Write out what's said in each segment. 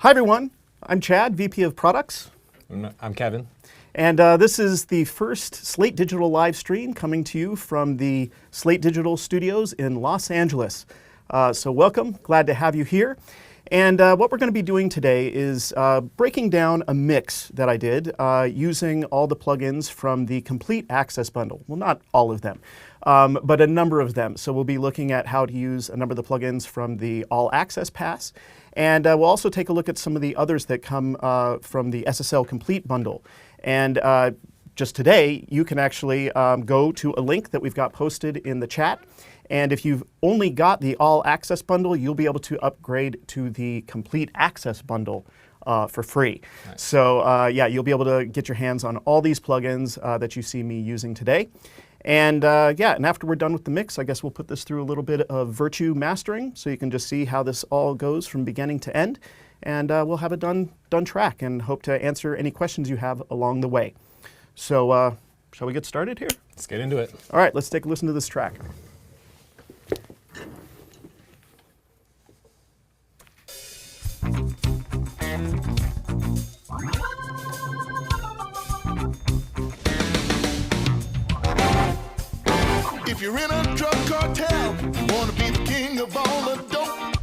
Hi everyone, I'm Chad, VP of Products. I'm Kevin. And this is the first Slate Digital live stream coming to you from the Slate Digital studios in Los Angeles. So welcome, glad to have you here. And what we're going to be doing today is breaking down a mix that I did using all the plugins from the Complete Access bundle. Well, not all of them, but a number of them. So we'll be looking at how to use a number of the plugins from the All Access Pass. And we'll also take a look at some of the others that come from the SSL Complete bundle. And just today, you can actually go to a link that we've got posted in the chat. And if you've only got the All Access bundle, you'll be able to upgrade to the Complete Access bundle for free. Nice. So yeah, you'll be able to get your hands on all these plugins that you see me using today. And yeah, and after we're done with the mix, I guess we'll put this through a little bit of VIRTU mastering so you can just see how this all goes from beginning to end. And we'll have a done track and hope to answer any questions you have along the way. So shall we get started here? Let's get into it. All right, let's take a listen to this track. If you're in a drug cartel, you want to be the king of all the dope.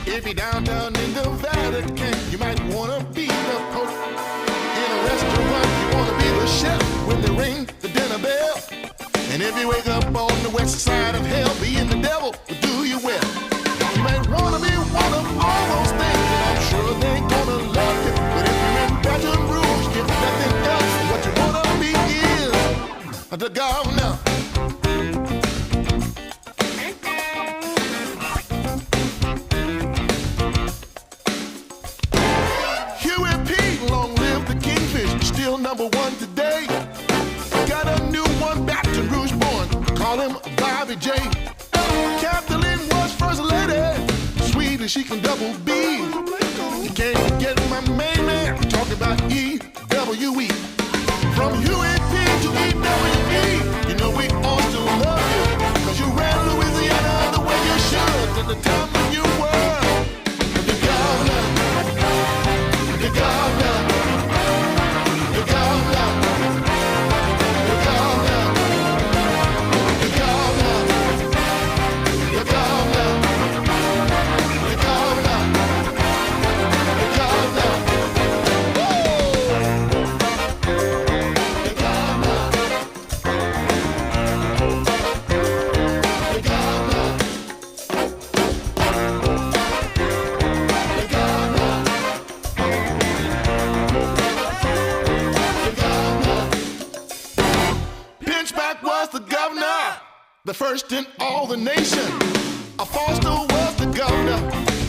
If you're downtown in the Vatican, you might want to be the Pope. In a restaurant, you want to be the chef when they ring the dinner bell. And if you wake up on the west side of hell, being the devil will do you well. You might want to be one of all those things, and I'm sure they ain't gonna love you. But if you're in Baton Rouge, if nothing else, what you want to be is the governor. Number one today. Got a new one, Baton Rouge born. Call him Bobby J. Kathleen was first lady. Sweet as she can double B. You can't forget my main man. I'm talking about E-W-E. From UAP to EWE. You know we all still love you. Cause you ran Louisiana the way you should. At the time when you were the governor. The governor. The first in all the nation. A Foster was the governor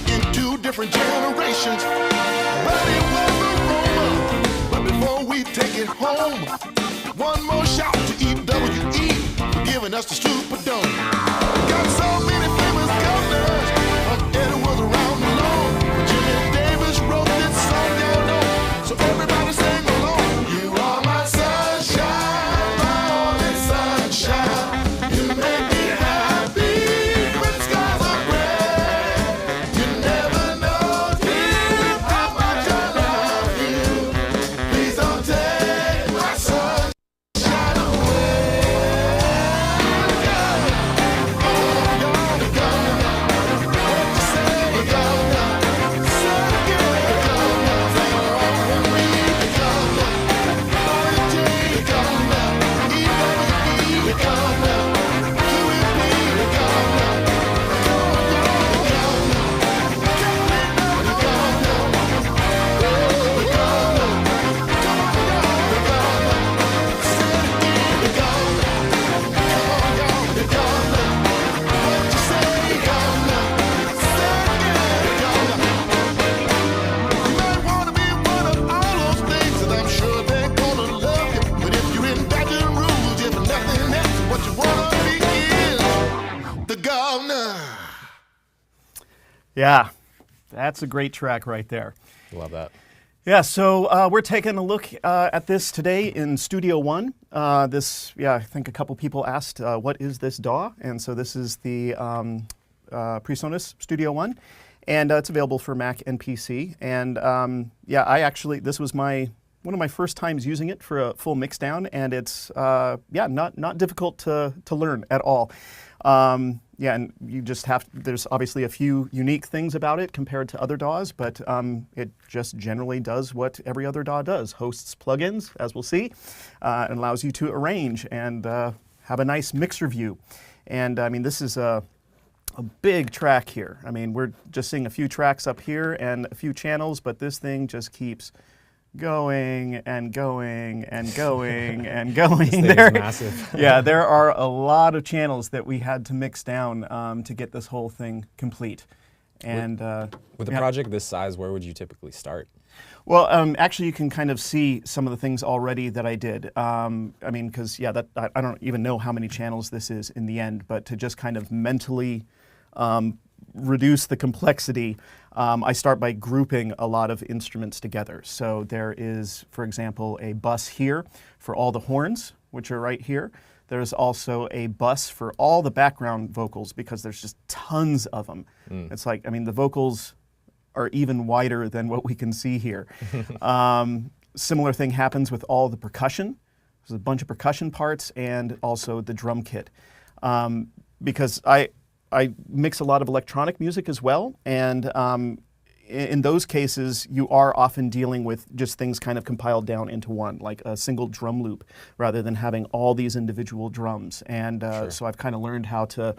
in 2 different generations. But he was a Roman. But before we take it home, one more shout to EWE for giving us the Superdome. Got so many famous governors from Edwards around the lawn. Jimmy Davis wrote this song down low. So everybody sing along. You are my sunshine, my only sunshine. You make me happy when the skies are gray. You never know, dear, how much I love you. Please don't take my sunshine away. Oh, you're the governor. What you say, the governor? Say it again, the governor. Sing along with me, the governor. Bobby J, the governor. E-W-E, the governor. Yeah, that's a great track right there. Love that. Yeah, so we're taking a look at this today in Studio One. I think a couple people asked, what is this DAW? And so this is the PreSonus Studio One. And it's available for Mac and PC. And this was one of my first times using it for a full mixdown, and it's not difficult to learn at all. And you just there's obviously a few unique things about it compared to other DAWs, but it just generally does what every other DAW does. Hosts plugins, as we'll see, and allows you to arrange and have a nice mixer view. And I mean, this is a big track here. I mean, we're just seeing a few tracks up here and a few channels, but this thing just keeps going and going and going and going. This thing is massive. Yeah, there are a lot of channels that we had to mix down to get this whole thing complete. And with a project this size, where would you typically start? Well, actually, you can kind of see some of the things already that I did. I mean, because I don't even know how many channels this is in the end, but to just kind of mentally reduce the complexity, I start by grouping a lot of instruments together. So there is, for example, a bus here for all the horns, which are right here. There's also a bus for all the background vocals because there's just tons of them. It's like, I mean, the vocals are even wider than what we can see here. Similar thing happens with all the percussion. There's a bunch of percussion parts and also the drum kit. Because I mix a lot of electronic music as well, and in those cases, you are often dealing with just things kind of compiled down into one, like a single drum loop, rather than having all these individual drums. And so I've kind of learned how to,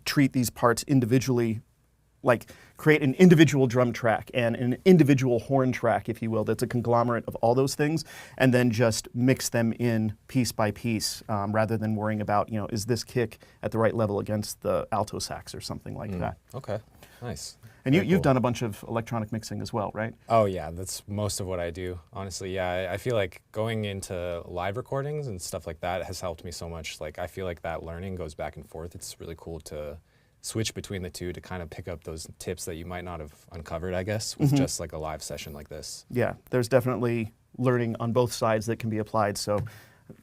treat these parts individually, like create an individual drum track and an individual horn track, if you will, that's a conglomerate of all those things, and then just mix them in piece by piece, rather than worrying about, is this kick at the right level against the alto sax or something like that. Okay, nice. And you've done a bunch of electronic mixing as well, right? Oh yeah, that's most of what I do. Honestly, yeah, I feel like going into live recordings and stuff like that has helped me so much. Like, I feel like that learning goes back and forth. It's really cool to switch between the two to kind of pick up those tips that you might not have uncovered, I guess, with just like a live session like this. Yeah, there's definitely learning on both sides that can be applied. So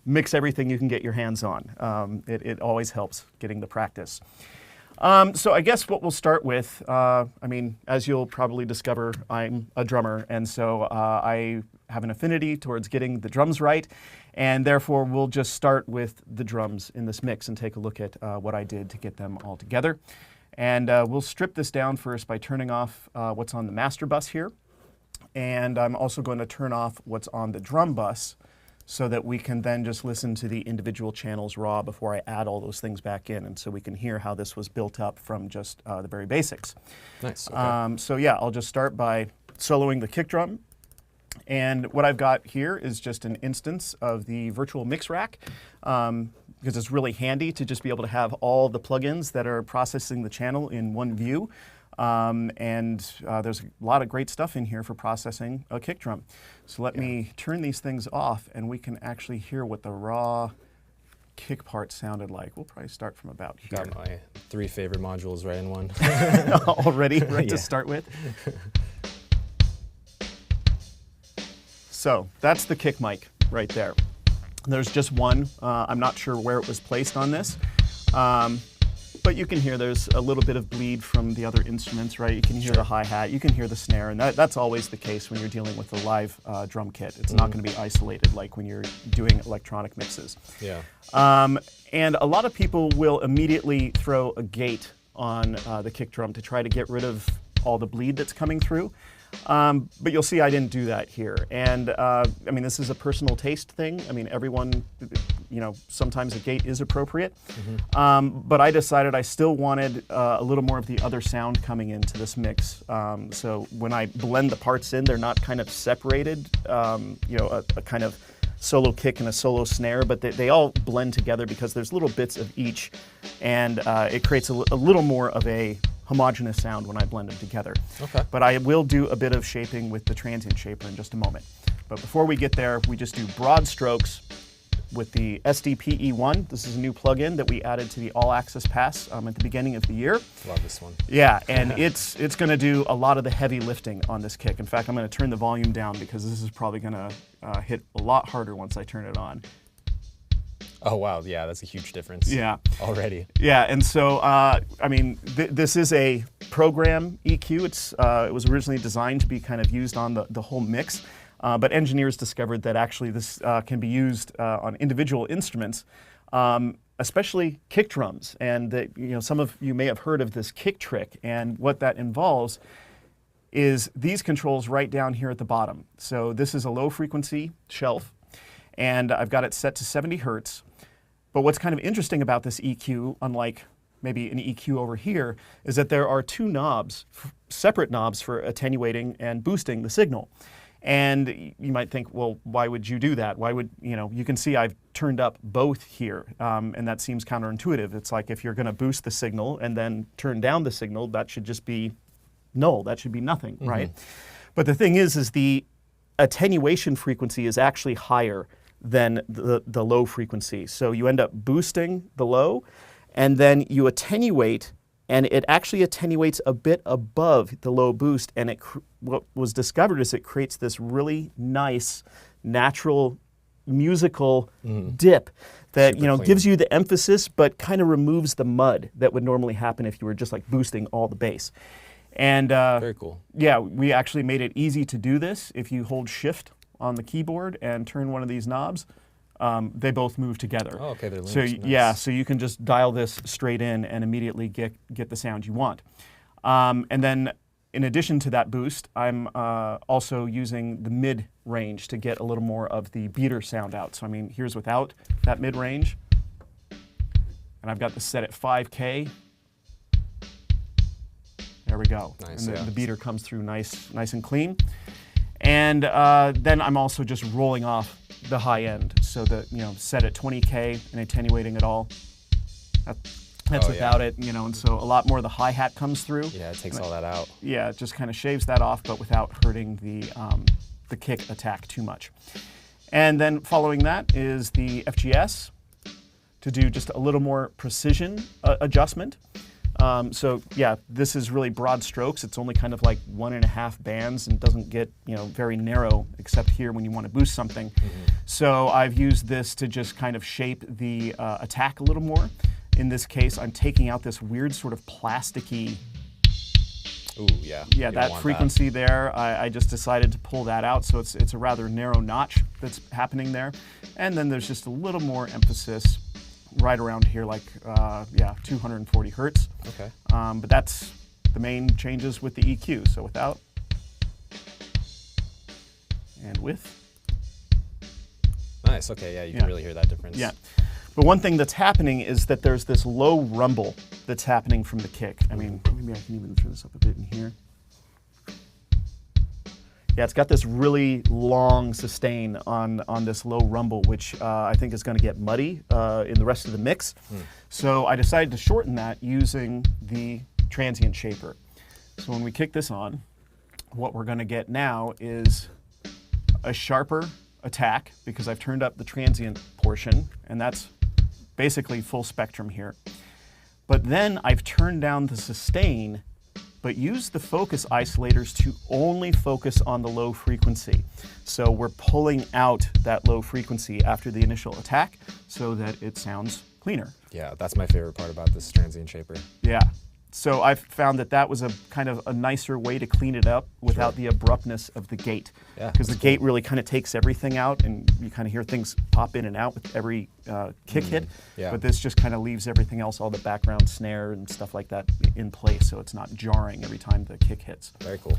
mix everything you can get your hands on. It always helps getting the practice. So I guess what we'll start with, I mean, as you'll probably discover, I'm a drummer, and so I have an affinity towards getting the drums right, and therefore we'll just start with the drums in this mix and take a look at what I did to get them all together. And we'll strip this down first by turning off what's on the master bus here, and I'm also going to turn off what's on the drum bus, so that we can then just listen to the individual channels raw before I add all those things back in, and so we can hear how this was built up from just the very basics. Nice. Okay. So yeah, I'll just start by soloing the kick drum. And what I've got here is just an instance of the virtual mix rack, because it's really handy to just be able to have all the plugins that are processing the channel in one view. There's a lot of great stuff in here for processing a kick drum. So let me turn these things off, and we can actually hear what the raw kick part sounded like. We'll probably start from about here. Got my 3 favorite modules right in one. Already, right to start with. So that's the kick mic right there. There's just one. I'm not sure where it was placed on this. But you can hear there's a little bit of bleed from the other instruments, right? You can hear the hi-hat, you can hear the snare, and that's always the case when you're dealing with a live drum kit. It's not going to be isolated like when you're doing electronic mixes. Yeah. And a lot of people will immediately throw a gate on the kick drum to try to get rid of all the bleed that's coming through. But you'll see I didn't do that here. And I mean, this is a personal taste thing. I mean, everyone, sometimes a gate is appropriate. But I decided I still wanted a little more of the other sound coming into this mix. So when I blend the parts in, they're not kind of separated, a kind of solo kick and a solo snare, but they all blend together because there's little bits of each, and it creates a little more of a homogeneous sound when I blend them together. Okay. But I will do a bit of shaping with the transient shaper in just a moment. But before we get there, we just do broad strokes with the SDPE1. This is a new plugin that we added to the All Access Pass at the beginning of the year. Love this one. Yeah, and it's going to do a lot of the heavy lifting on this kick. In fact, I'm going to turn the volume down because this is probably going to hit a lot harder once I turn it on. Oh wow, yeah, that's a huge difference. Yeah. Already. Yeah, and so I mean, this is a program EQ. It was originally designed to be kind of used on the whole mix, but engineers discovered that actually this can be used on individual instruments, especially kick drums. And that, some of you may have heard of this kick trick, and what that involves is these controls right down here at the bottom. So this is a low frequency shelf, and I've got it set to 70 hertz. But what's kind of interesting about this EQ, unlike maybe an EQ over here, is that there are two knobs, separate knobs for attenuating and boosting the signal. And you might think, well, why would you do that? Why would, you can see I've turned up both here, and that seems counterintuitive. It's like if you're going to boost the signal and then turn down the signal, that should just be null. That should be nothing, right? But the thing is the attenuation frequency is actually higher than the low frequency. So you end up boosting the low, and then you attenuate, and it actually attenuates a bit above the low boost, and what was discovered is it creates this really nice, natural, musical dip that gives you the emphasis, but kind of removes the mud that would normally happen if you were just like boosting all the bass. And very cool. Yeah, we actually made it easy to do this. If you hold Shift on the keyboard and turn one of these knobs, they both move together. Oh, okay, they're linked. So Nice. yeah, so you can just dial this straight in and immediately get the sound you want. And then in addition to that boost, I'm also using the mid range to get a little more of the beater sound out. So I mean, here's without that mid range, and I've got this set at 5K. There we go. Nice, And yeah. the beater comes through nice and clean. And then I'm also just rolling off the high end, so that set at 20K and attenuating it all. That's without it, and so a lot more of the hi-hat comes through. Yeah, it takes all that out. Yeah, it just kind of shaves that off, but without hurting the kick attack too much. And then following that is the FGS to do just a little more precision adjustment. So yeah, this is really broad strokes. It's only kind of like 1.5 bands and doesn't get very narrow, except here when you want to boost something. So I've used this to just kind of shape the attack a little more. In this case, I'm taking out this weird sort of plasticky. Ooh, yeah. Yeah, You don't that want frequency there. I just decided to pull that out, so it's a rather narrow notch that's happening there. And then there's just a little more emphasis right around here, like 240 hertz. Okay. But that's the main changes with the EQ. So without and with. Nice. Okay. Yeah, you can really hear that difference. Yeah. But one thing that's happening is that there's this low rumble that's happening from the kick. I mean, maybe I can even turn this up a bit in here. Yeah, it's got this really long sustain on this low rumble, which I think is going to get muddy in the rest of the mix. So I decided to shorten that using the transient shaper. So when we kick this on, what we're going to get now is a sharper attack because I've turned up the transient portion, and that's basically full spectrum here. But then I've turned down the sustain, but use the focus isolators to only focus on the low frequency. So we're pulling out that low frequency after the initial attack so that it sounds cleaner. Yeah, that's my favorite part about this transient shaper. Yeah. So I've found that was a kind of a nicer way to clean it up without the abruptness of the gate. Yeah, Because the gate really kind of takes everything out, and you kind of hear things pop in and out with every kick hit. Yeah. But this just kind of leaves everything else, all the background snare and stuff like that, in place, so it's not jarring every time the kick hits. Very cool.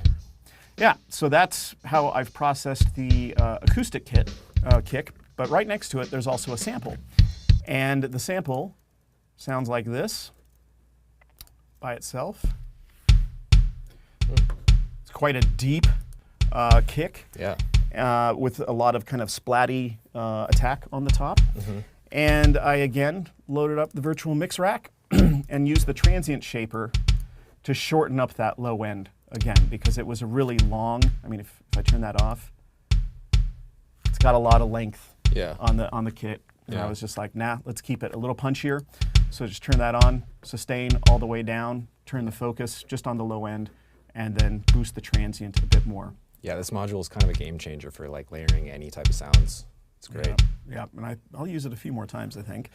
Yeah, so that's how I've processed the acoustic kick. But right next to it, there's also a sample. And the sample sounds like this by itself. It's quite a deep kick. Yeah. With a lot of kind of splatty attack on the top. And I again loaded up the virtual mix rack and used the transient shaper to shorten up that low end again, because it was a really long, I mean, if I turn that off, it's got a lot of length on the kit. And I was just like, nah, let's keep it a little punchier. So just turn that on, sustain all the way down, turn the focus just on the low end, and then boost the transient a bit more. Yeah, this module is kind of a game changer for like layering any type of sounds. It's great. Yeah, and I'll use it a few more times, I think.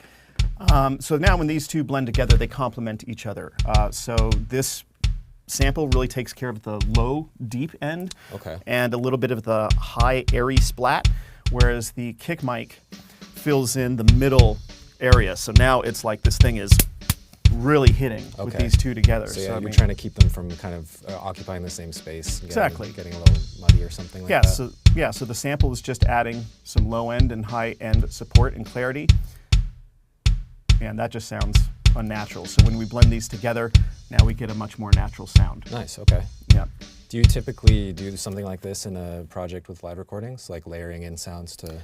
So now when these two blend together, they complement each other. So this sample really takes care of the low, deep end and a little bit of the high, airy splat, whereas the kick mic fills in the middle area. So now it's like this thing is really hitting with these two together. So yeah, you're trying to keep them from kind of occupying the same space. And getting a little muddy or something like that. So the sample is just adding some low end and high end support and clarity. And that just sounds unnatural. So when we blend these together, now we get a much more natural sound. Nice, okay. Yeah. Do you typically do something like this in a project with live recordings, like layering in sounds to...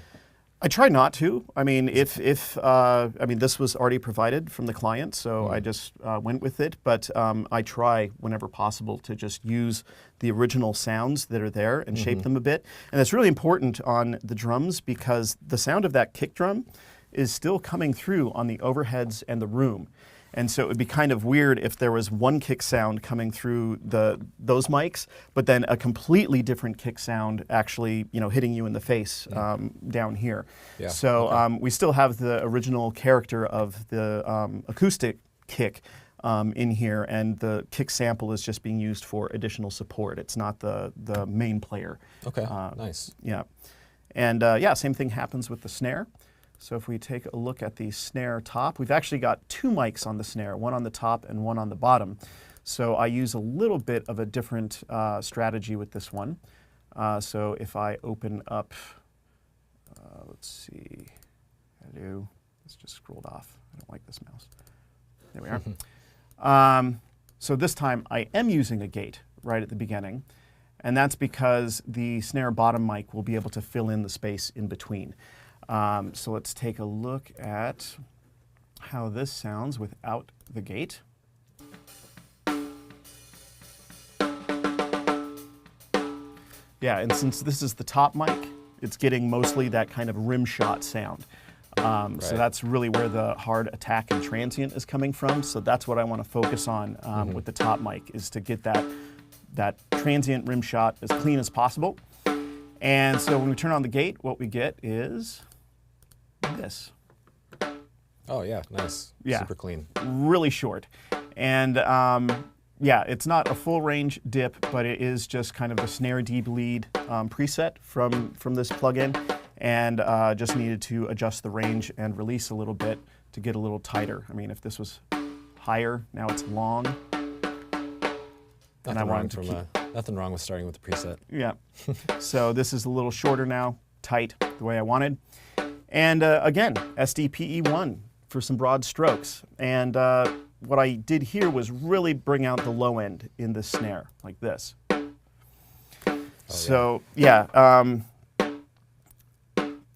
I try not to. I mean, this was already provided from the client, so I just went with it. But I try, whenever possible, to just use the original sounds that are there and shape them a bit. And that's really important on the drums because the sound of that kick drum is still coming through on the overheads and the room. And so it would be kind of weird if there was one kick sound coming through those mics, but then a completely different kick sound actually, hitting you in the face down here. Yeah. So we still have the original character of the acoustic kick in here, and the kick sample is just being used for additional support. It's not the main player. Okay, nice. Yeah. And same thing happens with the snare. So if we take a look at the snare top, we've actually got two mics on the snare, one on the top and one on the bottom. So I use a little bit of a different strategy with this one. So if I open up, let's see, hello, it's just scrolled off. I don't like this mouse. There we are. So this time I am using a gate right at the beginning, and that's because the snare bottom mic will be able to fill in the space in between. So let's take a look at how this sounds without the gate. Yeah, and since this is the top mic, it's getting mostly that kind of rim shot sound. So that's really where the hard attack and transient is coming from. So that's what I want to focus on with the top mic, is to get that transient rim shot as clean as possible. And so when we turn on the gate, what we get is this. Oh yeah, nice. Yeah. Super clean. Really short. And it's not a full range dip, but it is just kind of the snare deep lead preset from this plugin, and just needed to adjust the range and release a little bit to get a little tighter. I mean, if this was higher, now it's long. Nothing wrong with starting with the preset. Yeah. So this is a little shorter now, tight, the way I wanted. And again, SDPE1 for some broad strokes. And what I did here was really bring out the low end in the snare, like this. A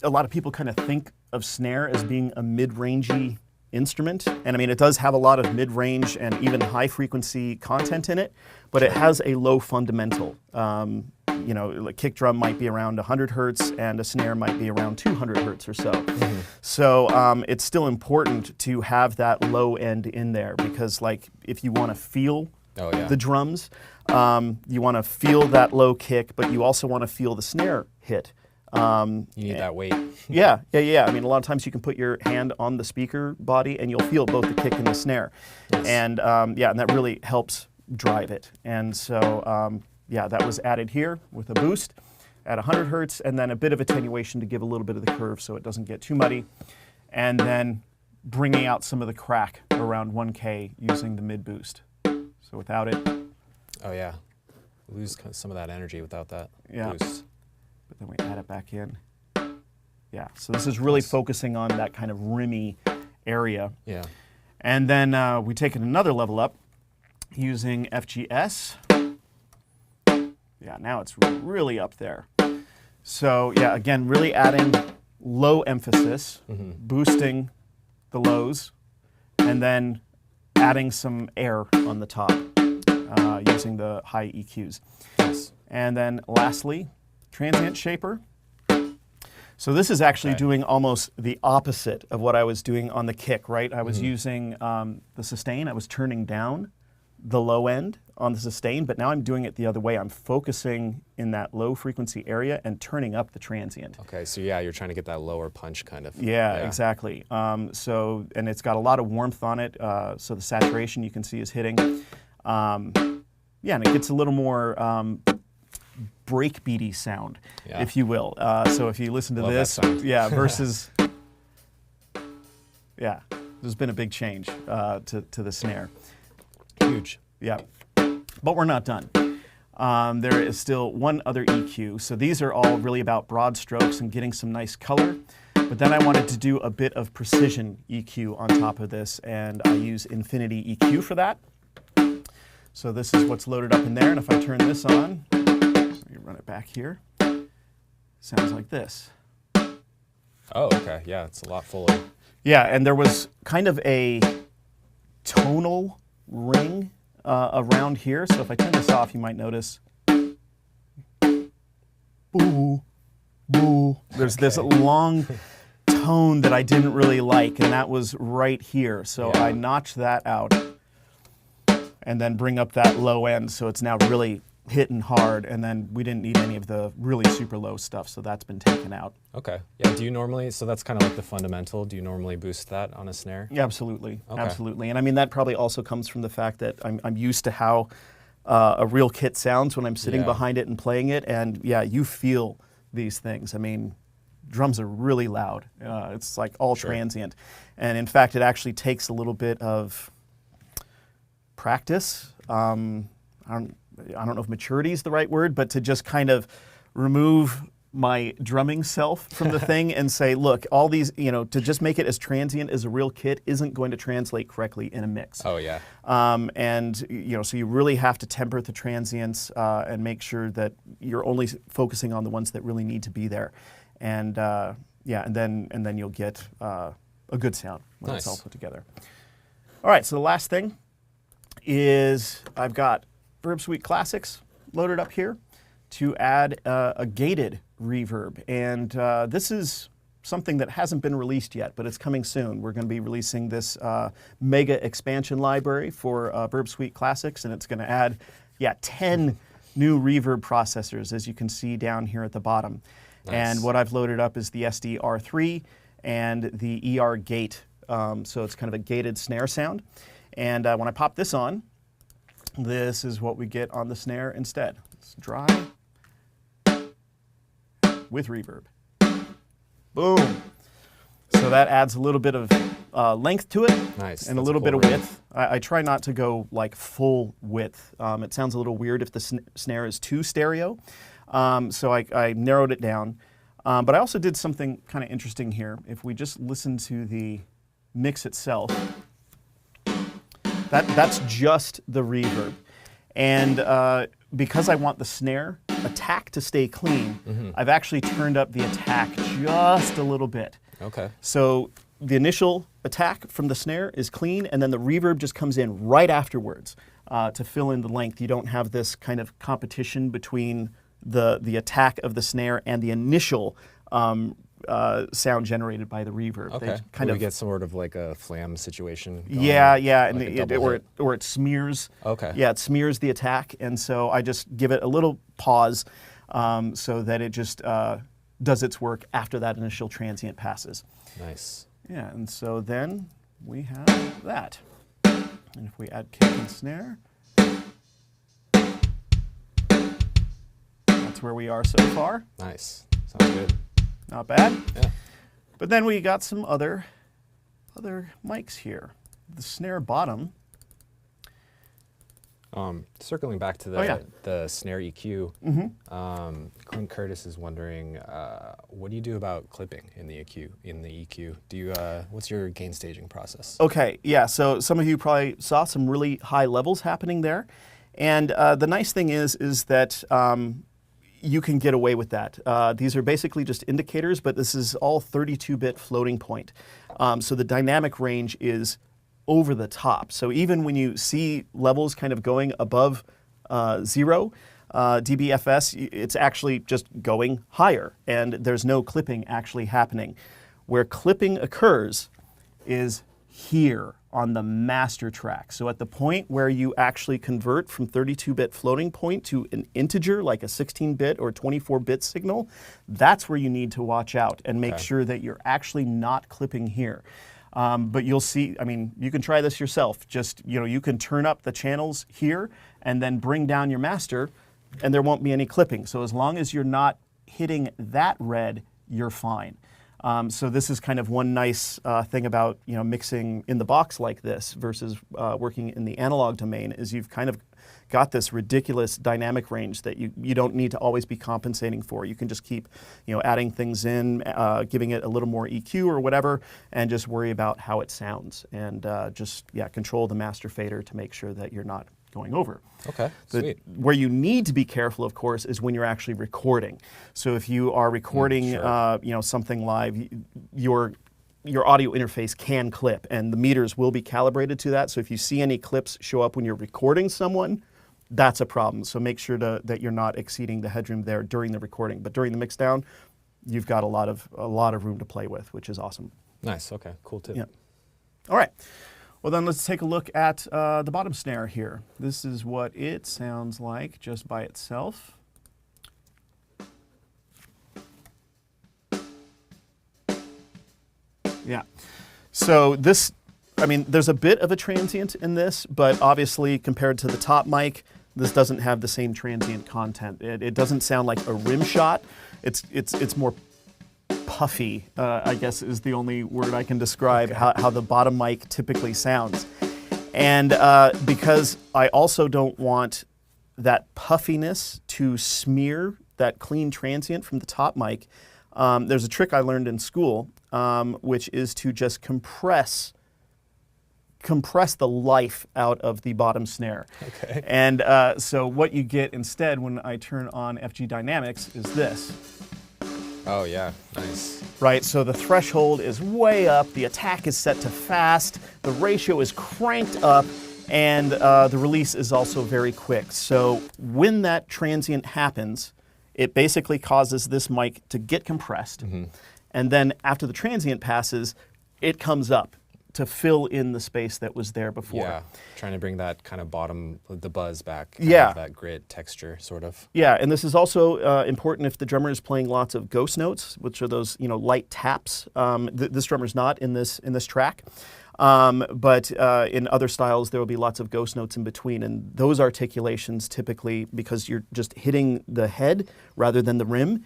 lot of people kind of think of snare as being a mid-rangey instrument. And I mean, it does have a lot of mid-range and even high-frequency content in it, but it has a low fundamental. A kick drum might be around 100 hertz and a snare might be around 200 hertz or so. So it's still important to have that low end in there, because if you want to feel the drums, you want to feel that low kick, but you also want to feel the snare hit. You need that weight. Yeah. I mean, a lot of times you can put your hand on the speaker body and you'll feel both the kick and the snare. Yes. And and that really helps drive it. And so, that was added here with a boost at 100 hertz, and then a bit of attenuation to give a little bit of the curve so it doesn't get too muddy. And then bringing out some of the crack around 1K using the mid boost. So without it. Oh yeah. Lose some of that energy without that boost. But then we add it back in. Yeah, so this is really focusing on that kind of rimmy area. Yeah. And then we take it another level up using FGS. Yeah, now it's really up there. So again, really adding low emphasis, boosting the lows, and then adding some air on the top using the high EQs. Yes. And then lastly, transient shaper. So this is actually doing almost the opposite of what I was doing on the kick, right? I was using the sustain. I was turning down the low end on the sustain, but now I'm doing it the other way. I'm focusing in that low frequency area and turning up the transient. Okay, so yeah, you're trying to get that lower punch kind of. Yeah, exactly. And it's got a lot of warmth on it, so the saturation you can see is hitting. Yeah, and it gets a little more breakbeaty sound, if you will. So if you listen to Love this, that sound. yeah, versus, yeah, there's been a big change to the snare. Huge. Yeah, but we're not done. There is still one other EQ. So these are all really about broad strokes and getting some nice color. But then I wanted to do a bit of precision EQ on top of this, and I use Infinity EQ for that. So this is what's loaded up in there, and if I turn this on, let me run it back here, sounds like this. Oh, okay. Yeah, it's a lot fuller. Yeah, and there was kind of a tonal ring around here. So if I turn this off, you might notice, boo, boo. There's this long tone that I didn't really like, and that was right here. So I notched that out and then bring up that low end so it's now really hitting hard, and then we didn't need any of the really super low stuff, so that's been taken out. Okay. Yeah, do you normally, so that's kind of like the fundamental, do you normally boost that on a snare? Yeah, absolutely, Okay. absolutely. And I mean, that probably also comes from the fact that I'm used to how a real kit sounds when I'm sitting behind it and playing it, and yeah, you feel these things. I mean, drums are really loud. It's like all transient. And in fact, it actually takes a little bit of practice. I don't know if maturity is the right word, but to just kind of remove my drumming self from the thing and say, look, all these, to just make it as transient as a real kit isn't going to translate correctly in a mix. Oh, yeah. And, so you really have to temper the transients and make sure that you're only focusing on the ones that really need to be there. And, and then you'll get a good sound when it's all put together. All right, so the last thing is I've got Verb Suite Classics loaded up here to add a gated reverb. And this is something that hasn't been released yet, but it's coming soon. We're going to be releasing this mega expansion library for Verb Suite Classics, and it's going to add, 10 new reverb processors, as you can see down here at the bottom. Nice. And what I've loaded up is the SD-R3 and the ER gate. So it's kind of a gated snare sound. And when I pop this on, this is what we get on the snare instead. It's dry with reverb. Boom. So that adds a little bit of length to it. Nice. And a That's little cool bit of ring. width. I try not to go like full width. It sounds a little weird if the snare is too stereo. So I narrowed it down. But I also did something kind of interesting here. If we just listen to the mix itself, that's just the reverb. And because I want the snare attack to stay clean, I've actually turned up the attack just a little bit. Okay. So the initial attack from the snare is clean, and then the reverb just comes in right afterwards to fill in the length. You don't have this kind of competition between the attack of the snare and the initial sound generated by the reverb. Okay. They kind We of get sort of like a flam situation going yeah, on, and like a double hit. or it smears. Okay. Yeah, it smears the attack, and so I just give it a little pause so that it just does its work after that initial transient passes. Nice. Yeah, and so then we have that. And if we add kick and snare, that's where we are so far. Nice. Sounds good. Not bad. Yeah. But then we got some other mics here. The snare bottom. Circling back to the snare EQ, Clint Curtis is wondering, what do you do about clipping in the EQ? Do you what's your gain staging process? Okay, yeah. So some of you probably saw some really high levels happening there, and the nice thing is that you can get away with that. These are basically just indicators, but this is all 32-bit floating point. So the dynamic range is over the top. So even when you see levels kind of going above 0 dBFS, it's actually just going higher, and there's no clipping actually happening. Where clipping occurs is here on the master track. So at the point where you actually convert from 32-bit floating point to an integer, like a 16-bit or 24-bit signal, that's where you need to watch out and make sure that you're actually not clipping here. But you'll see, I mean, you can try this yourself. Just, you can turn up the channels here and then bring down your master, and there won't be any clipping. So as long as you're not hitting that red, you're fine. So this is kind of one nice thing about mixing in the box like this versus working in the analog domain, is you've kind of got this ridiculous dynamic range that you don't need to always be compensating for. You can just keep adding things in, giving it a little more EQ or whatever, and just worry about how it sounds, and just control the master fader to make sure that you're not going over. Okay, sweet. Where you need to be careful, of course, is when you're actually recording. So if you are recording, something live, your audio interface can clip, and the meters will be calibrated to that. So if you see any clips show up when you're recording someone, that's a problem. So make sure that you're not exceeding the headroom there during the recording. But during the mixdown, you've got a lot of room to play with, which is awesome. Nice. Okay. Cool tip. Yeah. All right. Well, then let's take a look at the bottom snare here. This is what it sounds like just by itself. Yeah. So this, there's a bit of a transient in this, but obviously compared to the top mic, this doesn't have the same transient content. It doesn't sound like a rim shot. It's more puffy, I guess is the only word I can describe how the bottom mic typically sounds. And because I also don't want that puffiness to smear that clean transient from the top mic, there's a trick I learned in school, which is to just compress the life out of the bottom snare. Okay. And so what you get instead when I turn on FG Dynamics is this. Oh yeah, nice. Right, so the threshold is way up, the attack is set to fast, the ratio is cranked up, and the release is also very quick. So when that transient happens, it basically causes this mic to get compressed, and then after the transient passes, it comes up to fill in the space that was there before. Yeah, trying to bring that kind of the buzz back. That grit texture, sort of. Yeah, and this is also important if the drummer is playing lots of ghost notes, which are those light taps. This drummer's not in this track, but in other styles there will be lots of ghost notes in between, and those articulations typically, because you're just hitting the head rather than the rim,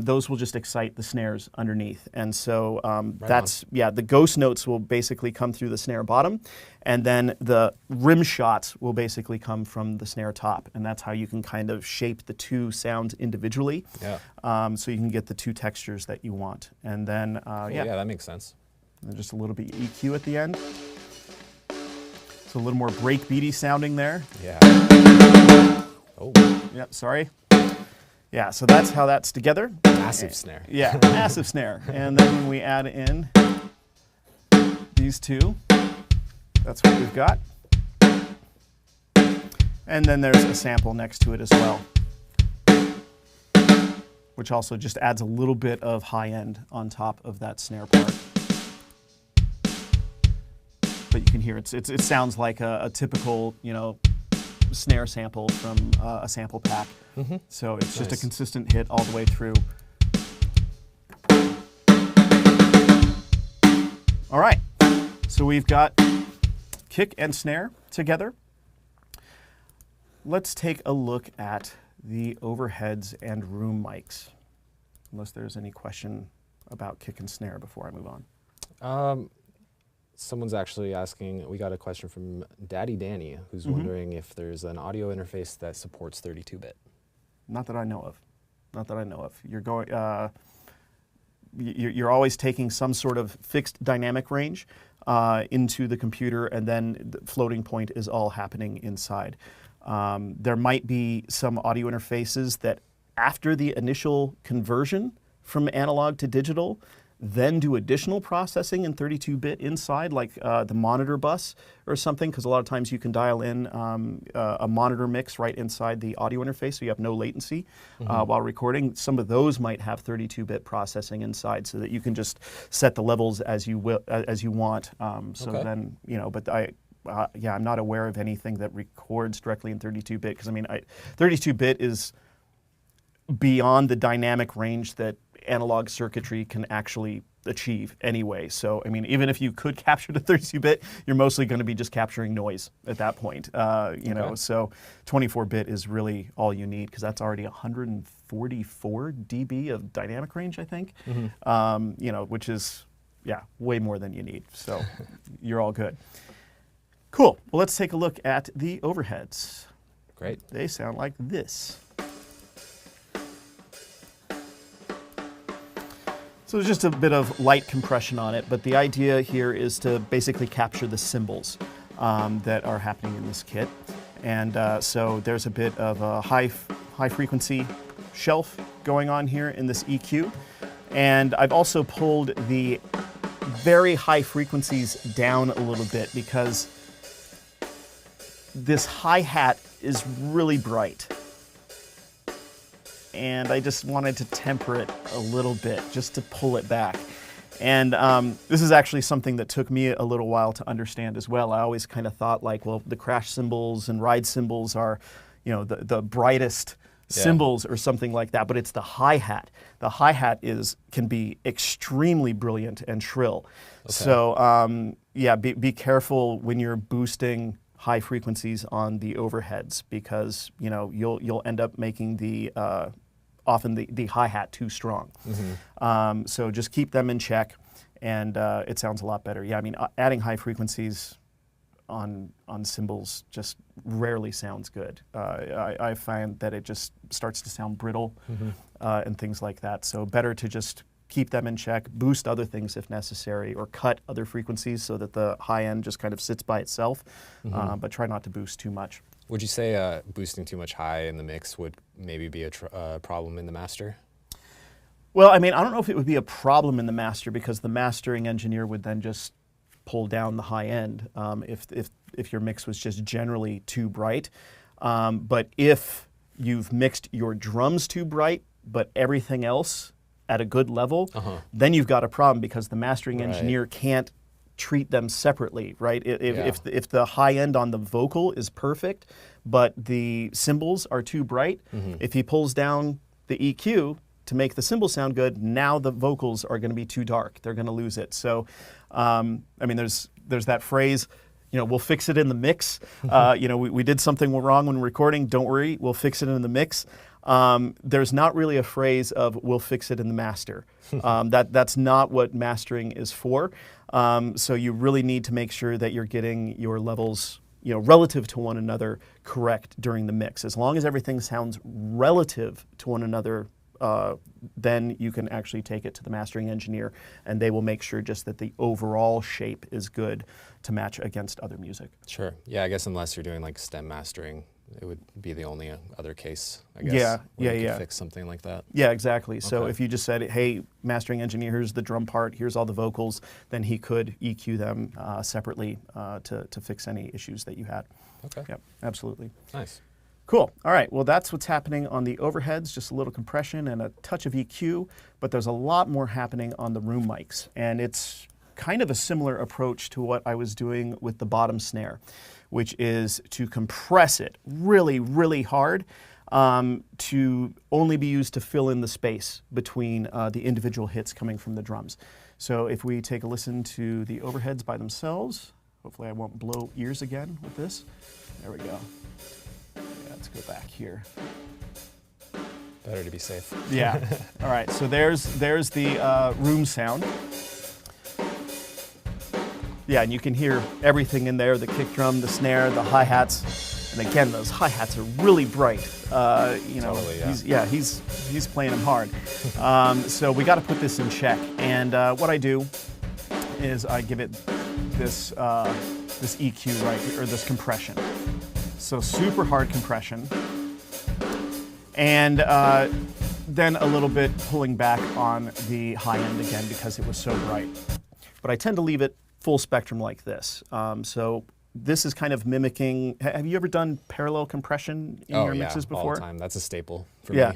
those will just excite the snares underneath. And so the ghost notes will basically come through the snare bottom, and then the rim shots will basically come from the snare top. And that's how you can kind of shape the two sounds individually. Yeah. So you can get the two textures that you want. And then, yeah, that makes sense. And just a little bit of EQ at the end. So a little more breakbeaty sounding there. Yeah. Oh. Yep, sorry. Yeah, so that's how that's together. Massive snare. Yeah, massive snare. And then when we add in these two, that's what we've got. And then there's a sample next to it as well, which also just adds a little bit of high end on top of that snare part. But you can hear it sounds like a typical, snare sample from a sample pack. So it's just a consistent hit all the way through. All right, so we've got kick and snare together. Let's take a look at the overheads and room mics, unless there's any question about kick and snare before I move on. Someone's actually asking, we got a question from Daddy Danny, who's wondering if there's an audio interface that supports 32-bit. Not that I know of. Not that I know of. You're going. You're always taking some sort of fixed dynamic range into the computer, and then the floating point is all happening inside. There might be some audio interfaces that, after the initial conversion from analog to digital, then do additional processing in 32-bit inside, like the monitor bus or something, because a lot of times you can dial in a monitor mix right inside the audio interface, so you have no latency while recording. Some of those might have 32-bit processing inside, so that you can just set the levels as you want. Then, but I'm not aware of anything that records directly in 32-bit, because 32-bit is beyond the dynamic range that analog circuitry can actually achieve anyway. So, even if you could capture the 32-bit, you're mostly going to be just capturing noise at that point. So 24-bit is really all you need, because that's already 144 dB of dynamic range, I think, which is, way more than you need. So you're all good. Cool. Well, let's take a look at the overheads. Great. They sound like this. So there's just a bit of light compression on it, but the idea here is to basically capture the cymbals that are happening in this kit. And so there's a bit of a high frequency shelf going on here in this EQ. And I've also pulled the very high frequencies down a little bit, because this hi-hat is really bright. And I just wanted to temper it a little bit, just to pull it back. And this is actually something that took me a little while to understand as well. I always kind of thought the crash cymbals and ride cymbals are, the brightest cymbals or something like that, but it's the hi-hat. The hi-hat can be extremely brilliant and shrill. Okay. So be careful when you're boosting high frequencies on the overheads, because you'll end up making the often the hi-hat too strong. So just keep them in check, and it sounds a lot better. Adding high frequencies on cymbals just rarely sounds good. I find that it just starts to sound brittle and things like that. So better to just keep them in check, boost other things if necessary, or cut other frequencies so that the high end just kind of sits by itself, but try not to boost too much. Would you say boosting too much high in the mix would maybe be a problem in the master? Well, I don't know if it would be a problem in the master, because the mastering engineer would then just pull down the high end if your mix was just generally too bright. But if you've mixed your drums too bright, but everything else at a good level, then you've got a problem, because the mastering engineer can't treat them separately, right? If the high end on the vocal is perfect, but the cymbals are too bright, if he pulls down the EQ to make the cymbals sound good, now the vocals are going to be too dark. They're going to lose it. So, there's that phrase, we'll fix it in the mix. We did something wrong when recording. Don't worry, we'll fix it in the mix. There's not really a phrase of "we'll fix it in the master." That's not what mastering is for. So you really need to make sure that you're getting your levels, relative to one another, correct during the mix. As long as everything sounds relative to one another, then you can actually take it to the mastering engineer, and they will make sure just that the overall shape is good to match against other music. Sure. Yeah, I guess unless you're doing like stem mastering, it would be the only other case, I guess. You could fix something like that. Yeah, exactly. Okay. So if you just said, hey, mastering engineer, here's the drum part, here's all the vocals, then he could EQ them separately to fix any issues that you had. Okay. Yep, absolutely. Nice. Cool. All right. Well, that's what's happening on the overheads, just a little compression and a touch of EQ, but there's a lot more happening on the room mics, and it's kind of a similar approach to what I was doing with the bottom snare, which is to compress it really, really hard to only be used to fill in the space between the individual hits coming from the drums. So if we take a listen to the overheads by themselves, hopefully I won't blow ears again with this. There we go. Yeah, let's go back here. Better to be safe. Yeah. All right, so there's the room sound. Yeah, and you can hear everything in there, the kick drum, the snare, the hi-hats. And again, those hi-hats are really bright. Totally, yeah. He's playing them hard. So we got to put this in check. And what I do is I give it this EQ right here, or this compression. So super hard compression. And then a little bit pulling back on the high end again because it was so bright. But I tend to leave it full spectrum like this. So this is kind of mimicking, have you ever done parallel compression in your mixes before? All the time. That's a staple for me.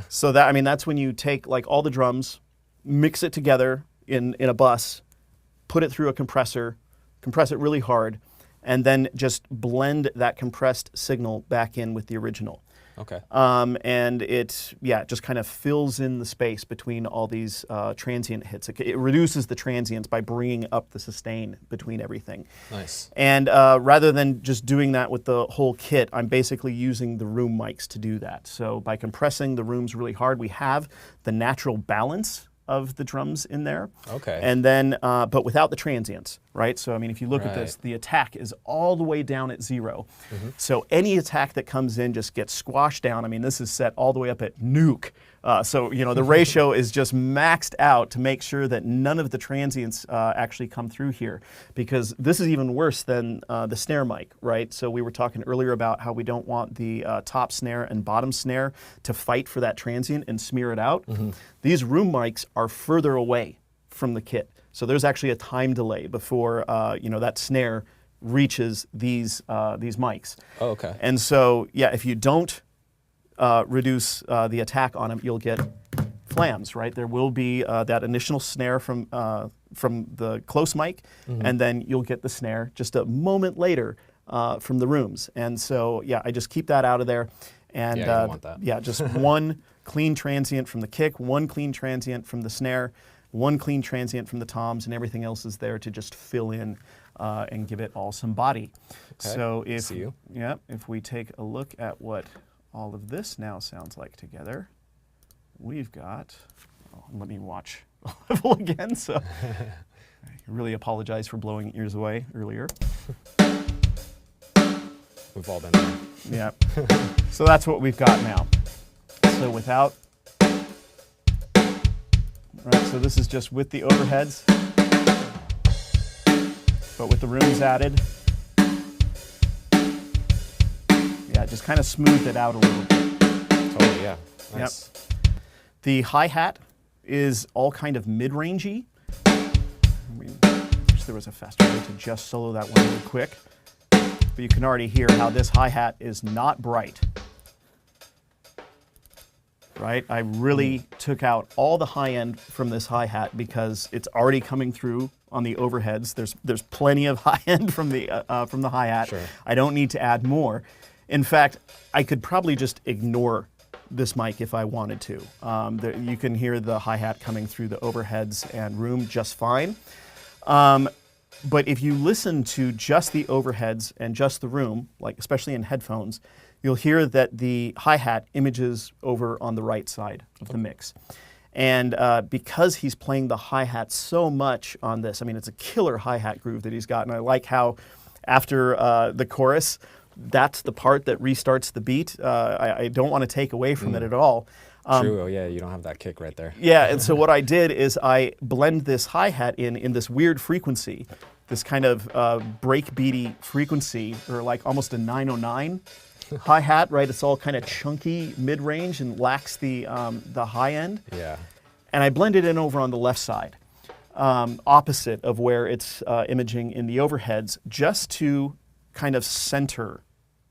So that's when you take like all the drums, mix it together in a bus, put it through a compressor, compress it really hard, and then just blend that compressed signal back in with the original. Okay. And it just kind of fills in the space between all these transient hits. It reduces the transients by bringing up the sustain between everything. Nice. And rather than just doing that with the whole kit, I'm basically using the room mics to do that. So by compressing the rooms really hard, we have the natural balance of the drums in there. Okay. And then, but without the transients, right? So, I mean, if you look at this, the attack is all the way down at 0. Mm-hmm. So any attack that comes in just gets squashed down. I mean, this is set all the way up at nuke. So, the ratio is just maxed out to make sure that none of the transients actually come through here, because this is even worse than the snare mic, right? So we were talking earlier about how we don't want the top snare and bottom snare to fight for that transient and smear it out. Mm-hmm. These room mics are further away from the kit. So there's actually a time delay before that snare reaches these mics. Oh, okay. And so, if you don't reduce the attack on them, you'll get flams, right? There will be that initial snare from the close mic, mm-hmm. and then you'll get the snare just a moment later from the rooms. And so, I just keep that out of there. And you don't want that. Just one clean transient from the kick, one clean transient from the snare, one clean transient from the toms, and everything else is there to just fill in and give it all some body. Okay. So if we take a look at what all of this now sounds like together, we've got, let me watch level again. So I really apologize for blowing ears away earlier. We've all been there. Yeah. So that's what we've got now. So without, right, so this is just with the overheads, but with the rooms added. Just kind of smooth it out a little bit. Totally, yeah. Nice. Yep. The hi-hat is all kind of mid-rangey. I wish there was a faster way to just solo that one real quick. But you can already hear how this hi-hat is not bright. Right? I really took out all the high end from this hi-hat because it's already coming through on the overheads. There's plenty of high end from the hi-hat. Sure. I don't need to add more. In fact, I could probably just ignore this mic if I wanted to. You can hear the hi-hat coming through the overheads and room just fine. But if you listen to just the overheads and just the room, like especially in headphones, you'll hear that the hi-hat images over on the right side of the mix. And because he's playing the hi-hat so much on this, I mean, it's a killer hi-hat groove that he's got. And I like how after the chorus, that's the part that restarts the beat. I don't want to take away from it at all. True, you don't have that kick right there. Yeah, and so what I did is I blend this hi-hat in this weird frequency, this kind of breakbeaty frequency, or like almost a 909 hi-hat, right? It's all kind of chunky mid-range and lacks the high end. Yeah. And I blend it in over on the left side, opposite of where it's imaging in the overheads, just to kind of center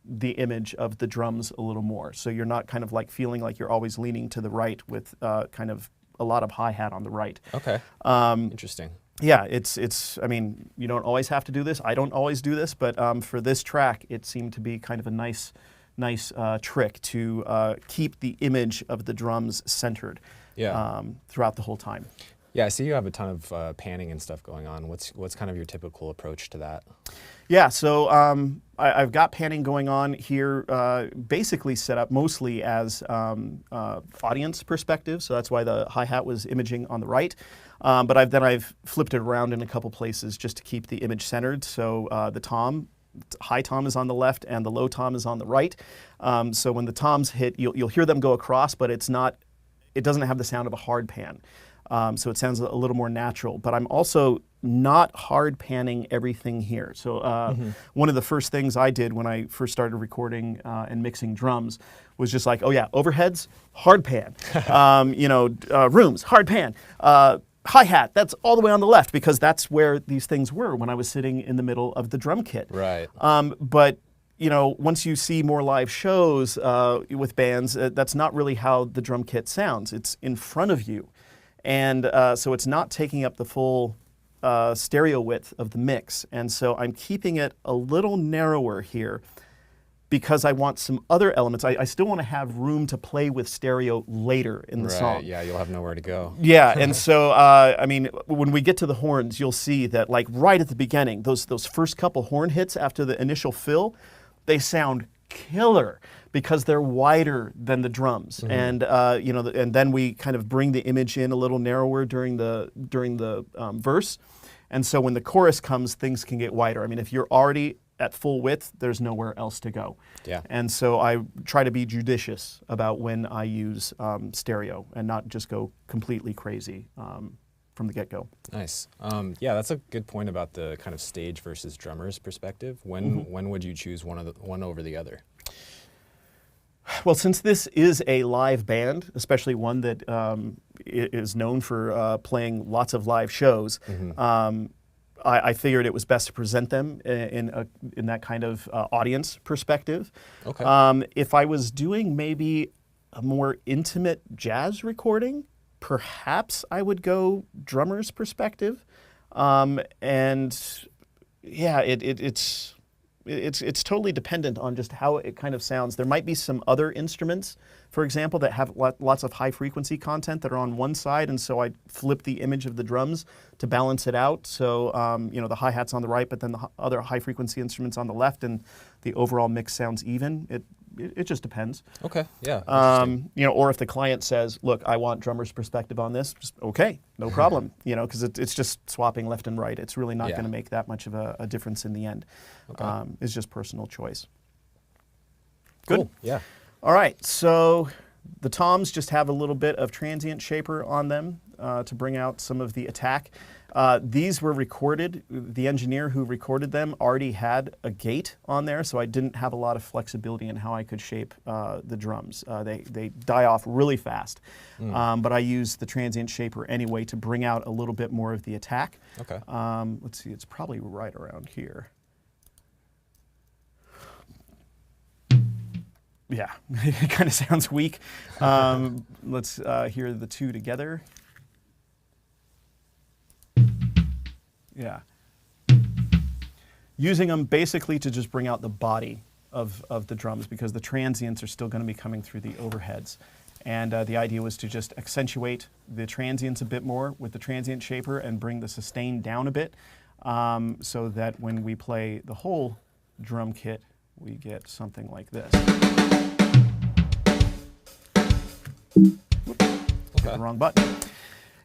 the image of the drums a little more. So you're not kind of like feeling like you're always leaning to the right with kind of a lot of hi-hat on the right. Okay. Interesting. Yeah, it's. I mean, you don't always have to do this. I don't always do this, but for this track, it seemed to be kind of a nice trick to keep the image of the drums centered throughout the whole time. Yeah, I see you have a ton of panning and stuff going on. What's kind of your typical approach to that? Yeah, so I've got panning going on here, basically set up mostly as audience perspective, so that's why the hi-hat was imaging on the right. But I've flipped it around in a couple places just to keep the image centered. So the high tom is on the left and the low tom is on the right. So when the toms hit, you'll hear them go across, but it doesn't have the sound of a hard pan. So it sounds a little more natural. But I'm also not hard panning everything here. So one of the first things I did when I first started recording and mixing drums was just like, oh yeah, overheads, hard pan. Rooms, hard pan. Hi-hat, that's all the way on the left because that's where these things were when I was sitting in the middle of the drum kit. Right. But once you see more live shows with bands, that's not really how the drum kit sounds. It's in front of you. And so it's not taking up the full stereo width of the mix. And so I'm keeping it a little narrower here because I want some other elements. I still want to have room to play with stereo later in the song. Yeah, you'll have nowhere to go. Yeah, and so, when we get to the horns, you'll see that like right at the beginning, those first couple horn hits after the initial fill, they sound killer because they're wider than the drums, and and then we kind of bring the image in a little narrower during the verse, and so when the chorus comes, things can get wider. I mean, if you're already at full width, there's nowhere else to go. Yeah. And so I try to be judicious about when I use stereo and not just go completely crazy from the get-go. Nice. Yeah, that's a good point about the kind of stage versus drummer's perspective. When would you choose one over the other? Well, since this is a live band, especially one that is known for playing lots of live shows, I figured it was best to present them in that kind of audience perspective. Okay. If I was doing maybe a more intimate jazz recording, perhaps I would go drummer's perspective. And yeah, it's totally dependent on just how it kind of sounds. There might be some other instruments, for example, that have lots of high frequency content that are on one side, and so I flip the image of the drums to balance it out. So the hi-hat's on the right, but then the other high frequency instruments on the left, and the overall mix sounds even. It just depends. Okay, yeah. Or if the client says, "Look, I want drummer's perspective on this," just okay, no problem. Because it's just swapping left and right. It's really not going to make that much of a difference in the end. Okay. It's just personal choice. Cool. Good. Yeah. All right. So the toms just have a little bit of transient shaper on them to bring out some of the attack. These were recorded. The engineer who recorded them already had a gate on there, so I didn't have a lot of flexibility in how I could shape the drums. They die off really fast, but I use the transient shaper anyway to bring out a little bit more of the attack. Okay. Let's see, it's probably right around here. Yeah, it kind of sounds weak. Let's hear the two together. Yeah. Using them basically to just bring out the body of the drums because the transients are still going to be coming through the overheads. And the idea was to just accentuate the transients a bit more with the transient shaper and bring the sustain down a bit so that when we play the whole drum kit, we get something like this. Hit the wrong button.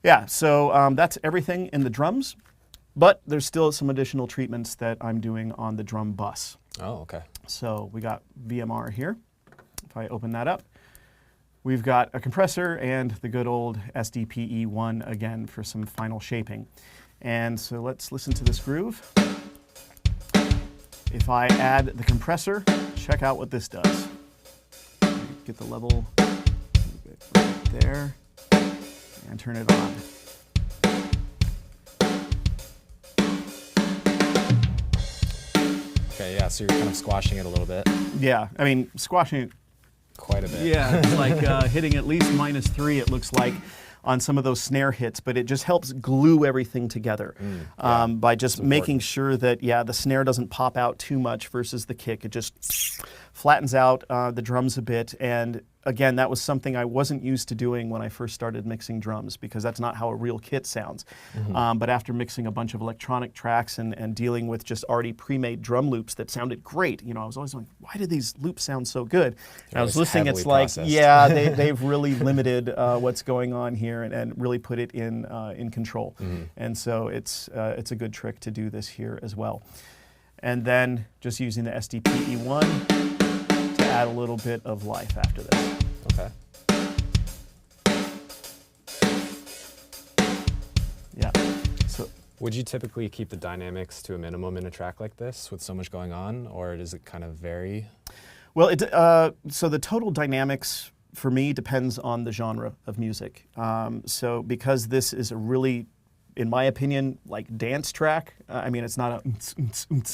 Yeah, so that's everything in the drums. But there's still some additional treatments that I'm doing on the drum bus. Oh, okay. So we got VMR here. If I open that up, we've got a compressor and the good old SDPE1 again for some final shaping. And so let's listen to this groove. If I add the compressor, check out what this does. Get the level right there and turn it on. Okay, yeah, so you're kind of squashing it a little bit. Yeah, I mean, squashing it quite a bit. Yeah, it's like hitting at least -3, it looks like, on some of those snare hits, but it just helps glue everything together by just making sure that, the snare doesn't pop out too much versus the kick. It just flattens out the drums a bit. And again, that was something I wasn't used to doing when I first started mixing drums because that's not how a real kit sounds. But after mixing a bunch of electronic tracks and dealing with just already pre-made drum loops that sounded great, I was always like, why do these loops sound so good? And I was listening, it's like, processed. they've really limited what's going on here and really put it in control. And so it's a good trick to do this here as well. And then just using the SDPE1 to add a little bit of life after this. Okay. Yeah. So Would you typically keep the dynamics to a minimum in a track like this with so much going on, or does it kind of vary? Well, so the total dynamics for me depends on the genre of music. So because this is a really, in my opinion, like dance track. I mean, it's not a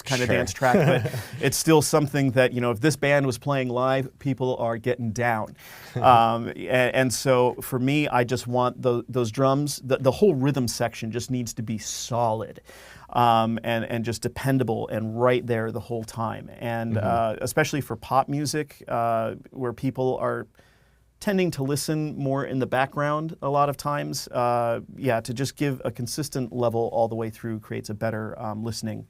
kind of dance track, but it's still something that, you know, if this band was playing live, people are getting down. And so for me, I just want those drums, the whole rhythm section just needs to be solid. And just dependable and right there the whole time. And especially for pop music, where people are tending to listen more in the background a lot of times, to just give a consistent level all the way through creates a better listening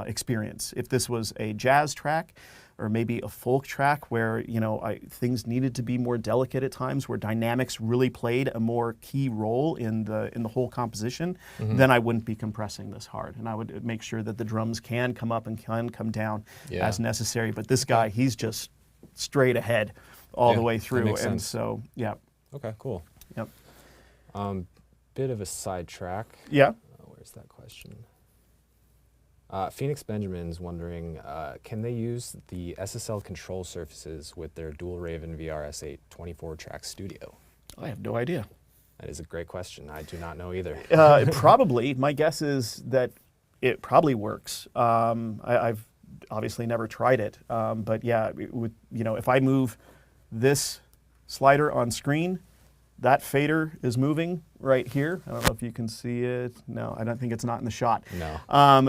experience. If this was a jazz track, or maybe a folk track where, you know, things needed to be more delicate at times, where dynamics really played a more key role in the whole composition, then I wouldn't be compressing this hard, and I would make sure that the drums can come up and can come down as necessary. But this guy, he's just straight ahead all the way through, and sense. so Okay, cool. Yep. Bit of a sidetrack. Yeah. Where's that question? Phoenix Benjamin's wondering, can they use the SSL control surfaces with their dual Raven VRS8 24-track studio? I have no idea. That is a great question. I do not know either. Probably. My guess is that it probably works. I've obviously never tried it, but yeah, if I move this slider on screen, that fader is moving right here. I don't know if you can see it. No, I don't think it's not in the shot. No,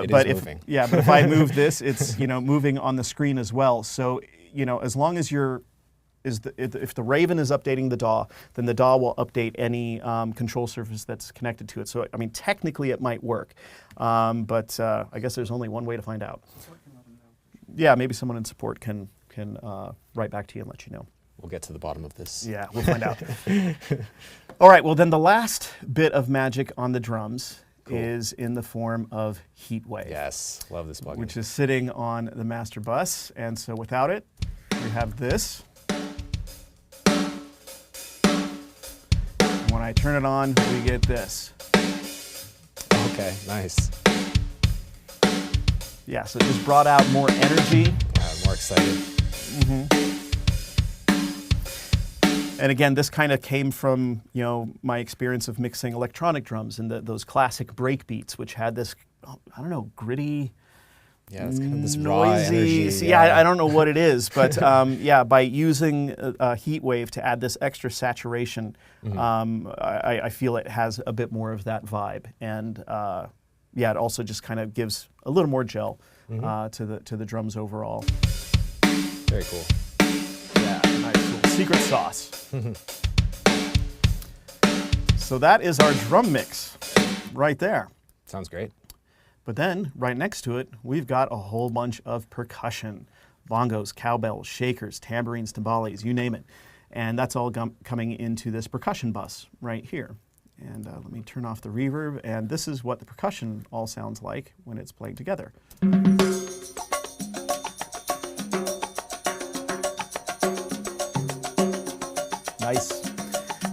it but is moving. But if I move this, it's moving on the screen as well. So as long as if the Raven is updating the DAW, then the DAW will update any control surface that's connected to it. So I mean, technically it might work, but I guess there's only one way to find out. Yeah, maybe someone in support can write back to you and let you know. We'll get to the bottom of this. Yeah, we'll find out. All right, well then the last bit of magic on the drums is in the form of Heatwave. Yes, love this plugin. Which is sitting on the master bus, and so without it, we have this. When I turn it on, we get this. Okay, nice. Yeah, so it just brought out more energy. Yeah, more excited. And again, this kind of came from my experience of mixing electronic drums and those classic break beats, which had this, I don't know, gritty, it's kind of this noisy. raw energy. See, I don't know what it is, but by using Heatwave to add this extra saturation, I feel it has a bit more of that vibe, and it also just kind of gives a little more gel to the drums overall. Very cool. Yeah, nice little secret sauce. So that is our drum mix right there. Sounds great. But then, right next to it, we've got a whole bunch of percussion. Bongos, cowbells, shakers, tambourines, timbales, you name it. And that's all coming into this percussion bus right here. And let me turn off the reverb, and this is what the percussion all sounds like when it's playing together.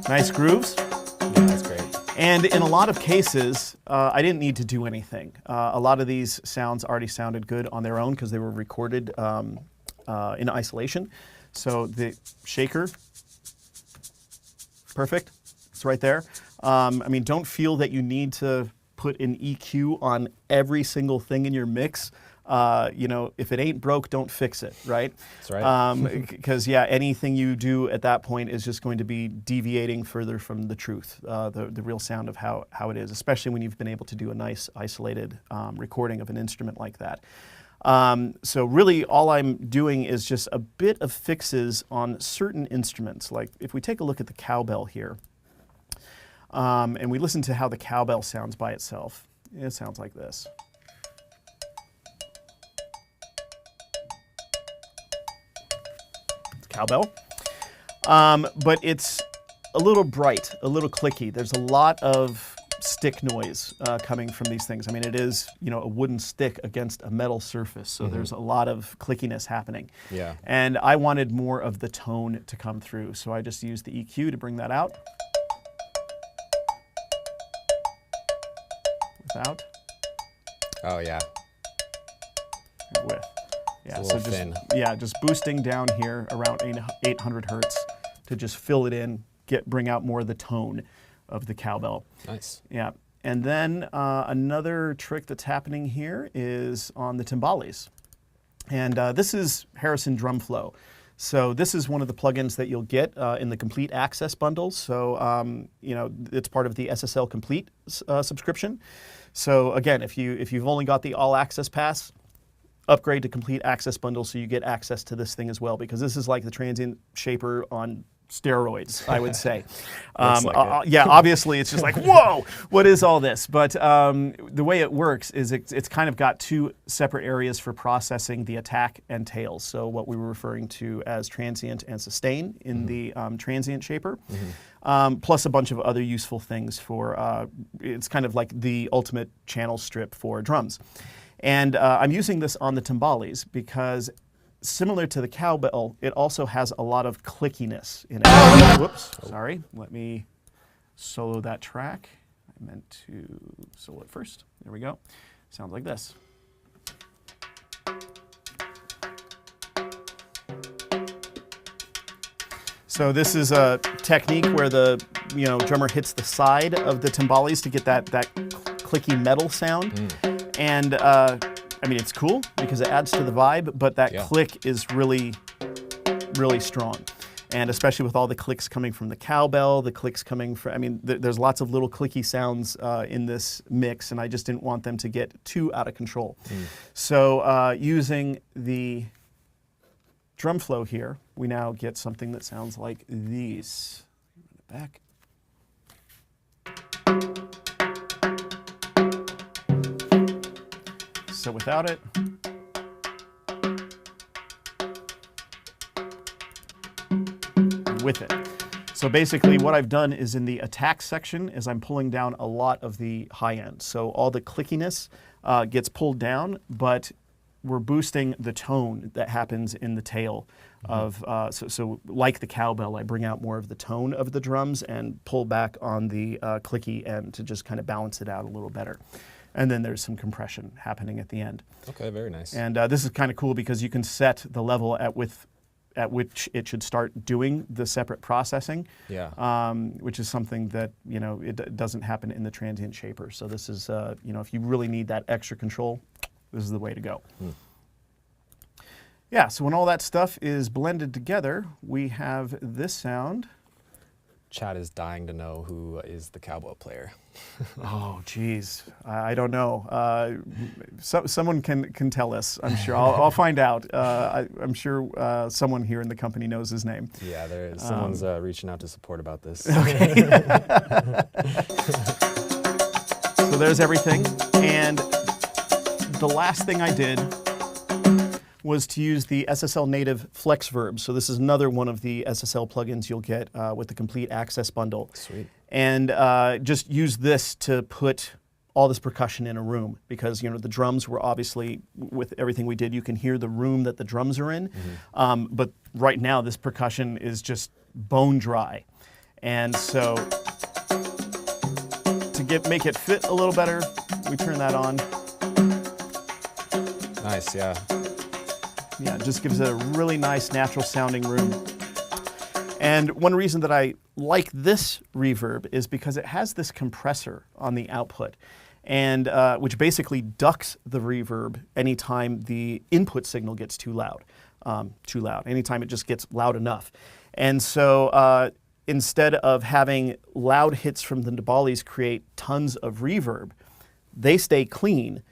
Nice grooves. Yeah, that's great. And in a lot of cases, I didn't need to do anything. A lot of these sounds already sounded good on their own because they were recorded in isolation. So the shaker, perfect. It's right there. I mean, don't feel that you need to put an EQ on every single thing in your mix. If it ain't broke, don't fix it, right? That's right. Because anything you do at that point is just going to be deviating further from the truth, the real sound of how it is, especially when you've been able to do a nice isolated recording of an instrument like that. So really all I'm doing is just a bit of fixes on certain instruments. Like if we take a look at the cowbell here, and we listen to how the cowbell sounds by itself, it sounds like this. Cowbell, but it's a little bright, a little clicky. There's a lot of stick noise coming from these things. I mean, it is a wooden stick against a metal surface, so there's a lot of clickiness happening. Yeah. And I wanted more of the tone to come through, so I just used the EQ to bring that out. without, Oh yeah. and with. Yeah, It's a so little just thin. just boosting down here around 800 hertz to just fill it in, bring out more of the tone of the cowbell. Nice. Yeah, and then another trick that's happening here is on the timbales, and this is Harrison Drum Flow. So this is one of the plugins that you'll get in the Complete Access bundle. So it's part of the SSL Complete subscription. So again, if you've only got the All Access Pass, upgrade to Complete Access bundle so you get access to this thing as well, because this is like the transient shaper on steroids, I would say. Yeah, obviously it's just like, whoa, what is all this? But the way it works is it's kind of got two separate areas for processing the attack and tails. So what we were referring to as transient and sustain in the transient shaper, plus a bunch of other useful things for, it's kind of like the ultimate channel strip for drums. And I'm using this on the timbales because similar to the cowbell, it also has a lot of clickiness in it. Whoops, sorry. Let me solo that track. I meant to solo it first. There we go. Sounds like this. So this is a technique where the drummer hits the side of the timbales to get that clicky metal sound. And I mean, it's cool because it adds to the vibe, but that click is really, really strong. And especially with all the clicks coming from the cowbell, the clicks coming from, I mean, there's lots of little clicky sounds in this mix, and I just didn't want them to get too out of control. So using the drum flow here, we now get something that sounds like these. Run it back. So without it, with it. So basically what I've done is in the attack section is I'm pulling down a lot of the high end. So all the clickiness gets pulled down, but we're boosting the tone that happens in the tail of, so like the cowbell, I bring out more of the tone of the drums and pull back on the clicky end to just kind of balance it out a little better. And then there's some compression happening at the end. Okay, very nice. And this is kind of cool because you can set the level at which it should start doing the separate processing. Yeah. Which is something that it doesn't happen in the transient shaper. So this is if you really need that extra control, this is the way to go. Yeah. So when all that stuff is blended together, we have this sound. Chad is dying to know who is the cowbell player. Oh, geez, I don't know. Someone can tell us. I'm sure. I'll find out. I'm sure someone here in the company knows his name. Yeah, there is. Someone's reaching out to support about this. Okay. So there's everything, and the last thing I did was to use the SSL native Flex Verb. So this is another one of the SSL plugins you'll get with the Complete Access bundle. Sweet. And just use this to put all this percussion in a room because the drums were obviously, with everything we did, you can hear the room that the drums are in. But right now this percussion is just bone dry. And so to make it fit a little better, we turn that on. Nice, yeah. Yeah, it just gives it a really nice, natural sounding room. And one reason that I like this reverb is because it has this compressor on the output, and which basically ducks the reverb anytime the input signal gets too loud, anytime it just gets loud enough. And so instead of having loud hits from the timbales create tons of reverb, they stay clean.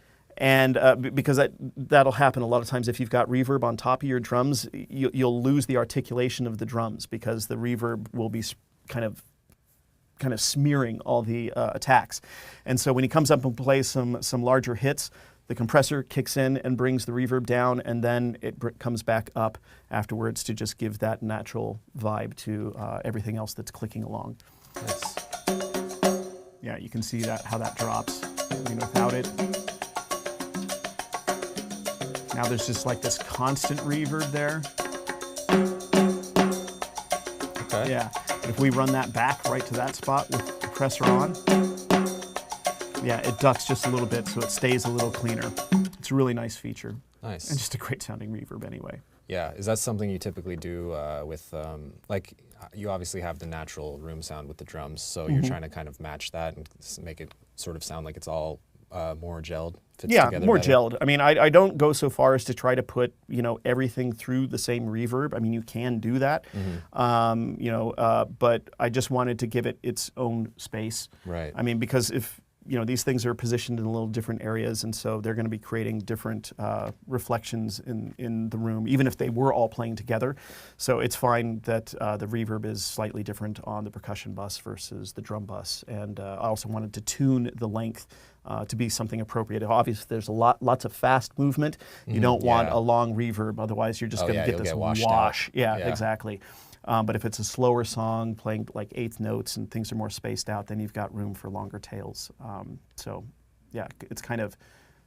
And because that'll happen a lot of times if you've got reverb on top of your drums, you'll lose the articulation of the drums because the reverb will be kind of smearing all the attacks. And so when he comes up and plays some larger hits, the compressor kicks in and brings the reverb down, and then it comes back up afterwards to just give that natural vibe to everything else that's clicking along. Nice. Yeah, you can see how that drops without it. Now there's just like this constant reverb there. Okay. Yeah. If we run that back right to that spot with the compressor on, Yeah, it ducks just a little bit so it stays a little cleaner. It's a really nice feature. Nice. And just a great sounding reverb anyway. Yeah, is that something you typically do with, like, you obviously have the natural room sound with the drums, so you're trying to kind of match that and make it sort of sound like it's all more gelled, fits together more better? gelled. I mean, I don't go so far as to try to put, everything through the same reverb. I mean, you can do that, but I just wanted to give it its own space. Right. I mean, because if, these things are positioned in a little different areas, and so they're going to be creating different reflections in the room, even if they were all playing together. So it's fine that the reverb is slightly different on the percussion bus versus the drum bus. And I also wanted to tune the length to be something appropriate. Obviously, there's lots of fast movement. You don't want a long reverb, otherwise you're just going to get this wash. Yeah, exactly. But if it's a slower song, playing like eighth notes and things are more spaced out, then you've got room for longer tails. So, yeah, it's kind of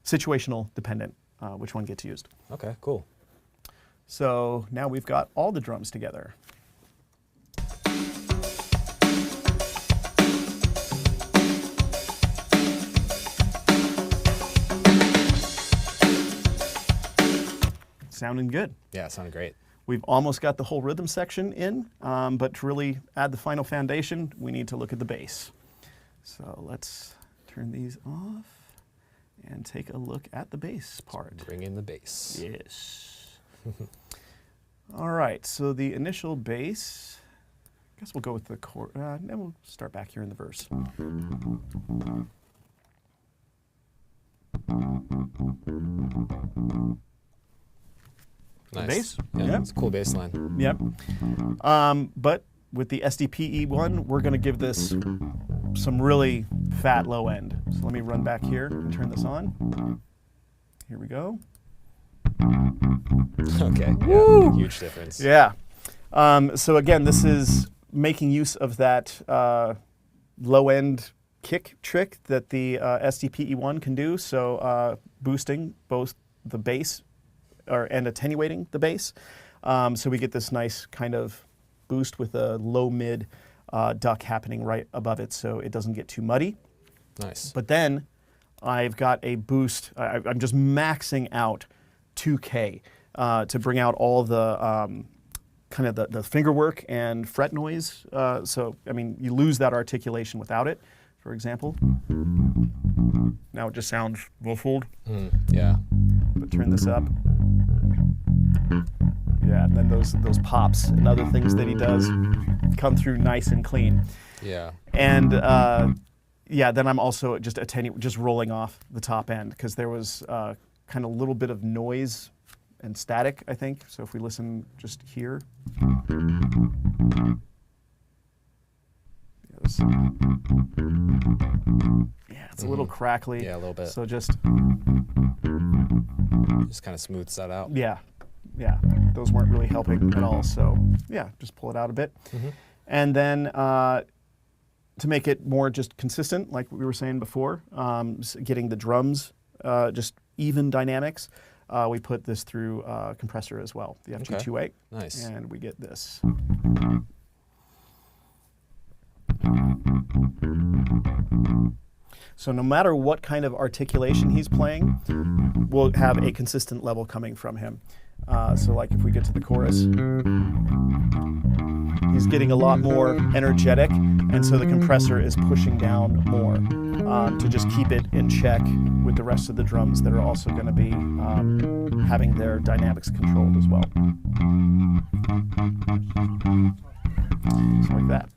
situational dependent which one gets used. Okay, cool. So now we've got all the drums together. Sounding good. Yeah, it sounded great. We've almost got the whole rhythm section in, but to really add the final foundation, we need to look at the bass. So let's turn these off and take a look at the bass part. Bring in the bass. Yes. All right, so the initial bass, I guess we'll go with the chord, then we'll start back here in the verse. Nice. Bass? Yeah, it's a cool bass line. Yep. But with the SDPE1, we're going to give this some really fat low end. So let me run back here and turn this on. Here we go. Okay, yeah, huge difference. Yeah. So again, this is making use of that low end kick trick that the SDPE1 can do. So boosting both the bass and attenuating the bass. So we get this nice kind of boost with a low mid duck happening right above it so it doesn't get too muddy. Nice. But then I've got a boost. I'm just maxing out 2K to bring out all the kind of the finger work and fret noise. So, I mean, you lose that articulation without it, for example. Now it just sounds muffled. Yeah. But turn this up. Yeah, and then those pops and other things that he does come through nice and clean. Yeah. And then I'm also just rolling off the top end because there was kind of a little bit of noise and static, I think. So if we listen just here. Yeah, it's a little crackly. Yeah, a little bit. So just kind of smooths that out. Yeah, those weren't really helping at all. So yeah, just pull it out a bit. And then to make it more just consistent, like we were saying before, getting the drums just even dynamics, we put this through compressor as well, the FG28. Nice. And we get this. So no matter what kind of articulation he's playing, we'll have a consistent level coming from him. So like if we get to the chorus, he's getting a lot more energetic, and so the compressor is pushing down more to just keep it in check with the rest of the drums that are also going to be having their dynamics controlled as well. So like that.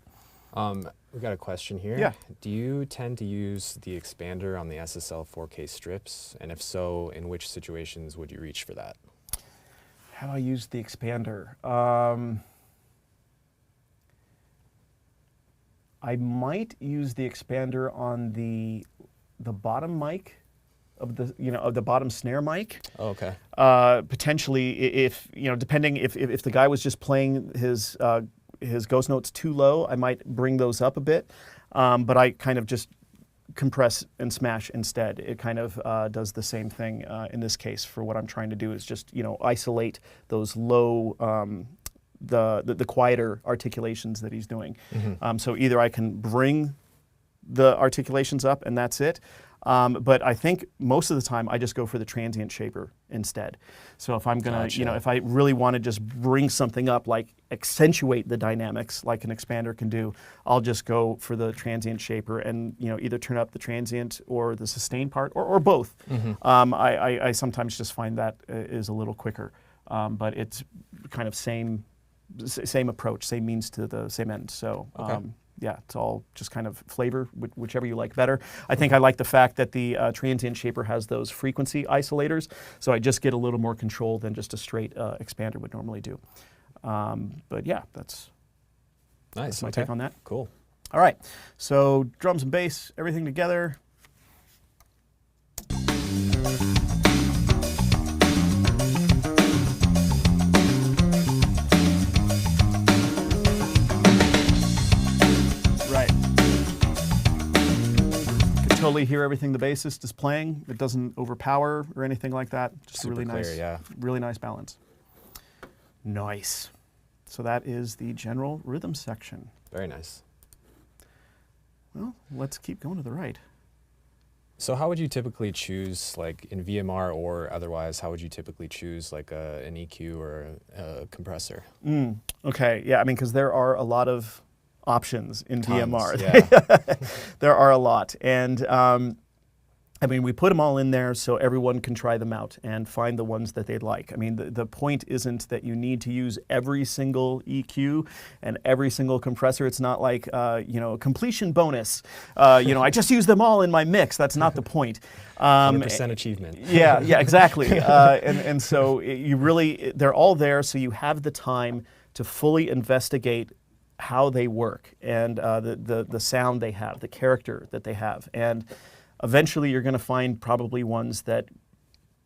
We've got a question here. Yeah. Do you tend to use the expander on the SSL 4K strips? And if so, in which situations would you reach for that? How do I use the expander? I might use the expander on the bottom mic of the bottom snare mic. Oh, okay. Potentially, if depending if the guy was just playing his ghost notes too low, I might bring those up a bit. But I kind of just compress and smash instead. It kind of does the same thing in this case. For what I'm trying to do is just isolate those low, the quieter articulations that he's doing. So either I can bring the articulations up and that's it, But I think most of the time I just go for the transient shaper instead. So if I'm gonna, Gotcha. if I really want to just bring something up, like accentuate the dynamics like an expander can do, I'll just go for the transient shaper and either turn up the transient or the sustain part or both. I sometimes just find that is a little quicker, but it's kind of same approach, same means to the same end. So. Okay. Yeah, it's all just kind of flavor, whichever you like better. I think I like the fact that the transient shaper has those frequency isolators, so I just get a little more control than just a straight expander would normally do. But yeah, that's Nice. my take on that. Cool. All right, so drums and bass, everything together. Totally hear everything the bassist is playing. It doesn't overpower or anything like that. Just Super a really clear, nice, yeah. really nice balance. Nice. So that is the general rhythm section. Very nice. Well, let's keep going to the right. So how would you typically choose, like in VMR or otherwise, how would you typically choose like an EQ or a compressor? Okay, yeah, I mean, because there are a lot of options in Tons, VMR. yeah. There are a lot. And I mean, we put them all in there so everyone can try them out and find the ones that they'd like. I mean, the point isn't that you need to use every single EQ and every single compressor. It's not like, a completion bonus. I just use them all in my mix. That's not the point. 100% achievement. Yeah, exactly. And so they're all there so you have the time to fully investigate how they work and the sound they have, the character that they have. And eventually you're going to find probably ones that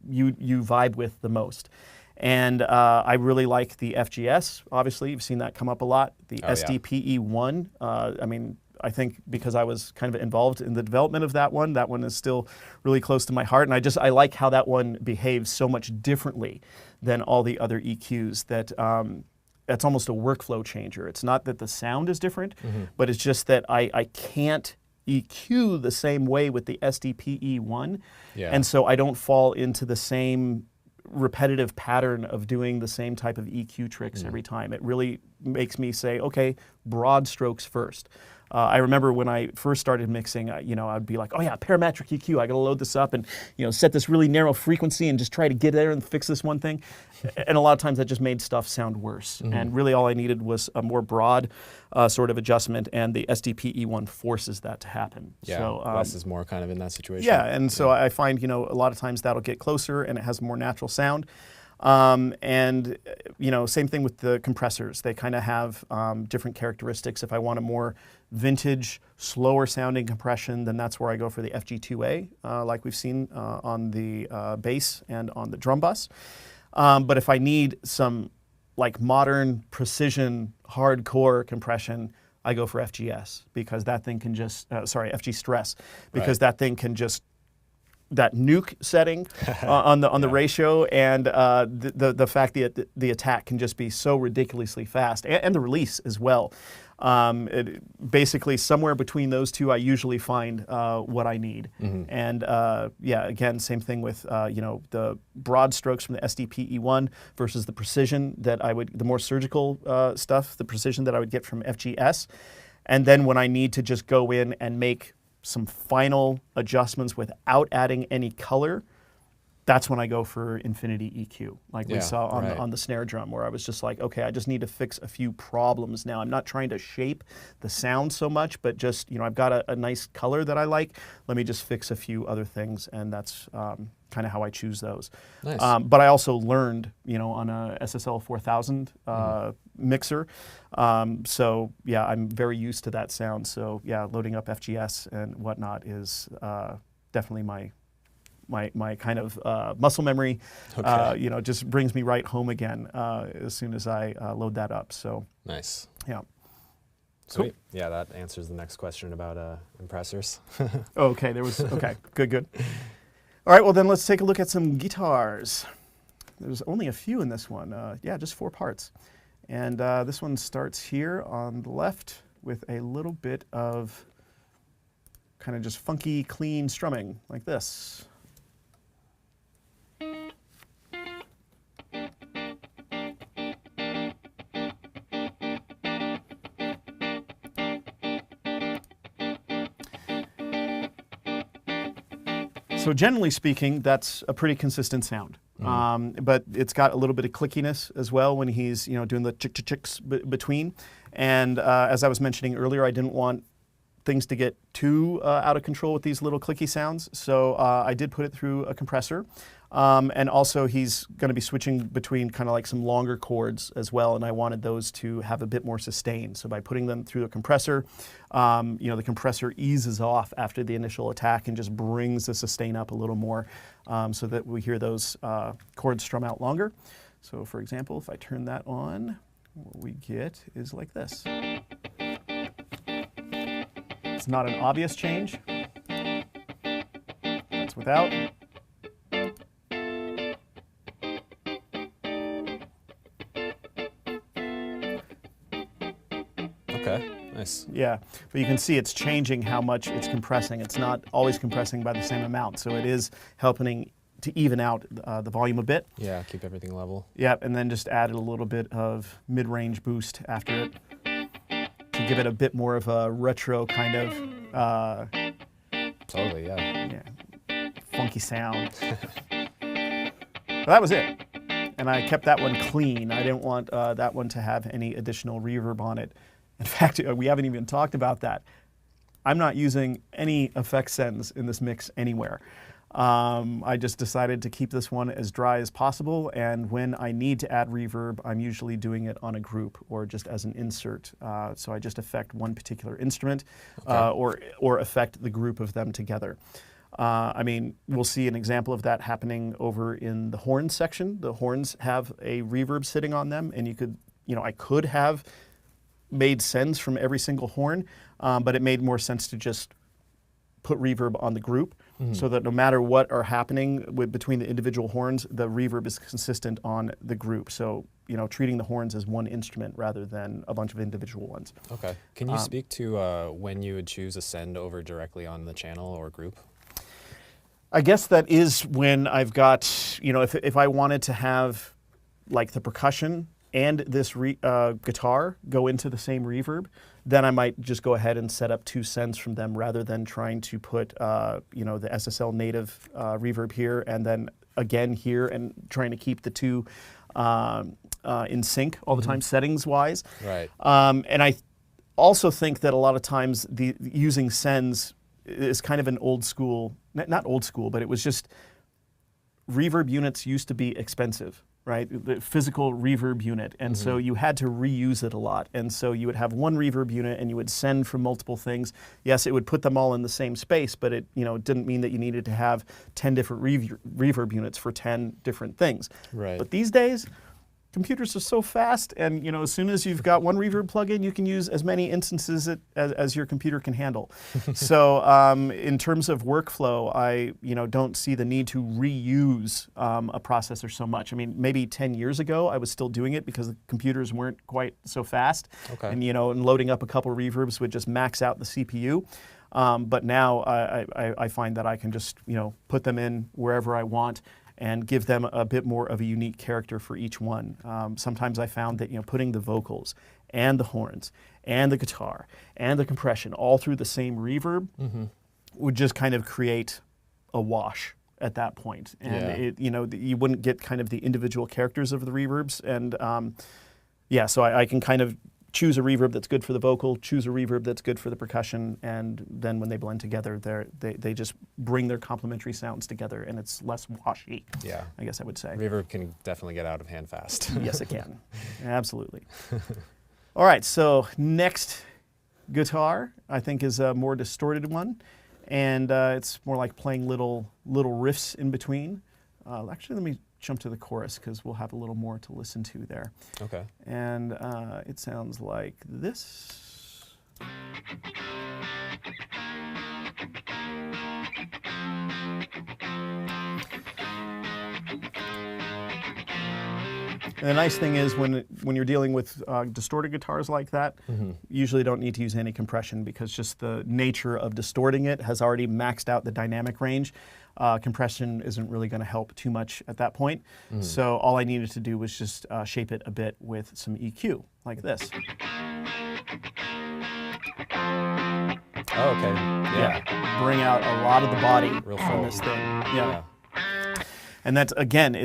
you vibe with the most. And I really like the FGS, obviously. You've seen that come up a lot. The SDPE1, I mean, I think because I was kind of involved in the development of that one is still really close to my heart. And I like how that one behaves so much differently than all the other EQs that that's almost a workflow changer. It's not that the sound is different, but it's just that I can't EQ the same way with the SDPE1. Yeah. And so I don't fall into the same repetitive pattern of doing the same type of EQ tricks every time. It really makes me say, okay, broad strokes first. I remember when I first started mixing, I'd be like, oh yeah, parametric EQ, I gotta load this up and set this really narrow frequency and just try to get there and fix this one thing. And a lot of times that just made stuff sound worse. And really all I needed was a more broad sort of adjustment, and the SDPE1 forces that to happen. Yeah, so, less is more kind of in that situation. Yeah, and so I find, a lot of times that'll get closer and it has a more natural sound. And same thing with the compressors. They kind of have different characteristics. If I want a more vintage, slower sounding compression, then that's where I go for the FG2A, like we've seen on the bass and on the drum bus. But if I need some like modern precision hardcore compression, I go for FGS because that thing can just, FG stress, because that thing can just, that nuke setting on the ratio, and the fact that the attack can just be so ridiculously fast, and the release as well. Basically, somewhere between those two, I usually find what I need. And again, same thing with the broad strokes from the SDPE1 versus the precision that the more surgical stuff, the precision that I would get from FGS. And then when I need to just go in and make some final adjustments without adding any color, that's when I go for infinity EQ, like we saw on the snare drum, where I was just like, okay, I just need to fix a few problems now. I'm not trying to shape the sound so much, but just, I've got a nice color that I like. Let me just fix a few other things, and that's kind of how I choose those. Nice. But I also learned, on a SSL 4000 mixer. So yeah, I'm very used to that sound. So yeah, loading up FGS and whatnot is definitely my kind of muscle memory. Okay. Just brings me right home again as soon as I load that up. So Nice. yeah. Sweet. Cool. Yeah, that answers the next question about compressors. Okay, okay, good. All right, well then let's take a look at some guitars. There's only a few in this one. Just 4 parts. And this one starts here on the left with a little bit of kind of just funky, clean strumming like this. So generally speaking, that's a pretty consistent sound. But it's got a little bit of clickiness as well when he's doing the chick-chick-chicks between. And as I was mentioning earlier, I didn't want things to get too out of control with these little clicky sounds. So I did put it through a compressor. And also he's going to be switching between kind of like some longer chords as well, and I wanted those to have a bit more sustain. So by putting them through a compressor, the compressor eases off after the initial attack and just brings the sustain up a little more so that we hear those chords strum out longer. So for example, if I turn that on, what we get is like this. It's not an obvious change. That's without. Okay, nice. Yeah, but you can see it's changing how much it's compressing. It's not always compressing by the same amount, so it is helping to even out the volume a bit. Yeah, keep everything level. Yeah, and then just added a little bit of mid-range boost after it to give it a bit more of a retro kind of Totally, yeah. funky sound. But that was it. And I kept that one clean. I didn't want that one to have any additional reverb on it. In fact, we haven't even talked about that. I'm not using any effect sends in this mix anywhere. I just decided to keep this one as dry as possible, and when I need to add reverb, I'm usually doing it on a group or just as an insert. So I just affect one particular instrument or affect the group of them together. I mean, we'll see an example of that happening over in the horns section. The horns have a reverb sitting on them, and I could have made sends from every single horn, but it made more sense to just put reverb on the group so that no matter what are happening between the individual horns, the reverb is consistent on the group. So, treating the horns as one instrument rather than a bunch of individual ones. Okay. Can you speak to when you would choose a send over directly on the channel or group? I guess that is when I've got, if I wanted to have like the percussion and this guitar go into the same reverb, then I might just go ahead and set up two sends from them rather than trying to put, the SSL native reverb here and then again here and trying to keep the two in sync all the time settings-wise. Right. And I also think that a lot of times using sends is kind of an old school, not old school, but it was just reverb units used to be expensive. Right, the physical reverb unit, and so you had to reuse it a lot. And so you would have one reverb unit, and you would send from multiple things. Yes, it would put them all in the same space, but it didn't mean that you needed to have 10 different reverb units for 10 different things. Right. But these days, computers are so fast, and as soon as you've got one reverb plugin, you can use as many instances as your computer can handle. So in terms of workflow, I don't see the need to reuse a processor so much. I mean, maybe 10 years ago, I was still doing it because the computers weren't quite so fast. Okay. And and loading up a couple reverbs would just max out the CPU. But now I find that I can just put them in wherever I want and give them a bit more of a unique character for each one. Sometimes I found that putting the vocals and the horns and the guitar and the compression all through the same reverb would just kind of create a wash at that point. And you wouldn't get kind of the individual characters of the reverbs. And so I can kind of choose a reverb that's good for the vocal, choose a reverb that's good for the percussion, and then when they blend together, they just bring their complementary sounds together, and it's less washy. Yeah, I guess I would say. Reverb can definitely get out of hand fast. Yes, it can. Absolutely. All right, so next guitar, I think, is a more distorted one, and it's more like playing little riffs in between. Actually, let me jump to the chorus because we'll have a little more to listen to there. Okay. And it sounds like this. And the nice thing is when you're dealing with distorted guitars like that, you usually don't need to use any compression because just the nature of distorting it has already maxed out the dynamic range. Compression isn't really going to help too much at that point. So all I needed to do was just shape it a bit with some EQ, like this. Oh, okay. Yeah. Bring out a lot of the body Real from full. this thing. Yeah. And that's, again,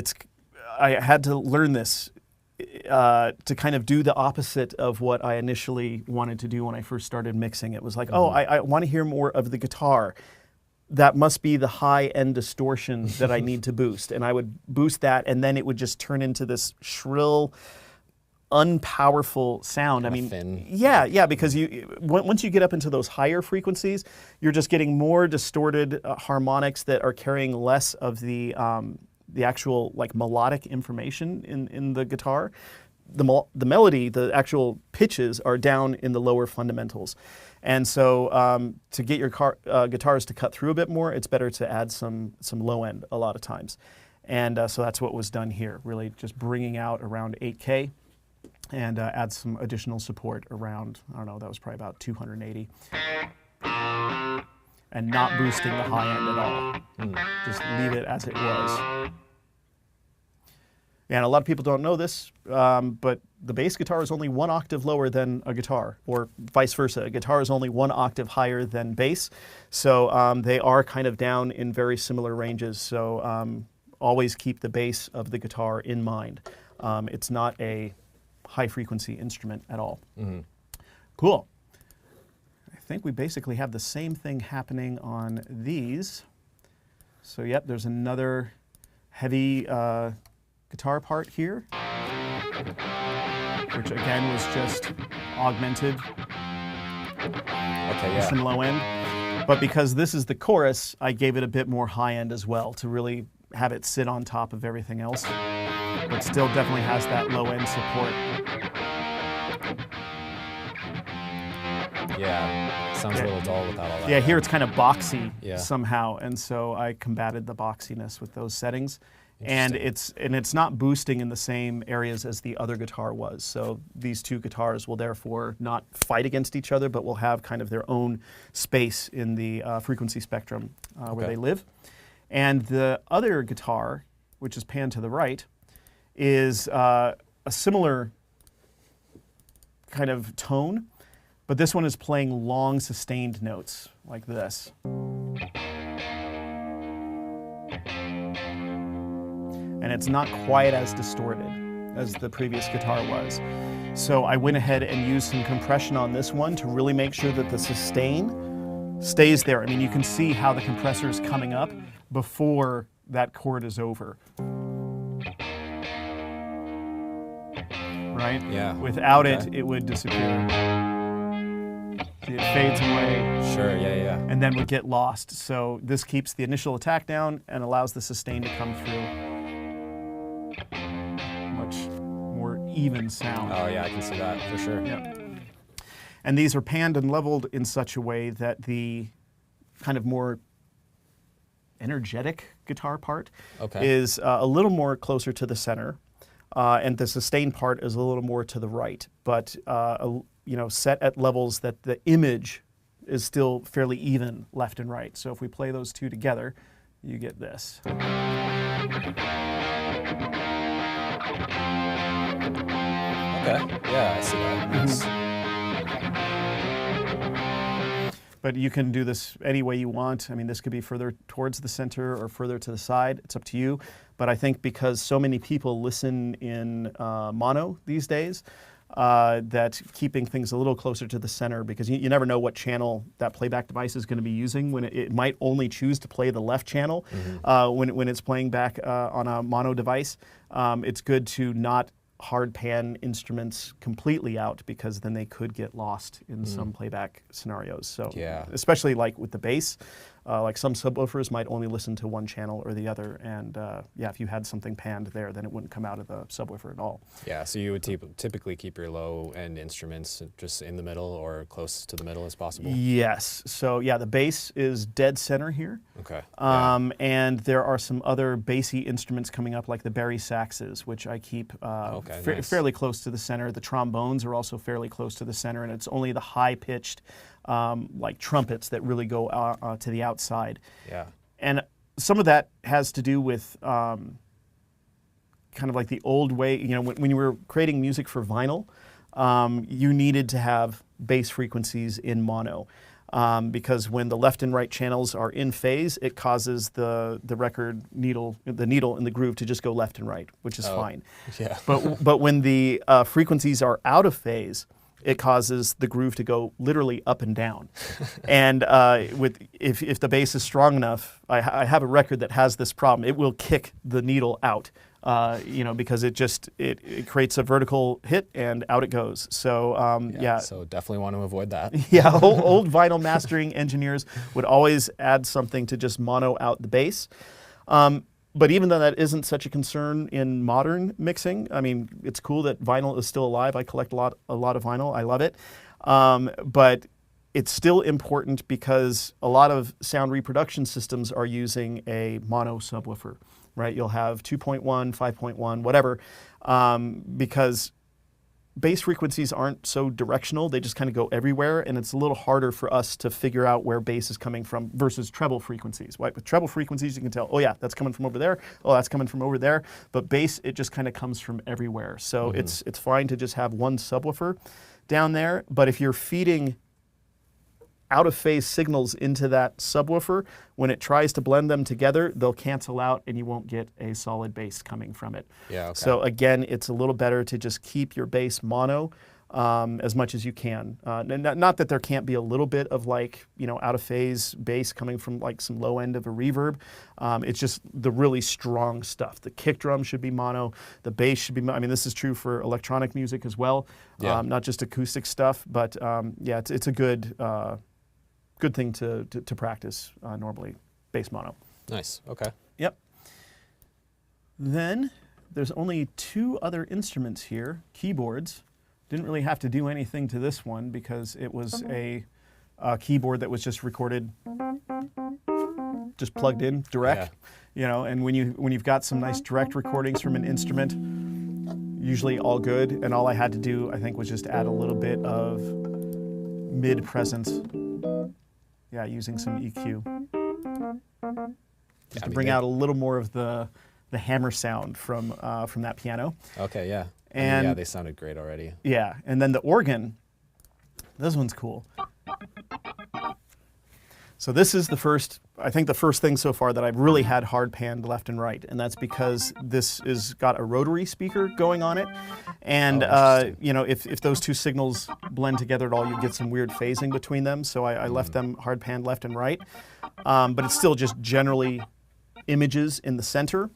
I had to learn this to kind of do the opposite of what I initially wanted to do when I first started mixing. It was like, oh, I want to hear more of the guitar. That must be the high-end distortion that I need to boost. And I would boost that, and then it would just turn into this shrill, unpowerful sound. I mean, thin. yeah, because once you get up into those higher frequencies, you're just getting more distorted harmonics that are carrying less of the actual like melodic information in the guitar. The melody, the actual pitches are down in the lower fundamentals. And so to get your guitars to cut through a bit more, it's better to add some low end a lot of times. And so that's what was done here, really just bringing out around 8K and add some additional support around, I don't know, that was probably about 280. And not boosting the high end at all. Just leave it as it was. And a lot of people don't know this, but the bass guitar is only 1 octave lower than a guitar, or vice versa. A guitar is only 1 octave higher than bass. So they are kind of down in very similar ranges. So always keep the bass of the guitar in mind. It's not a high frequency instrument at all. Cool. I think we basically have the same thing happening on these. So yep, there's another heavy guitar part here, which again was just augmented with some low end. But because this is the chorus, I gave it a bit more high end as well to really have it sit on top of everything else, but still definitely has that low end support. Yeah, sounds a little dull without all that. Yeah, here it's kind of boxy Yeah. somehow, and so I combated the boxiness with those settings. And it's not boosting in the same areas as the other guitar was. So these two guitars will therefore not fight against each other, but will have kind of their own space in the frequency spectrum where they live. And the other guitar, which is panned to the right, is a similar kind of tone, but this one is playing long sustained notes like this. And it's not quite as distorted as the previous guitar was. So I went ahead and used some compression on this one to really make sure that the sustain stays there. I mean, you can see how the compressor is coming up before that chord is over. Right? Yeah. Without it, it would disappear. See, it fades away. Sure, yeah. And then would get lost. So this keeps the initial attack down and allows the sustain to come through. Much more even sound. Oh yeah, I can see that for sure. Yep. And these are panned and leveled in such a way that the kind of more energetic guitar part is a little more closer to the center, and the sustain part is a little more to the right, but set at levels that the image is still fairly even left and right. So if we play those two together, you get this. Okay, yeah, I see that. Nice. But you can do this any way you want. I mean, this could be further towards the center or further to the side. It's up to you. But I think because so many people listen in mono these days, that keeping things a little closer to the center, because you never know what channel that playback device is going to be using. When it might only choose to play the left channel when it's playing back on a mono device. It's good to not hard pan instruments completely out, because then they could get lost in some playback scenarios. So especially like with the bass, Like some subwoofers might only listen to one channel or the other, and yeah, if you had something panned there, then it wouldn't come out of the subwoofer at all. Yeah, so you would typically keep your low-end instruments just in the middle or close to the middle as possible? Yes. So yeah, the bass is dead center here. Okay. And there are some other bassy instruments coming up, like the bari saxes, which I keep nice. fairly close to the center. The trombones are also fairly close to the center, and it's only the high-pitched, like trumpets, that really go to the outside. Yeah. And some of that has to do with kind of like the old way, you know, when you were creating music for vinyl, you needed to have bass frequencies in mono. Because when the left and right channels are in phase, it causes the record needle, the needle in the groove to just go left and right, which is fine. Yeah. But when the frequencies are out of phase, it causes the groove to go literally up and down. And if the bass is strong enough, I have a record that has this problem. It will kick the needle out. You know, because it creates a vertical hit and out it goes. So yeah. So definitely want to avoid that. Yeah, old vinyl mastering engineers would always add something to just mono out the bass. But even though that isn't such a concern in modern mixing, I mean, it's cool that vinyl is still alive. I collect a lot of vinyl. I love it. But it's still important because a lot of sound reproduction systems are using a mono subwoofer. Right, you'll have 2.1, 5.1, whatever, because bass frequencies aren't so directional. They just kind of go everywhere, and it's a little harder for us to figure out where bass is coming from versus treble frequencies. Right? With treble frequencies, you can tell, oh yeah, that's coming from over there. Oh, that's coming from over there. But bass, it just kind of comes from everywhere. So it's fine to just have one subwoofer down there. But if you're feeding out of phase signals into that subwoofer, when it tries to blend them together, they'll cancel out and you won't get a solid bass coming from it. Yeah, okay. So again, it's a little better to just keep your bass mono as much as you can. Not that there can't be a little bit of, like, you know, out of phase bass coming from like some low end of a reverb. It's just the really strong stuff. The kick drum should be mono. The bass should be, I mean, this is true for electronic music as well, not just acoustic stuff, but yeah, it's a good thing to practice normally, bass mono. Nice, okay. Yep. Then there's only two other instruments here, keyboards. Didn't really have to do anything to this one because it was a keyboard that was just recorded, just plugged in direct. Yeah. You know, and when you've got some nice direct recordings from an instrument, usually all good. And all I had to do, I think, was just add a little bit of mid presence. Yeah, using some EQ. Just to bring out a little more of the hammer sound from that piano. Okay, yeah. And yeah, they sounded great already. Yeah, and then the organ, this one's cool. So this is the first thing so far that I've really had hard panned left and right, and that's because this is got a rotary speaker going on it, and you know, if those two signals blend together at all, you get some weird phasing between them. So I left them hard panned left and right, but it's still just generally images in the center.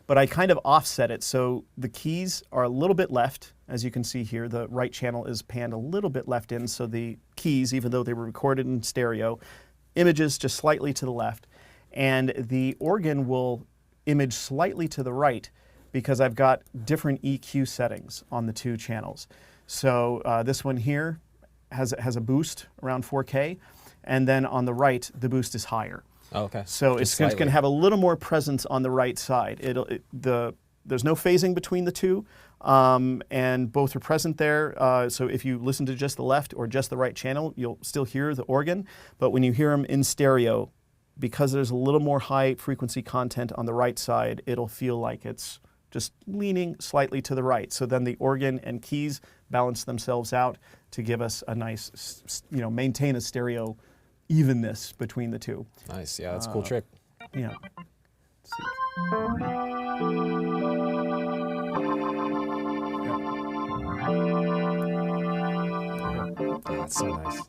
But I kind of offset it, so the keys are a little bit left, as you can see here. The right channel is panned a little bit left in, so the keys, even though they were recorded in stereo, images just slightly to the left. And the organ will image slightly to the right because I've got different EQ settings on the two channels. So this one here has a boost around 4K, and then on the right, the boost is higher. Oh, okay. So it's going to have a little more presence on the right side. There's no phasing between the two, and both are present there. So if you listen to just the left or just the right channel, you'll still hear the organ. But when you hear them in stereo, because there's a little more high frequency content on the right side, it'll feel like it's just leaning slightly to the right. So then the organ and keys balance themselves out to give us a nice, you know, maintain a stereo evenness between the two. Nice, yeah, that's a cool trick. Yeah. Let's see. Yeah, that's so nice.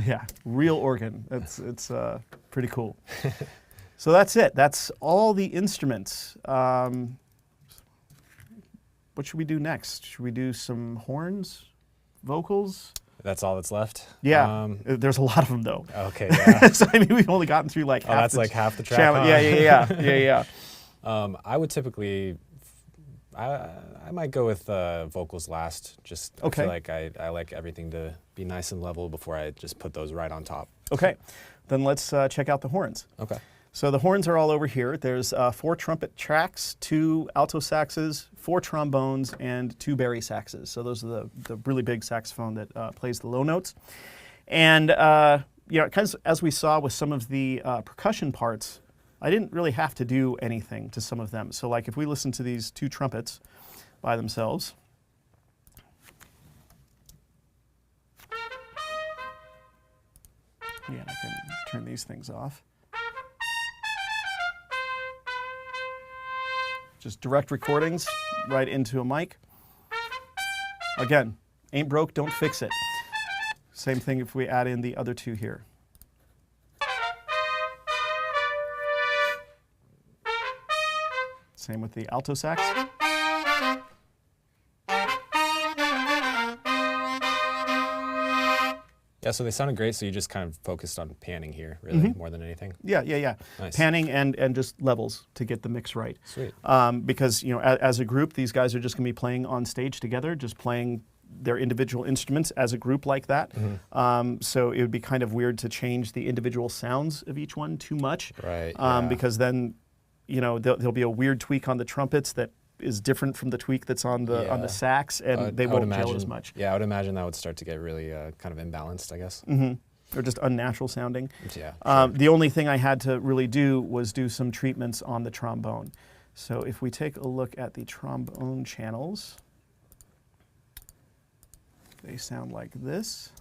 Yeah, real organ. It's pretty cool. So that's it. That's all the instruments. What should we do next? Should we do some horns, vocals? That's all that's left? Yeah, there's a lot of them though. Okay, yeah. So I mean, we've only gotten through like half that's the like half the track, channel. huh? Yeah. I would typically, I might go with vocals last. Just I Okay. feel like I like everything to be nice and level before I just put those right on top. Okay, then let's check out the horns. Okay. So the horns are all over here. There's 4 trumpet tracks, 2 alto saxes, 4 trombones, and 2 bari saxes. So those are the really big saxophone that plays the low notes. And you know, as we saw with some of the percussion parts, I didn't really have to do anything to some of them. So like if we listen to these 2 trumpets by themselves, yeah, I can turn these things off. Just direct recordings right into a mic. Again, ain't broke, don't fix it. Same thing if we add in the other 2 here. Same with the alto sax. Yeah, so they sounded great, so you just kind of focused on panning here, really, more than anything. Yeah. Nice. Panning and just levels to get the mix right. Sweet. Because you know, as a group, these guys are just going to be playing on stage together, just playing their individual instruments as a group like that. So it would be kind of weird to change the individual sounds of each one too much. Right. Yeah. Because then, you know, there'll be a weird tweak on the trumpets that is different from the tweak that's on the sax, and they won't gel as much. Yeah, I would imagine that would start to get really kind of imbalanced, I guess. Or just unnatural sounding. Yeah. Sure. The only thing I had to really do was do some treatments on the trombone. So if we take a look at the trombone channels, they sound like this.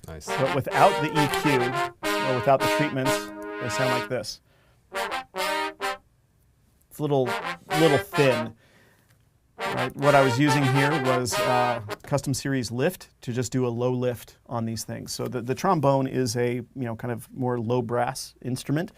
Nice. But without the EQ, or without the treatments, they sound like this. It's a little thin. Right? What I was using here was custom series lift to just do a low lift on these things. So the trombone is a kind of more low brass instrument,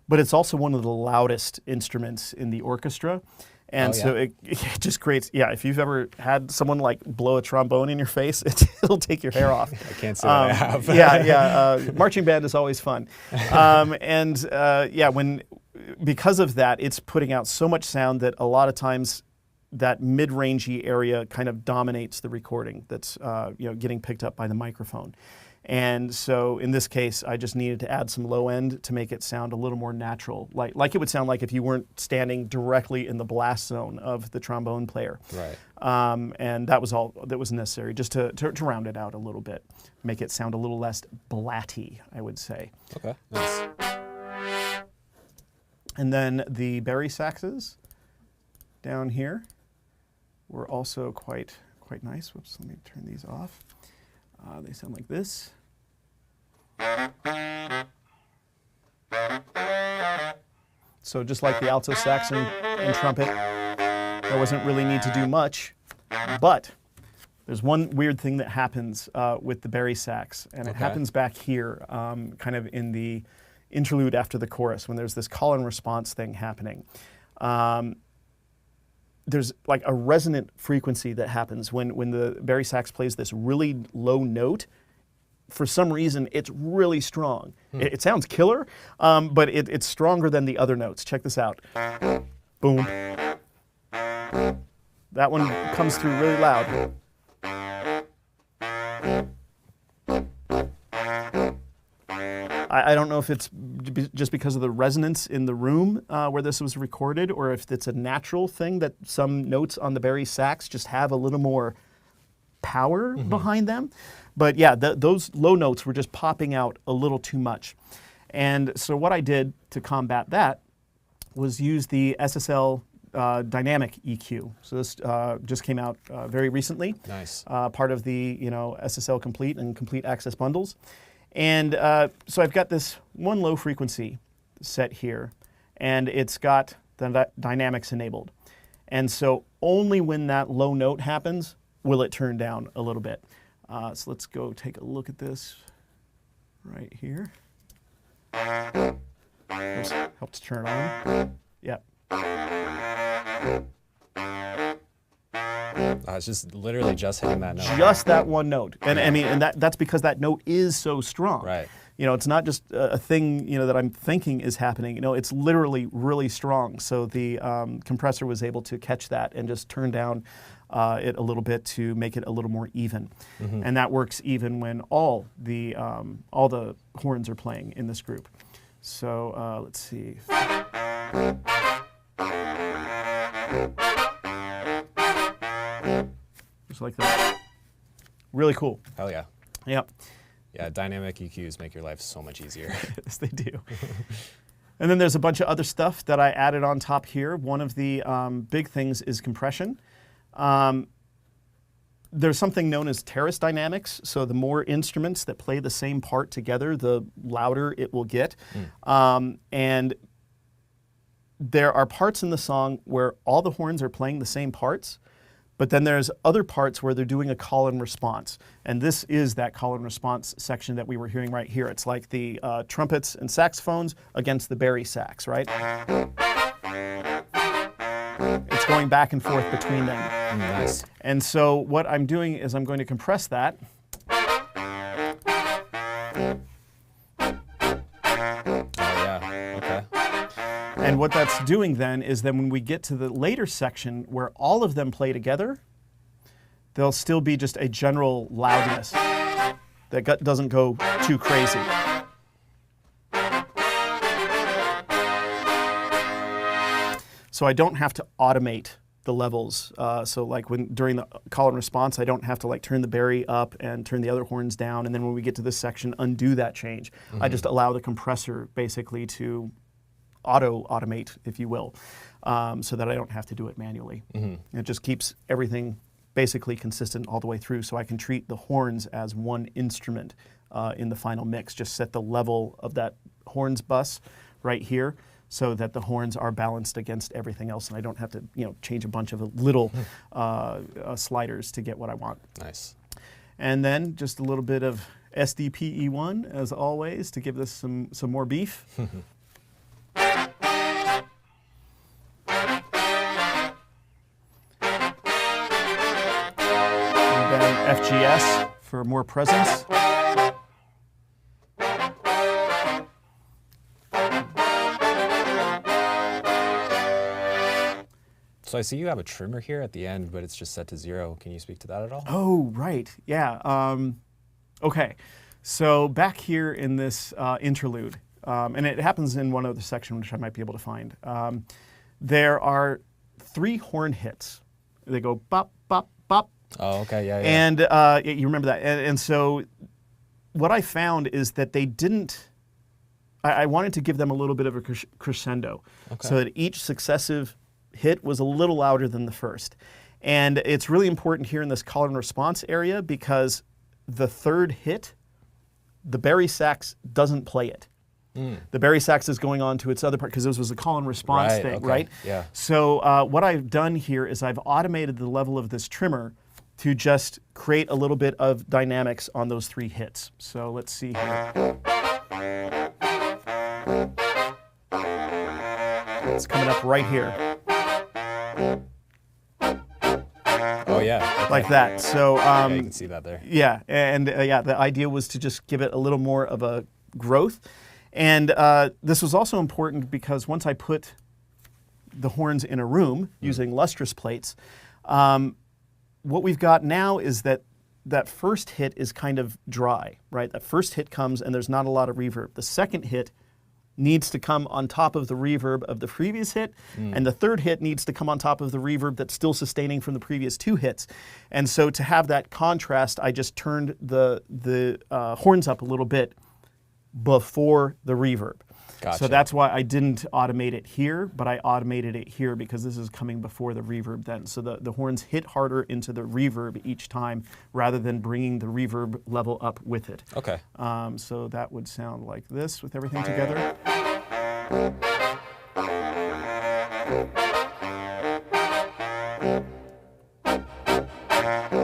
but it's also one of the loudest instruments in the orchestra. And so it just creates, if you've ever had someone like blow a trombone in your face, it'll take your hair off. I can't say that I have. Marching band is always fun. Because of that, it's putting out so much sound that a lot of times that mid-rangey area kind of dominates the recording that's getting picked up by the microphone. And so in this case, I just needed to add some low end to make it sound a little more natural, like it would sound like if you weren't standing directly in the blast zone of the trombone player. Right. And that was all that was necessary, just to round it out a little bit, make it sound a little less blatty, I would say. Okay. Nice. And then the bari saxes down here were also quite nice. Whoops, let me turn these off. They sound like this. So just like the alto sax and trumpet, there wasn't really need to do much, but there's one weird thing that happens with the bari sax, and it happens back here, kind of in the interlude after the chorus, when there's this call and response thing happening. There's like a resonant frequency that happens when the bari sax plays this really low note. For some reason, it's really strong. It sounds killer, but it's stronger than the other notes. Check this out. Boom. That one comes through really loud. I don't know if it's just because of the resonance in the room where this was recorded, or if it's a natural thing that some notes on the bari sax just have a little more power behind them. But yeah, those low notes were just popping out a little too much. And so what I did to combat that was use the SSL dynamic EQ. So this just came out very recently. Nice. Part of the SSL Complete and Complete Access bundles. And so I've got this one low frequency set here, and it's got the dynamics enabled. And so only when that low note happens will it turn down a little bit. So let's go take a look at this right here. Oops, helped turn on. Yep. It's just literally just hitting that note. Just that one note. And I mean, and that's because that note is so strong. Right. You know, it's not just a thing, you know, that I'm thinking is happening. You know, it's literally really strong. So the compressor was able to catch that and just turn down it a little bit to make it a little more even. And that works even when all the horns are playing in this group. So let's see. Just like that. Really cool. Hell yeah. Yep. Yeah, dynamic EQs make your life so much easier. Yes, they do. And then there's a bunch of other stuff that I added on top here. One of the big things is compression. There's something known as terrace dynamics. So the more instruments that play the same part together, the louder it will get. And there are parts in the song where all the horns are playing the same parts, but then there's other parts where they're doing a call and response. And this is that call and response section that we were hearing right here. It's like the trumpets and saxophones against the bari sax, right? It's going back and forth between them. Nice. And so what I'm doing is I'm going to compress that. And what that's doing then is then when we get to the later section where all of them play together, there'll still be just a general loudness that doesn't go too crazy. So I don't have to automate the levels. So like during the call and response, I don't have to like turn the bari up and turn the other horns down. And then when we get to this section, undo that change. I just allow the compressor basically to automate, if you will, so that I don't have to do it manually. It just keeps everything basically consistent all the way through, so I can treat the horns as one instrument in the final mix. Just set the level of that horns bus right here so that the horns are balanced against everything else, and I don't have to, you know, change a bunch of little sliders to get what I want. Nice. And then just a little bit of SDPE1 as always to give this some more beef. FGS for more presence. So I see you have a trimmer here at the end, but it's just set to 0. Can you speak to that at all? Oh, right. Yeah. Okay. So back here in this interlude, and it happens in one other section, which I might be able to find, there are 3 horn hits. They go bop, bop, bop. Oh, okay, yeah. And you remember that. And so what I found is that they didn't, I wanted to give them a little bit of a crescendo so that each successive hit was a little louder than the first. And it's really important here in this call and response area because the third hit, the bari sax doesn't play it. The bari sax is going on to its other part because this was a call and response thing, right? Yeah. So what I've done here is I've automated the level of this trimmer to just create a little bit of dynamics on those 3 hits. So let's see here. It's coming up right here. Oh yeah. Okay. Like that. So yeah, you can see that there. Yeah, and the idea was to just give it a little more of a growth. And this was also important because once I put the horns in a room using lustrous plates, what we've got now is that first hit is kind of dry, right? That first hit comes and there's not a lot of reverb. The second hit needs to come on top of the reverb of the previous hit, and the third hit needs to come on top of the reverb that's still sustaining from the previous 2 hits. And so to have that contrast, I just turned the horns up a little bit before the reverb. Gotcha. So that's why I didn't automate it here, but I automated it here because this is coming before the reverb then. So the horns hit harder into the reverb each time rather than bringing the reverb level up with it. Okay. So that would sound like this with everything together.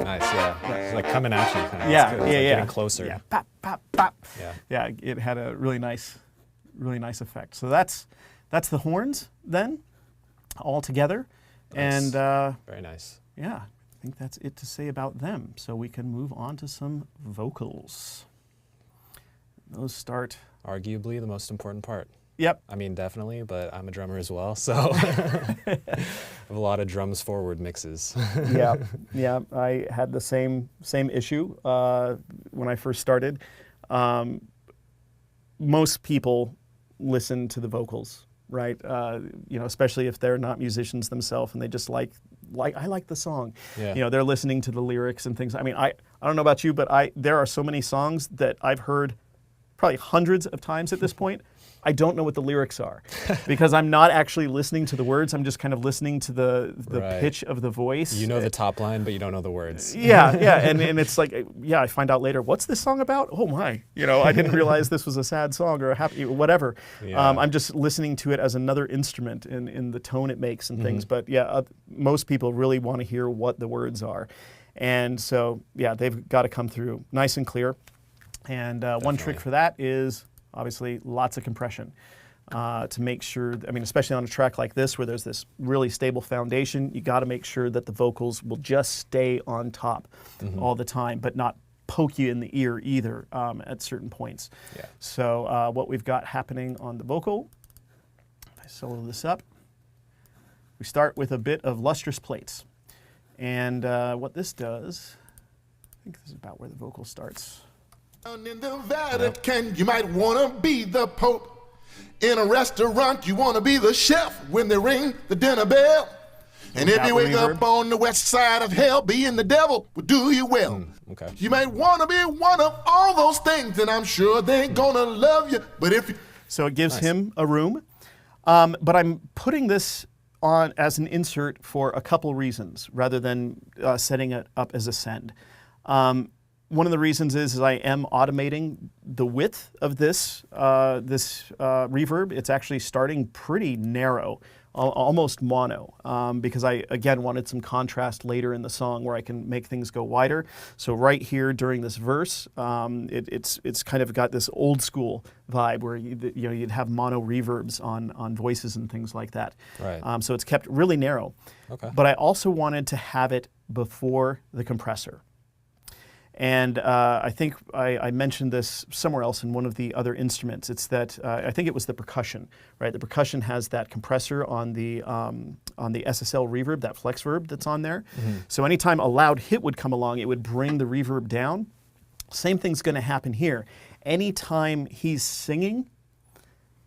Nice, yeah. It's like coming at you kind of. Yeah, it's like yeah. getting closer. Yeah, pop, pop, pop. Yeah. Yeah, it had a really nice effect. So that's the horns then, all together. Nice. And very nice. yeah, think that's it to say about them. So we can move on to some vocals. Those start. Arguably the most important part. Yep. I mean, definitely, but I'm a drummer as well, so I have a lot of drums forward mixes. Yeah. I had the same issue when I first started. Most people listen to the vocals, right? Especially if they're not musicians themselves and they just like I like the song. Yeah. They're listening to the lyrics and things. I mean, I don't know about you, but there are so many songs that I've heard probably hundreds of times at this point. I don't know what the lyrics are because I'm not actually listening to the words. I'm just kind of listening to the Right. pitch of the voice. You know the top line, but you don't know the words. Yeah, and it's like, I find out later, what's this song about? Oh my, I didn't realize this was a sad song or a happy, whatever. Yeah. I'm just listening to it as another instrument in the tone it makes and things. But most people really want to hear what the words are. And so, they've got to come through nice and clear. And one trick for that is obviously lots of compression to make sure, especially on a track like this where there's this really stable foundation, you got to make sure that the vocals will just stay on top all the time, but not poke you in the ear either at certain points. Yeah. So what we've got happening on the vocal, if I solo this up, we start with a bit of lustrous plates. And what this does, I think this is about where the vocal starts. Down in the Vatican, you might want to be the Pope. In a restaurant, you want to be the chef when they ring the dinner bell. And if you wake up on the west side of hell, being the devil will do you well. Okay. You might want to be one of all those things, and I'm sure they ain't gonna love you. But if you... So it gives him a room. But I'm putting this on as an insert for a couple reasons, rather than setting it up as a send. One of the reasons is I am automating the width of this reverb. It's actually starting pretty narrow, almost mono, because I, again, wanted some contrast later in the song where I can make things go wider. So right here during this verse, it's kind of got this old school vibe where you'd have mono reverbs on voices and things like that. Right. So it's kept really narrow. Okay. But I also wanted to have it before the compressor. And I think I mentioned this somewhere else in one of the other instruments. It's that I think it was the percussion, right? The percussion has that compressor on the SSL reverb, that flex verb that's on there. So anytime a loud hit would come along, it would bring the reverb down. Same thing's going to happen here. Anytime he's singing,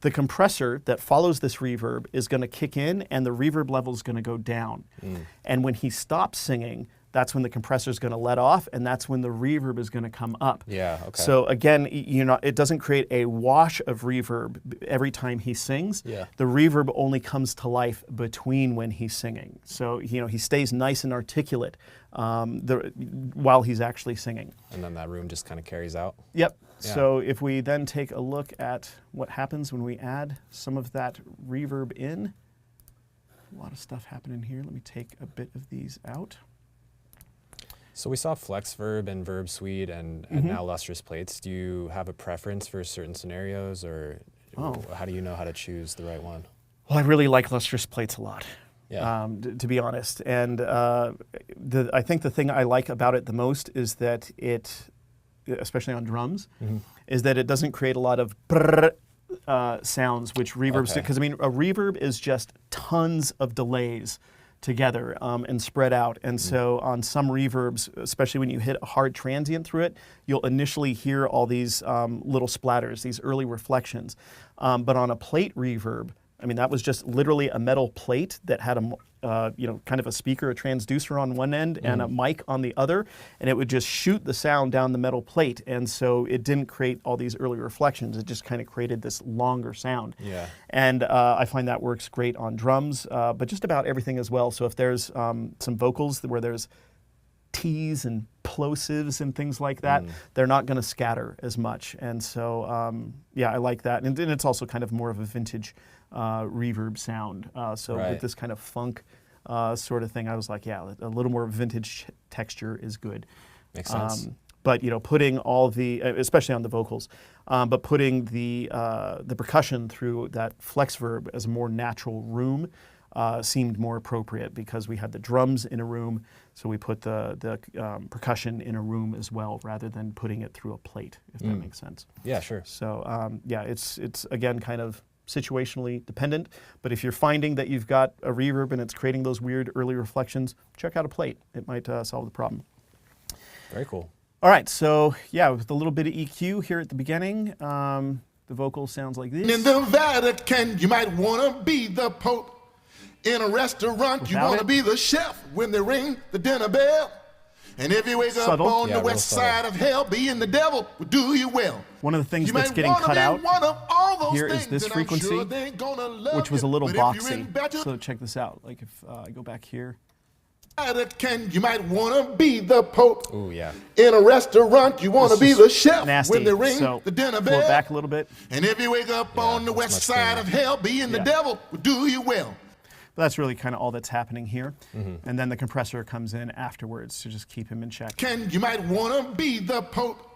the compressor that follows this reverb is going to kick in, and the reverb level is going to go down. And when he stops singing, that's when the compressor is going to let off, and that's when the reverb is going to come up. Yeah, okay. So again, it doesn't create a wash of reverb every time he sings. Yeah. The reverb only comes to life between when he's singing. So he stays nice and articulate while he's actually singing. And then that room just kind of carries out. Yep. Yeah. So if we then take a look at what happens when we add some of that reverb in, a lot of stuff happening here. Let me take a bit of these out. So we saw flex verb and verb suite and now lustrous plates. Do you have a preference for certain scenarios, or how do you know how to choose the right one? Well, I really like lustrous plates a lot, Yeah. to be honest. And I think the thing I like about it the most is that it, especially on drums, is that it doesn't create a lot of brrr, sounds, which reverbs do. Because, a reverb is just tons of delays together and spread out. And so on some reverbs, especially when you hit a hard transient through it, you'll initially hear all these little splatters, these early reflections. But on a plate reverb, that was just literally a metal plate that had kind of a speaker, a transducer on one end and a mic on the other, and it would just shoot the sound down the metal plate. And so it didn't create all these early reflections. It just kind of created this longer sound. Yeah. And I find that works great on drums, but just about everything as well. So if there's some vocals where there's T's and plosives and things like that, they're not going to scatter as much. And so, I like that. And it's also kind of more of a vintage reverb sound. So Right. with this kind of funk sort of thing, I was like, a little more vintage texture is good. Makes sense. But putting all the, especially on the vocals, but putting the percussion through that flex verb as a more natural room seemed more appropriate because we had the drums in a room, so we put the percussion in a room as well, rather than putting it through a plate, if that makes sense. Yeah, sure. So yeah, it's again kind of situationally dependent, but if you're finding that you've got a reverb and it's creating those weird early reflections, check out a plate. It might solve the problem. Very cool. All right, so yeah, with a little bit of EQ here at the beginning, the vocal sounds like this. In the Vatican, you might want to be the Pope. In a restaurant, you Without want it. to be the chef when they ring the dinner bell. And if you wake Subtle. up on Yeah, the real west subtle. side of hell, being the devil will do you well. One of the things You that's might getting wanna cut be out one of all those here is things, this and I'm frequency, sure they ain't gonna love which was a you. little But if you're in boxy. better So check this out. Like if I go back here, Vatican, you might want to be the Pope. Ooh, yeah. In a restaurant, you want to This be is the chef nasty. when they ring So the dinner pull it bell. back a little bit. And if you wake up on the that's west much side cleaner. of hell, being the Yeah. devil will do you well. But that's really kind of all that's happening here. And then the compressor comes in afterwards to just keep him in check. You might want to be the Pope.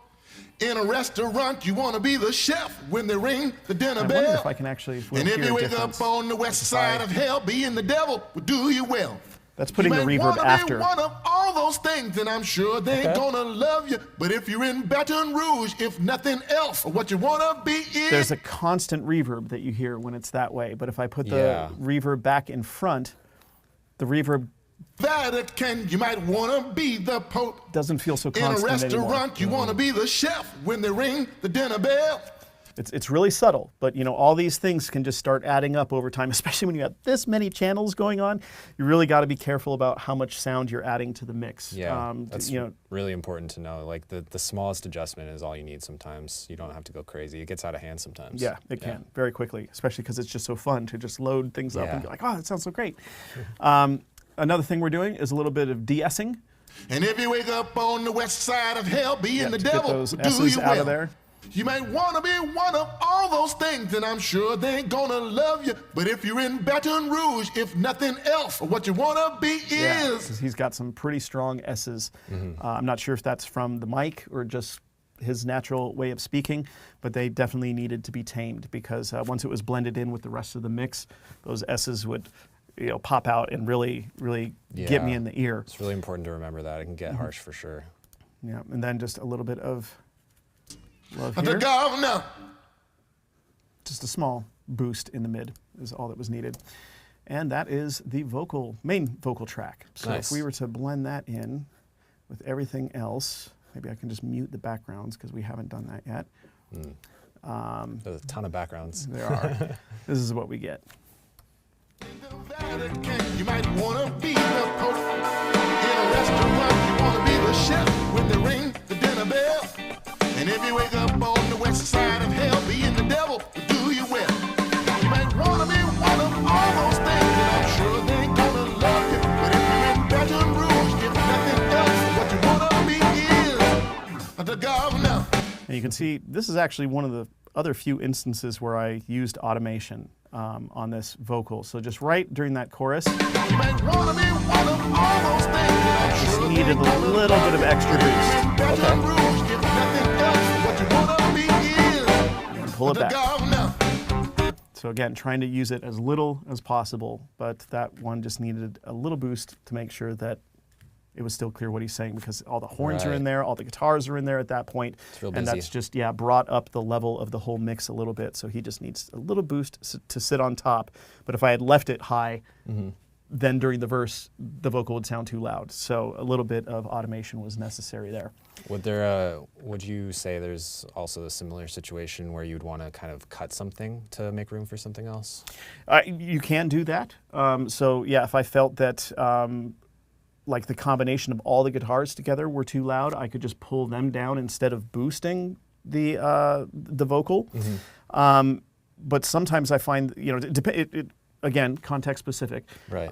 In a restaurant, you want to be the chef when they ring the dinner I bell. wonder if I can actually, if we'll And if hear you a wake difference. up on the west If side I- of hell, being the devil will do you well. That's putting the you might reverb wanna after. Be one of all those things, and I'm sure they ain't gonna love you. But if you're in Baton Rouge, if nothing else, what you wanna be is. There's a constant reverb that you hear when it's that way. But if I put the Yeah. reverb back in front, the reverb Vatican, you might wanna be the Pope. doesn't feel so In a constant anymore. restaurant, you wanna be the chef when they ring the dinner bell. It's really subtle, but you know, all these things can just start adding up over time, especially when you have this many channels going on. You really got to be careful about how much sound you're adding to the mix. Yeah, that's you know, really important to know. Like the smallest adjustment is all you need sometimes. You don't have to go crazy. It gets out of hand sometimes. yeah, it can very quickly, especially because it's just so fun to just load things up and be Yeah. like, oh, that sounds so great. Another thing we're doing is a little bit of de-essing. And if you wake up on the west side of hell, being Yeah, the to get devil those will do S's you out well. of there. You might want to be one of all those things, and I'm sure they ain't gonna love you. But if you're in Baton Rouge, if nothing else, what you wanna be Yeah, is. because he's got some pretty strong S's. I'm not sure if that's from the mic or just his natural way of speaking, but they definitely needed to be tamed because once it was blended in with the rest of the mix, those S's would, you know, pop out and really, really get me Yeah. in the ear. It's really important to remember that. It can get harsh for sure. Yeah, and then just a little bit of love The here. governor. Just a small boost in the mid is all that was needed. And that is the main vocal track. So Nice. if we were to blend that in with everything else, maybe I can just mute the backgrounds because we haven't done that yet. There's a ton of backgrounds. There are. This is what we get. Vatican, you might wanna be the Pope. In a restaurant, you wanna be the chef when they ring the dinner bell. And if you wake up on the west side of hell, being the devil will do you well. You might wanna be one of all those things, and I'm sure they ain't gonna love you. But if you're in Baton Rouge, if nothing else, what you wanna be is the governor. And you can see this is actually one of the other few instances where I used automation on this vocal. So just right during that chorus, You might wanna be one of all those things, and I'm just sure needed they a ain't gonna little love bit of you. extra But if you're in boost. Baton Rouge, if nothing else, what you wanna be is Pull it the back. governor. So again, trying to use it as little as possible, but that one just needed a little boost to make sure that it was still clear what he's saying because all the horns are in Right. there, all the guitars are in there at that point, It's real and busy. that's just brought up the level of the whole mix a little bit. So he just needs a little boost to sit on top. But if I had left it high, then during the verse, the vocal would sound too loud. So a little bit of automation was necessary there. Would you say there's also a similar situation where you'd want to kind of cut something to make room for something else? You can do that. So yeah, if I felt that like the combination of all the guitars together were too loud, I could just pull them down instead of boosting the vocal. But sometimes I find, you know, again, context specific. Right.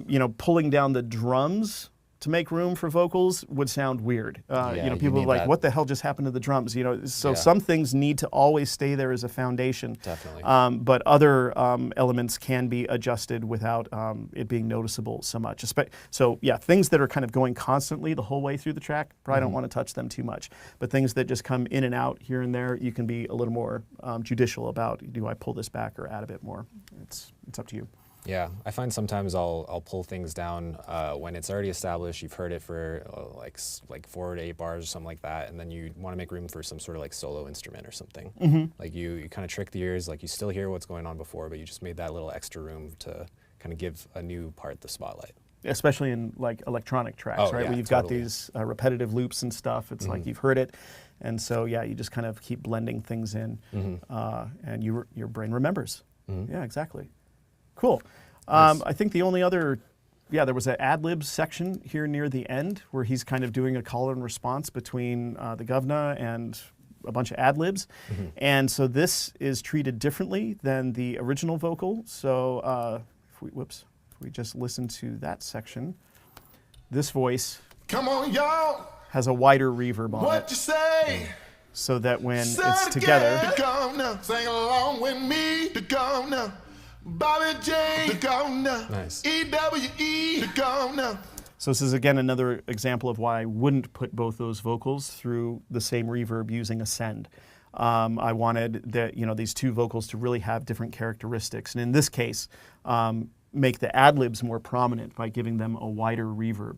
You know, pulling down the drums to make room for vocals would sound weird. You Yeah, know, you people are need like, that. what the hell just happened to the drums? You know, so Yeah. some things need to always stay there as a foundation. Definitely. But other elements can be adjusted without it being noticeable so much. So yeah, things that are kind of going constantly the whole way through the track, probably don't want to touch them too much. But things that just come in and out here and there, you can be a little more judicial about, do I pull this back or add a bit more? It's up to you. Yeah, I find sometimes I'll pull things down when it's already established. You've heard it for like 4 to 8 bars or something like that, and then you want to make room for some sort of like solo instrument or something. Like you kind of trick the ears, like you still hear what's going on before, but you just made that little extra room to kind of give a new part the spotlight. Especially in like electronic tracks, Oh, right? yeah, Where you've totally. got these repetitive loops and stuff. It's like you've heard it, and so yeah, you just kind of keep blending things in, and your brain remembers. Yeah, exactly. Cool. Nice. I think the only other, there was an ad-lib section here near the end where he's kind of doing a call and response between the governor and a bunch of ad-libs. And so this is treated differently than the original vocal. So if we just listen to that section, this voice Come on, y'all. has a wider reverb on What it you say? so that when Say it's it together, again. The governor. Sing along with me. The governor. Bobby J. The governor. Nice. EWE. The governor. so this is again another example of why I wouldn't put both those vocals through the same reverb using a send. I wanted these two vocals to really have different characteristics, and in this case, make the ad-libs more prominent by giving them a wider reverb,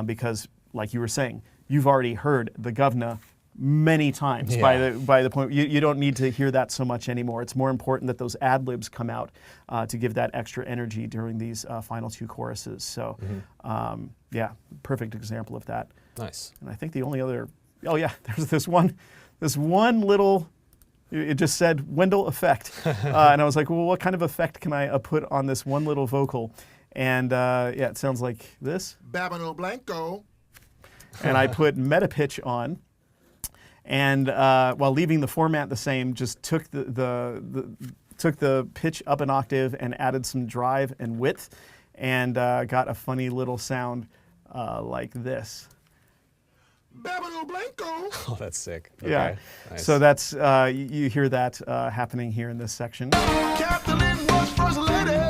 because, like you were saying, you've already heard the governor many times. Yeah. By the point you don't need to hear that so much anymore. It's more important that those ad-libs come out to give that extra energy during these final two choruses. So, perfect example of that. Nice. And I think the only other, there's this one little, it just said Wendell effect. And I was like, well, what kind of effect can I put on this one little vocal? And it sounds like this. Babino Blanco. And I put meta pitch on. And while leaving the format the same, just took the pitch up an octave and added some drive and width, and got a funny little sound like this. Babino Blanco. Oh, that's sick. Okay. Yeah. Nice. So that's you hear that happening here in this section. Kathleen was first lady.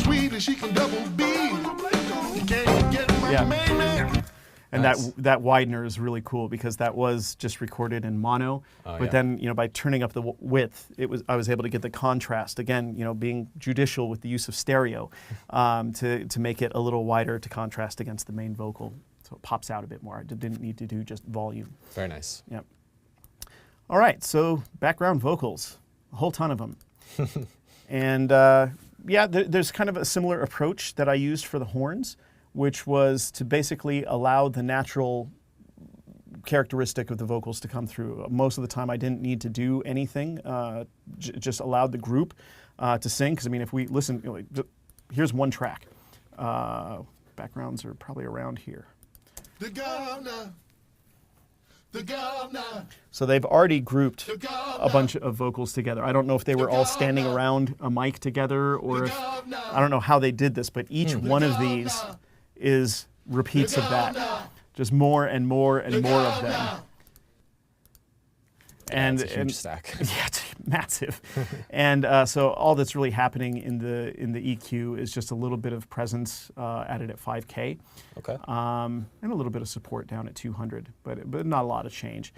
Sweet as she can double B. You can't get my Yeah. main man. And Nice. that widener is really cool because that was just recorded in mono, but yeah. then by turning up the width, I was able to get the contrast again. Being judicial with the use of stereo, to make it a little wider to contrast against the main vocal, so it pops out a bit more. I didn't need to do just volume. Very nice. Yep. All right, so background vocals, a whole ton of them, and there's kind of a similar approach that I used for the horns, which was to basically allow the natural characteristic of the vocals to come through. Most of the time I didn't need to do anything, just allowed the group to sing, because if we listen, here's one track. Backgrounds are probably around here. The governor. The governor. So they've already grouped a bunch of vocals together. I don't know if they were all standing around a mic together, or if, I don't know how they did this, but each one of these is repeats of that. Just more and more and more of them. Yeah, it's a huge stack. Yeah, it's massive. And so all that's really happening in the EQ is just a little bit of presence added at 5K. Okay. And a little bit of support down at 200, but not a lot of change.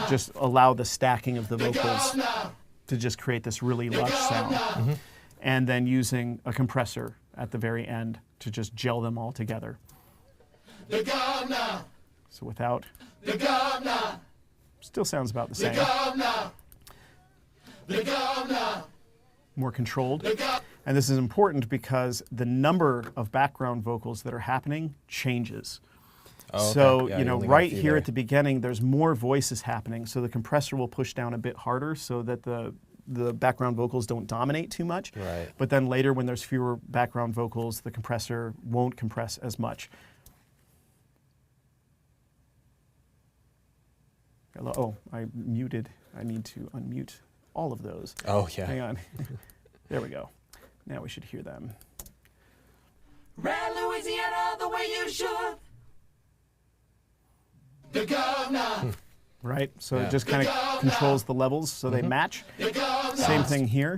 Just allow the stacking of the vocals to just create this really lush sound. And then using a compressor at the very end to just gel them all together. So without, still sounds about the same. More controlled. And this is important because the number of background vocals that are happening changes. Oh, okay. So, Yeah, you only got a right few here there. at the beginning, there's more voices happening. So the compressor will push down a bit harder so that the background vocals don't dominate too much. Right. But then later, when there's fewer background vocals, the compressor won't compress as much. Oh, I muted. I need to unmute all of those. Oh, yeah. Hang on. There we go. Now we should hear them. Red Louisiana the way you should. The governor. Right? So Yeah. it just kind of controls the levels so they match. Same thing here.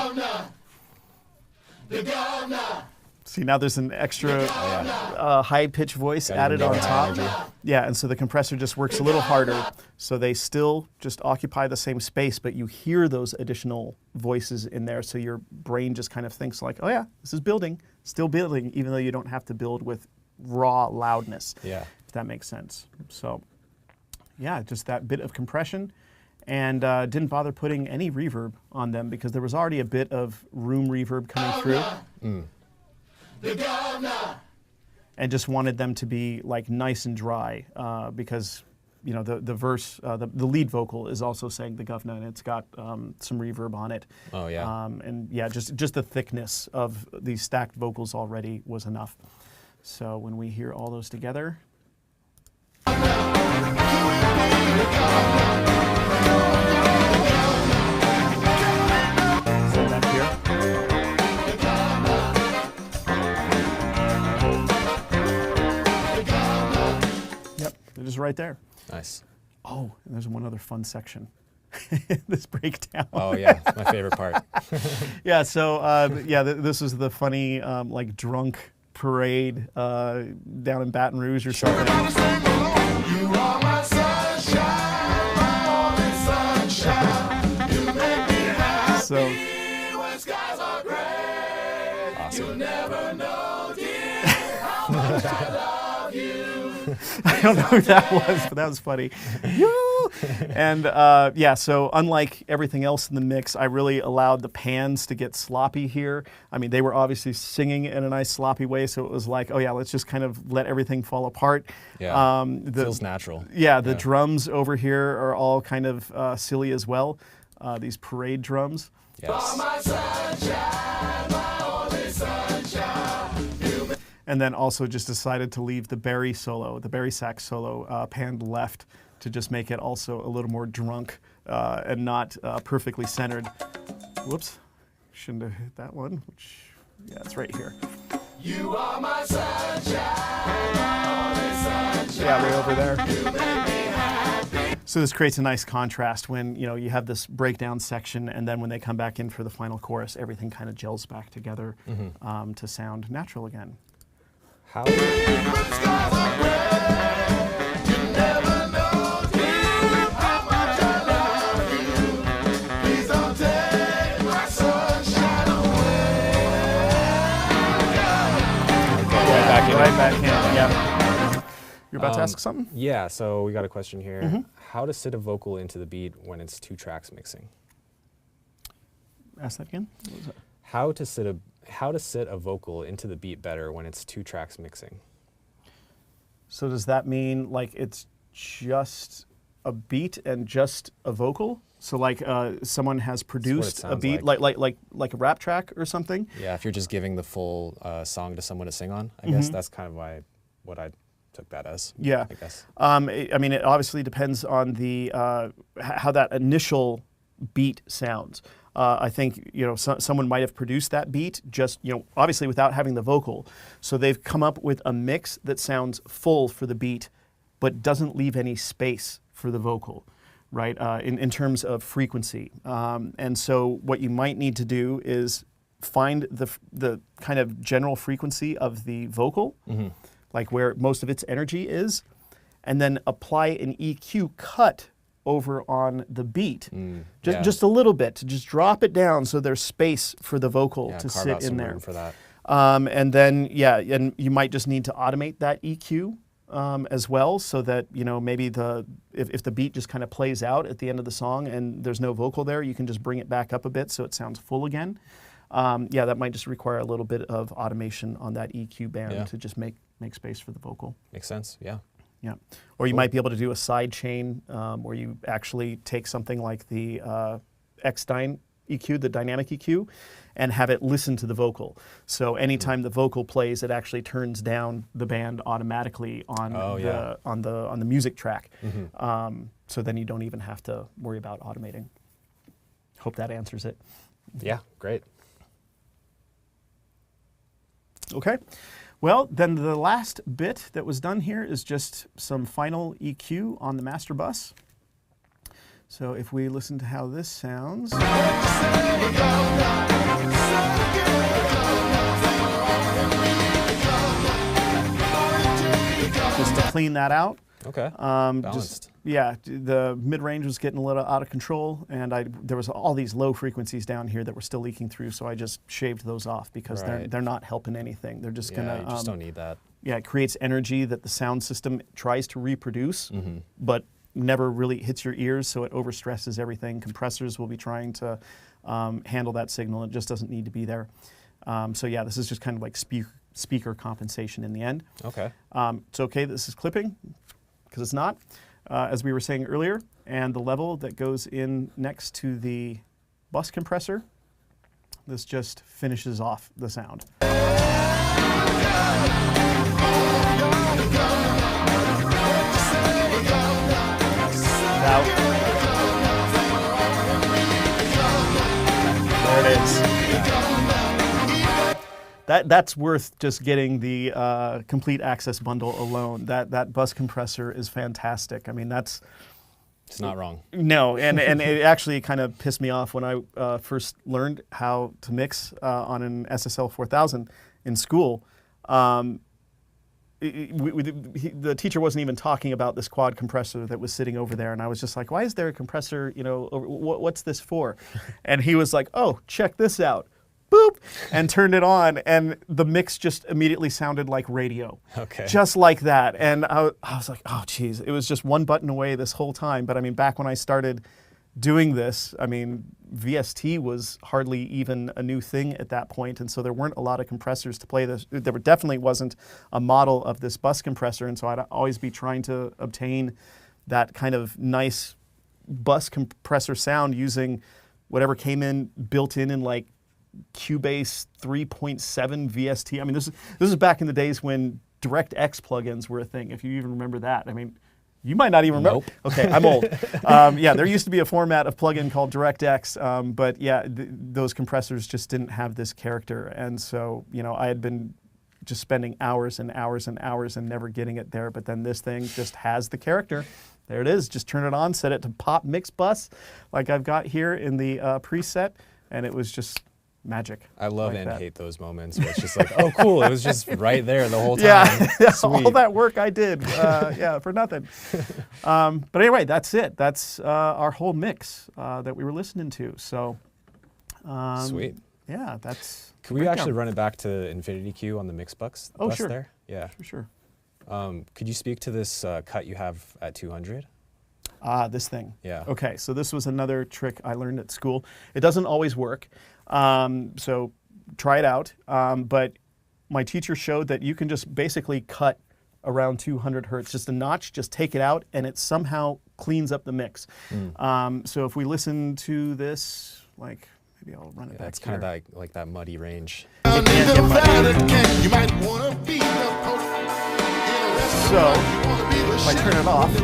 The governor. See, now there's an extra high-pitched voice Gotta added give on it top. energy. Yeah, and so the compressor just works a little harder, so they still just occupy the same space, but you hear those additional voices in there, so your brain just kind of thinks like, oh yeah, this is building, still building, even though you don't have to build with raw loudness, Yeah. if that makes sense. So, yeah, just that bit of compression, and didn't bother putting any reverb on them because there was already a bit of room reverb coming through. And just wanted them to be like nice and dry because you know the verse, the lead vocal is also saying the governor, and it's got some reverb on it. Oh, yeah. And yeah, just the thickness of these stacked vocals already was enough. So when we hear all those together. So back here. They're just right there. Nice. Oh, and there's one other fun section. This breakdown. Oh, yeah. It's my favorite part. Yeah, so this is the funny like drunk parade down in Baton Rouge or something. Everybody sing along. You are my sunshine, my only sunshine. You make me happy So when skies are gray. Awesome. You never know, dear, how much I love you. I don't know who that was, but that was funny. And so unlike everything else in the mix, I really allowed the pans to get sloppy here. I mean, they were obviously singing in a nice sloppy way, so it was like, oh yeah, let's just kind of let everything fall apart. Yeah. Feels natural. Yeah, the drums over here are all kind of silly as well. These parade drums. Yes. My sunshine, my only sunshine. And then also just decided to leave the Barry sax solo panned left to just make it also a little more drunk and not perfectly centered. Whoops, shouldn't have hit that one, which, yeah, it's right here. You are my sunshine, my only sunshine. Yeah, way over there. You make me happy. So this creates a nice contrast when, you know, you have this breakdown section and then when they come back in for the final chorus, everything kind of gels back together to sound natural again. How? When skies are gray, you never know, dear, how much I love you. Please don't take my sunshine away. Right back in, yeah. You're about to ask something? Yeah, so we got a question here. How to sit a vocal into the beat when it's 2 tracks mixing? Ask that again? What was that? How to sit a vocal into the beat better when it's 2 tracks mixing? So does that mean like it's just a beat and just a vocal? So like someone has produced a sounds beat like a rap track or something? Yeah, if you're just giving the full song to someone to sing on, I guess that's kind of what I took that as. Yeah. I guess. I mean, it obviously depends on the how that initial beat sounds. I think, you know, someone might have produced that beat just, you know, obviously without having the vocal. So they've come up with a mix that sounds full for the beat, but doesn't leave any space for the vocal, right, in terms of frequency. And so what you might need to do is find the kind of general frequency of the vocal, like where most of its energy is, and then apply an EQ cut over on the beat, just a little bit, to just drop it down so there's space for the vocal to carve sit out some in there. room for that. And then, and you might just need to automate that EQ as well, so that, you know, maybe if the beat just kind of plays out at the end of the song and there's no vocal there, you can just bring it back up a bit so it sounds full again. That might just require a little bit of automation on that EQ band to just make space for the vocal. Makes sense, yeah. Yeah, or you might be able to do a side chain where you actually take something like the X-Dyne EQ, the dynamic EQ, and have it listen to the vocal. So anytime the vocal plays, it actually turns down the band automatically on the music track. So then you don't even have to worry about automating. Hope that answers it. Yeah, great. Okay. Well, then the last bit that was done here is just some final EQ on the master bus. So if we listen to how this sounds. Just to clean that out. Okay. Just, yeah, the mid-range was getting a little out of control, and there was all these low frequencies down here that were still leaking through, so I just shaved those off because they're not helping anything. They're just gonna you just don't need that. Yeah, it creates energy that the sound system tries to reproduce, but never really hits your ears, so it overstresses everything. Compressors will be trying to handle that signal. It just doesn't need to be there. So yeah, this is just kind of like speaker compensation in the end. Okay. It's okay that this is clipping, because it's not, as we were saying earlier, and the level that goes in next to the bus compressor, this just finishes off the sound. There it is. That's worth just getting the complete access bundle alone. That bus compressor is fantastic. I mean, it's not wrong. No, and it actually kind of pissed me off when I first learned how to mix on an SSL 4000 in school. The teacher wasn't even talking about this quad compressor that was sitting over there, and I was just like, why is there a compressor, what's this for? And he was like, oh, check this out. Boop, and turned it on, and the mix just immediately sounded like radio. Okay. Just like that. And I was like, oh, geez, it was just one button away this whole time. But I mean, back when I started doing this, I mean, VST was hardly even a new thing at that point, and so there weren't a lot of compressors to play this. There definitely wasn't a model of this bus compressor, and so I'd always be trying to obtain that kind of nice bus compressor sound using whatever came in built in like Cubase 3.7 VST. I mean, this is back in the days when DirectX plugins were a thing, if you even remember that. I mean, you might not even remember. Nope. Okay, I'm old. Yeah, there used to be a format of plugin called DirectX, but yeah, those compressors just didn't have this character. And so, I had been just spending hours and hours and hours and never getting it there, but then this thing just has the character. There it is. Just turn it on, set it to pop mix bus, like I've got here in the preset, and it was just magic. I love like and that. hate those moments where it's just like, oh, cool, it was just right there the whole time. Yeah, Sweet. all that work I did, yeah, for nothing. But anyway, that's it. That's our whole mix that we were listening to. So, Sweet. Yeah, that's. Could we actually run it back to Infinity Q on the mix bus? Oh, sure. There? Yeah. Sure. Could you speak to this cut you have at 200? This thing. Yeah. Okay, so this was another trick I learned at school. It doesn't always work, so try it out. But my teacher showed that you can just basically cut around 200 hertz, just a notch, just take it out, and it somehow cleans up the mix. So if we listen to this, like, maybe I'll run it back That's here. kind of like that muddy range. You might wanna be So, if I turn it off,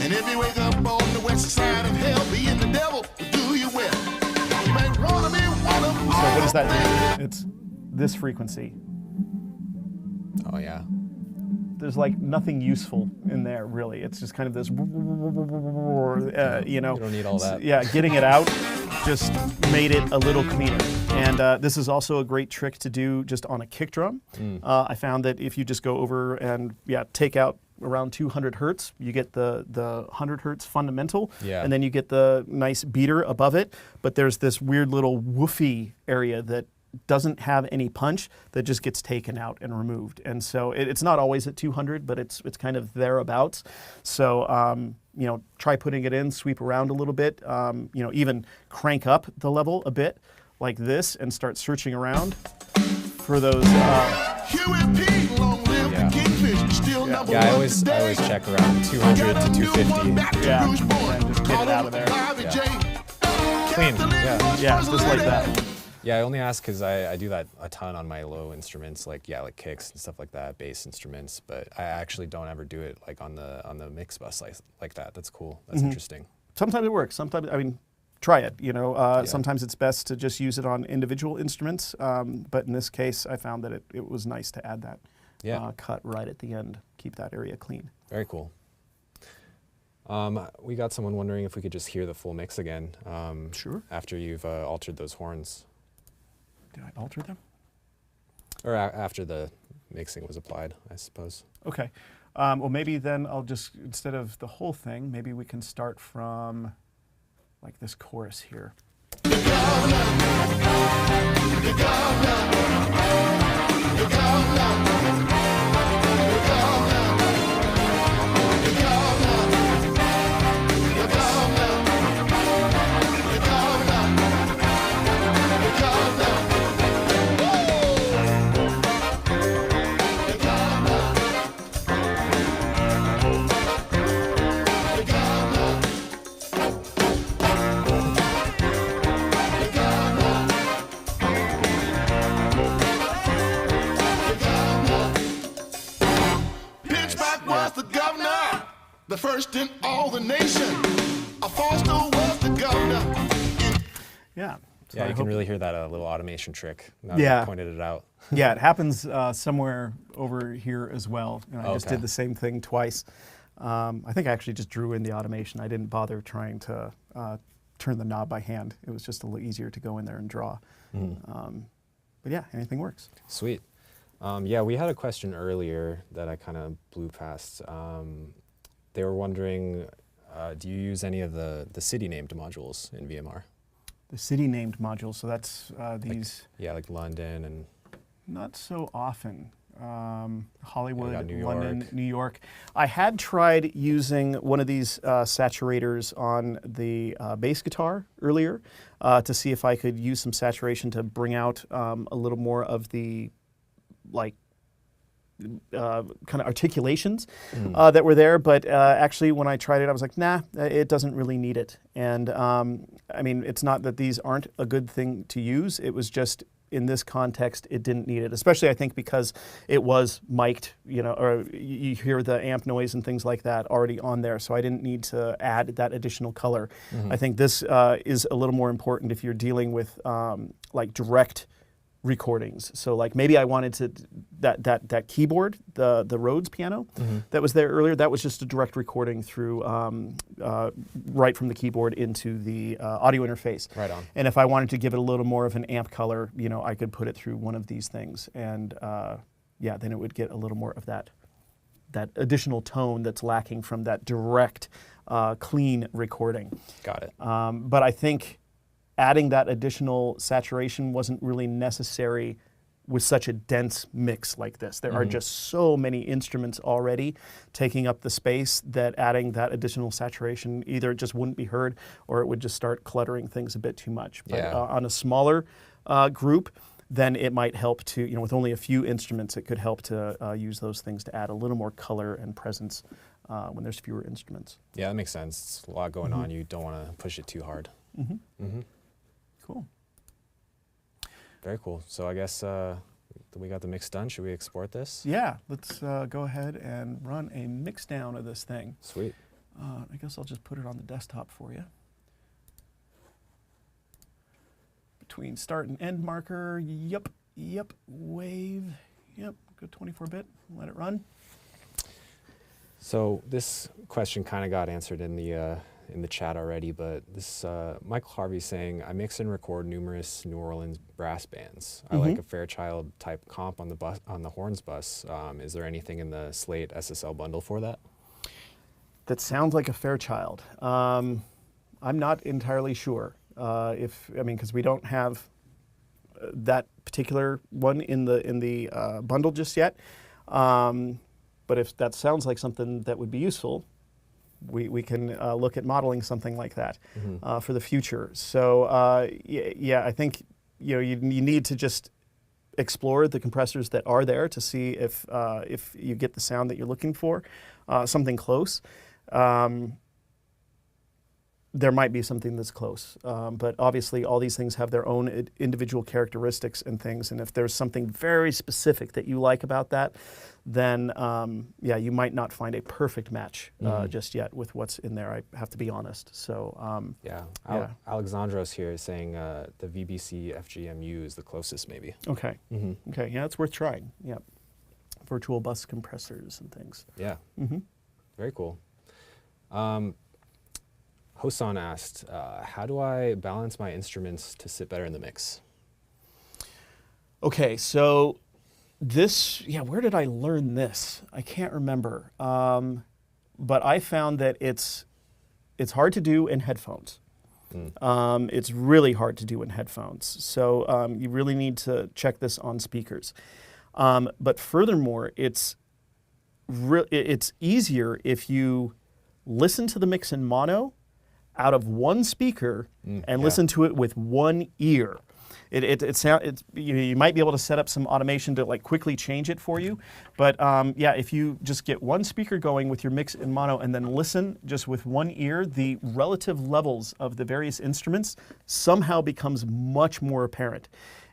and if you wake up on the west side of hell, being the devil will do you well. You might wanna be one of so what does that do? It's this frequency. Oh, yeah. There's like nothing useful in there, really. It's just kind of this, You don't need all that. Yeah, getting it out just made it a little cleaner. And this is also a great trick to do just on a kick drum. I found that if you just go over and take out around 200 hertz, you get the 100 hertz fundamental, and then you get the nice beater above it. But there's this weird little woofy area that doesn't have any punch that just gets taken out and removed. And so it's not always at 200, but it's kind of thereabouts. So try putting it in, sweep around a little bit, even crank up the level a bit like this and start searching around for those. Yeah, I always check around 200 to 250. Yeah, and just get it out of there. Clean, yeah. Yeah, just like that. Yeah, I only ask because I do that a ton on my low instruments, like kicks and stuff like that, bass instruments. But I actually don't ever do it like on the mix bus like that. That's cool. That's interesting. Sometimes it works. Sometimes, try it. Sometimes it's best to just use it on individual instruments. But in this case, I found that it was nice to add that cut right at the end. Keep that area clean. Very cool. We got someone wondering if we could just hear the full mix again. Sure. After you've altered those horns. Did I alter them? Or after the mixing was applied, I suppose. Okay. Well, maybe then I'll just, instead of the whole thing, maybe we can start from like this chorus here. Pitchback was the governor, the first in all the nation. Foster was the governor. Yeah. So Yeah, I you can hope- really hear that little automation trick now that Yeah. you pointed it out. Yeah, it happens somewhere over here as well. And I just Okay. did the same thing twice. I think I actually just drew in the automation. I didn't bother trying to turn the knob by hand. It was just a little easier to go in there and draw. But yeah, anything works. Sweet. Yeah, we had a question earlier that I kind of blew past. They were wondering, do you use any of the city named modules in VMR? The city named modules, so that's these, Yeah, like London and not so often. Hollywood, New London, York. New York. I had tried using one of these saturators on the bass guitar earlier to see if I could use some saturation to bring out a little more of the like kind of articulations that were there, but actually when I tried it, I was like, nah, it doesn't really need it. And I mean, it's not that these aren't a good thing to use, it was just in this context, it didn't need it, especially I think because it was mic'd, you know, or you hear the amp noise and things like that already on there, so I didn't need to add that additional color. I think this is a little more important if you're dealing with like direct recordings. So like maybe I wanted to that keyboard, the Rhodes piano that was there earlier, that was just a direct recording through right from the keyboard into the audio interface. Right on. And if I wanted to give it a little more of an amp color, you know, I could put it through one of these things, and yeah, then it would get a little more of that additional tone that's lacking from that direct, clean recording. Got it. But I think adding that additional saturation wasn't really necessary with such a dense mix like this. There are just so many instruments already taking up the space that adding that additional saturation either it just wouldn't be heard or it would just start cluttering things a bit too much. But Yeah. on a smaller group, then it might help to, you know, with only a few instruments, it could help to use those things to add a little more color and presence when there's fewer instruments. Yeah, that makes sense. It's a lot going on. You don't want to push it too hard. Cool. Very cool. So I guess we got the mix done. Should we export this? Yeah, let's go ahead and run a mix down of this thing. Sweet. I guess I'll just put it on the desktop for you. Between start and end marker, yep, wave, yep, go 24-bit, let it run. So this question kind of got answered in the chat already, but this Michael Harvey's saying, I mix and record numerous New Orleans brass bands. I like a Fairchild type comp on the horns bus. Is there anything in the Slate SSL bundle for that? That sounds like a Fairchild. I'm not entirely sure because we don't have that particular one in the bundle just yet. But if that sounds like something that would be useful, we can look at modeling something like that for the future. So yeah, I think you need to just explore the compressors that are there to see if you get the sound that you're looking for, something close. There might be something that's close, but obviously all these things have their own individual characteristics and things, and if there's something very specific that you like about that, then yeah, you might not find a perfect match just yet with what's in there. I have to be honest. So Yeah. Yeah. Alexandros here is saying the VBC FGMU is the closest maybe. okay, okay, yeah, it's worth trying. Yeah, virtual bus compressors and things. Yeah. Very cool. Hosan asked, how do I balance my instruments to sit better in the mix? Okay, so Where did I learn this? I can't remember. But I found that it's hard to do in headphones. It's really hard to do in headphones. So you really need to check this on speakers. But furthermore, it's easier if you listen to the mix in mono out of one speaker and listen to it with one ear. You might be able to set up some automation to like quickly change it for you, but if you just get one speaker going with your mix in mono and then listen just with one ear, the relative levels of the various instruments somehow becomes much more apparent.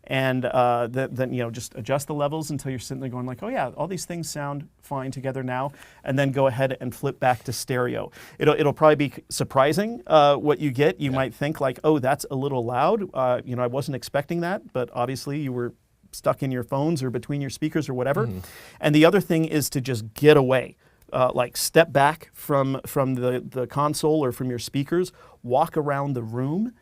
And then just adjust the levels until you're sitting there going like, oh yeah, all these things sound fine together now, and then go ahead and flip back to stereo. It'll probably be surprising what you get. You might think like, oh, that's a little loud. I wasn't expecting that, but obviously you were stuck in your phones or between your speakers or whatever. And the other thing is to just get away. Like step back from the console or from your speakers, walk around the room,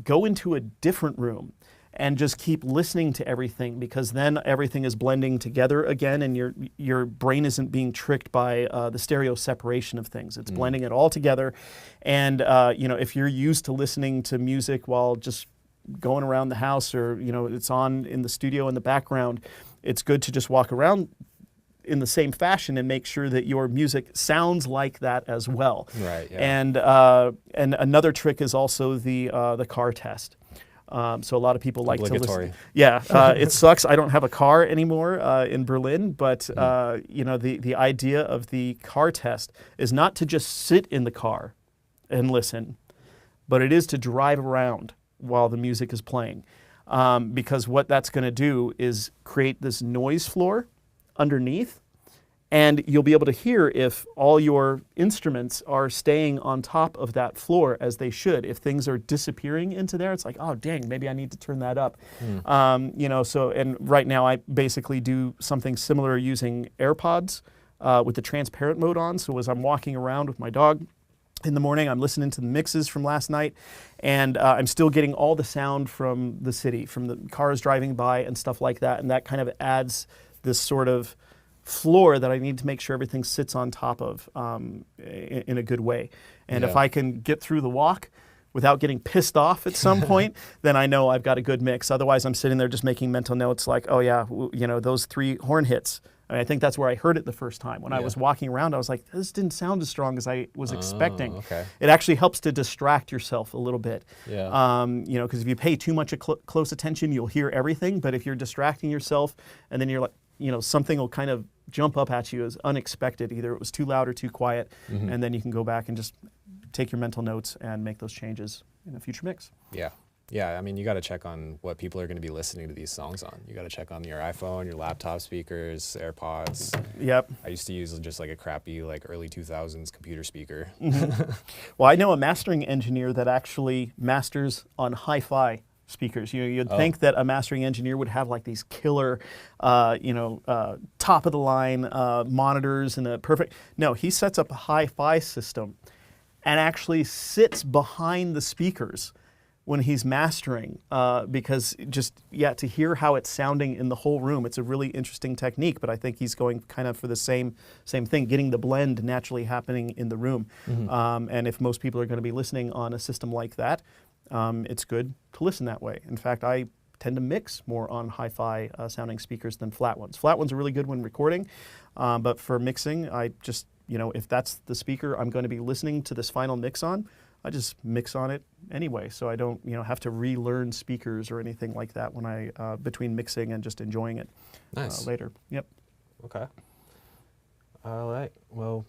go into a different room, and just keep listening to everything, because then everything is blending together again, and your brain isn't being tricked by the stereo separation of things. It's blending it all together. And if you're used to listening to music while just going around the house, or it's on in the studio in the background, it's good to just walk around in the same fashion and make sure that your music sounds like that as well. Right. Yeah. And another trick is also the car test. So a lot of people like to listen. Yeah, it sucks. I don't have a car anymore in Berlin, but the idea of the car test is not to just sit in the car and listen, but it is to drive around while the music is playing, because what that's going to do is create this noise floor underneath. And you'll be able to hear if all your instruments are staying on top of that floor as they should. If things are disappearing into there, it's like, oh, dang, maybe I need to turn that up. And right now I basically do something similar using AirPods with the transparent mode on. So as I'm walking around with my dog in the morning, I'm listening to the mixes from last night, and I'm still getting all the sound from the city, from the cars driving by and stuff like that. And that kind of adds this sort of floor that I need to make sure everything sits on top of in a good way. And if I can get through the walk without getting pissed off at some point, then I know I've got a good mix. Otherwise, I'm sitting there just making mental notes like, oh yeah, those 3 horn hits. I think that's where I heard it the first time. When I was walking around, I was like, this didn't sound as strong as I was expecting. Okay. It actually helps to distract yourself a little bit. Yeah. Because if you pay too much close attention, you'll hear everything. But if you're distracting yourself and then you're like, something will kind of jump up at you as unexpected. Either it was too loud or too quiet, and then you can go back and just take your mental notes and make those changes in a future mix. Yeah. Yeah, I mean, you got to check on what people are going to be listening to these songs on. You got to check on your iPhone, your laptop speakers, AirPods. Yep. I used to use just like a crappy, like early 2000s computer speaker. Well, I know a mastering engineer that actually masters on hi-fi speakers. You'd think that a mastering engineer would have like these killer, top of the line monitors and a perfect. No, he sets up a hi-fi system and actually sits behind the speakers when he's mastering, because to hear how it's sounding in the whole room, it's a really interesting technique. But I think he's going kind of for the same thing, getting the blend naturally happening in the room. And if most people are going to be listening on a system like that, it's good to listen that way. In fact, I tend to mix more on hi-fi sounding speakers than flat ones. Flat ones are really good when recording, but for mixing, I just, if that's the speaker I'm going to be listening to this final mix on, I just mix on it anyway, so I don't, have to relearn speakers or anything like that when I between mixing and just enjoying it later. Yep. Okay. All right. Well,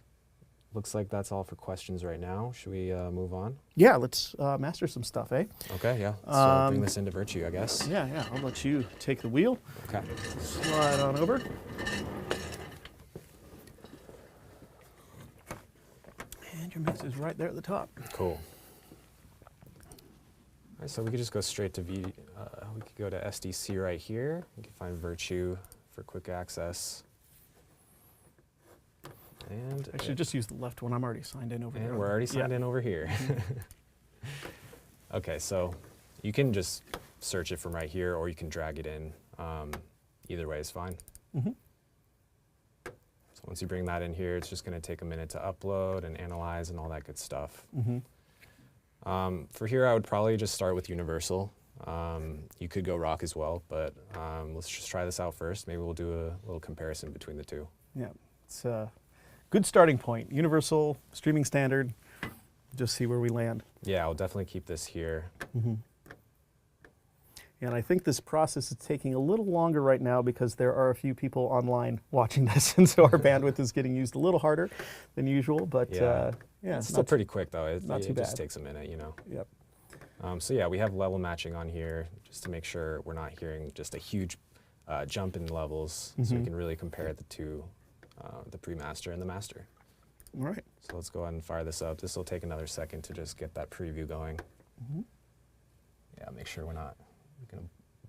looks like that's all for questions right now. Should we move on? Yeah, let's master some stuff, eh? Okay, yeah. So bring this into VIRTU, I guess. Yeah. I'll let you take the wheel. Okay. Slide on over. And your mix is right there at the top. Cool. All right, so we could just go straight to we could go to SDC right here. You can find VIRTU for quick access. And I should just use the left one. I'm already signed in over there. And we're already signed in over here. Okay, so you can just search it from right here, or you can drag it in. Either way is fine. So once you bring that in here, it's just going to take a minute to upload and analyze and all that good stuff. For here, I would probably just start with universal. You could go rock as well, but let's just try this out first. Maybe we'll do a little comparison between the two. Yeah, it's a good starting point. Universal, streaming standard, just see where we land. Yeah, I'll definitely keep this here. And I think this process is taking a little longer right now because there are a few people online watching this, and so our bandwidth is getting used a little harder than usual, but yeah, It's still pretty quick though. It not too just bad. takes a minute, you know. Yep. So yeah, we have level matching on here just to make sure we're not hearing just a huge jump in levels, so we can really compare the two, the pre-master and the master. All right. So let's go ahead and fire this up. This will take another second to just get that preview going. Yeah, make sure we're not gonna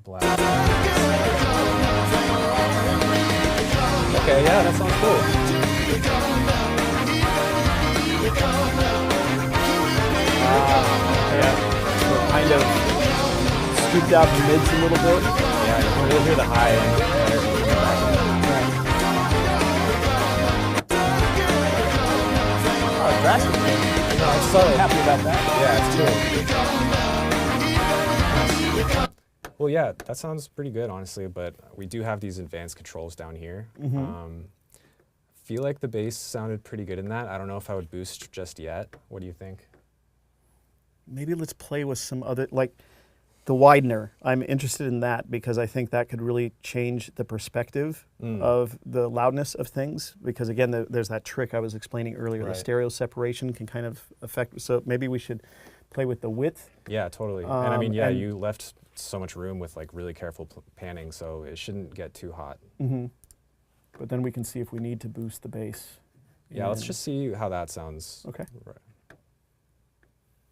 blast. Okay, yeah, that sounds cool. Yeah. So kind of scooped out the mids a little bit. Yeah, you can really hear the high end there coming back in. Oh, drastic change. No, it's subtle. Happy about that. Yeah, it's cool. Well, yeah, that sounds pretty good, honestly, but we do have these advanced controls down here. Feel like the bass sounded pretty good in that. I don't know if I would boost just yet. What do you think? Maybe let's play with some other, like the widener. I'm interested in that because I think that could really change the perspective of the loudness of things. Because again, there's that trick I was explaining earlier. Right. The stereo separation can kind of affect. So maybe we should play with the width. Yeah, totally. And I mean, yeah, and- you left so much room with like really careful panning, so it shouldn't get too hot. But then we can see if we need to boost the bass. Yeah, let's And- just see how that sounds. Okay. Right.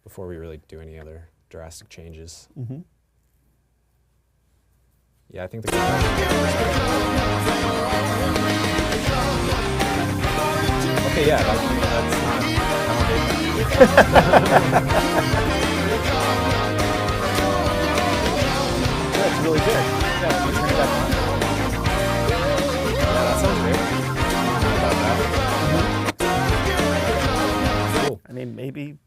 Before we really do any other drastic changes. Yeah, I think the compression. Okay, yeah, that's not. I don't hate that. That's really good. Yeah, let me turn it back on. Yeah, that sounds great. Cool. I mean, maybe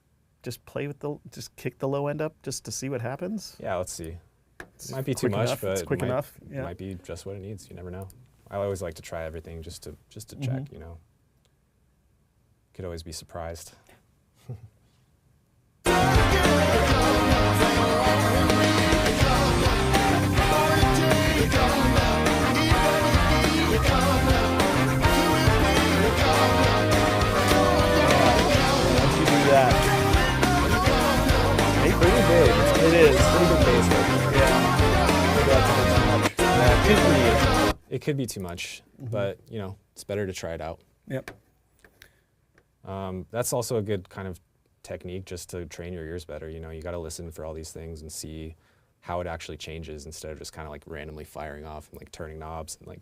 just play with just kick the low end up just to see what happens. Yeah, let's see. It might be too quick much, enough. but It's quick it might, enough, yeah. might be just what it needs. You never know. I always like to try everything just to check. You know, could always be surprised. Once you do that, Pretty big. it is. Pretty big bass right there. Yeah. Maybe that's a bit too much. Yeah, it could be too much, but you know, it's better to try it out. Yep. That's also a good kind of technique just to train your ears better. You know, you got to listen for all these things and see how it actually changes instead of just kind of like randomly firing off and like turning knobs and like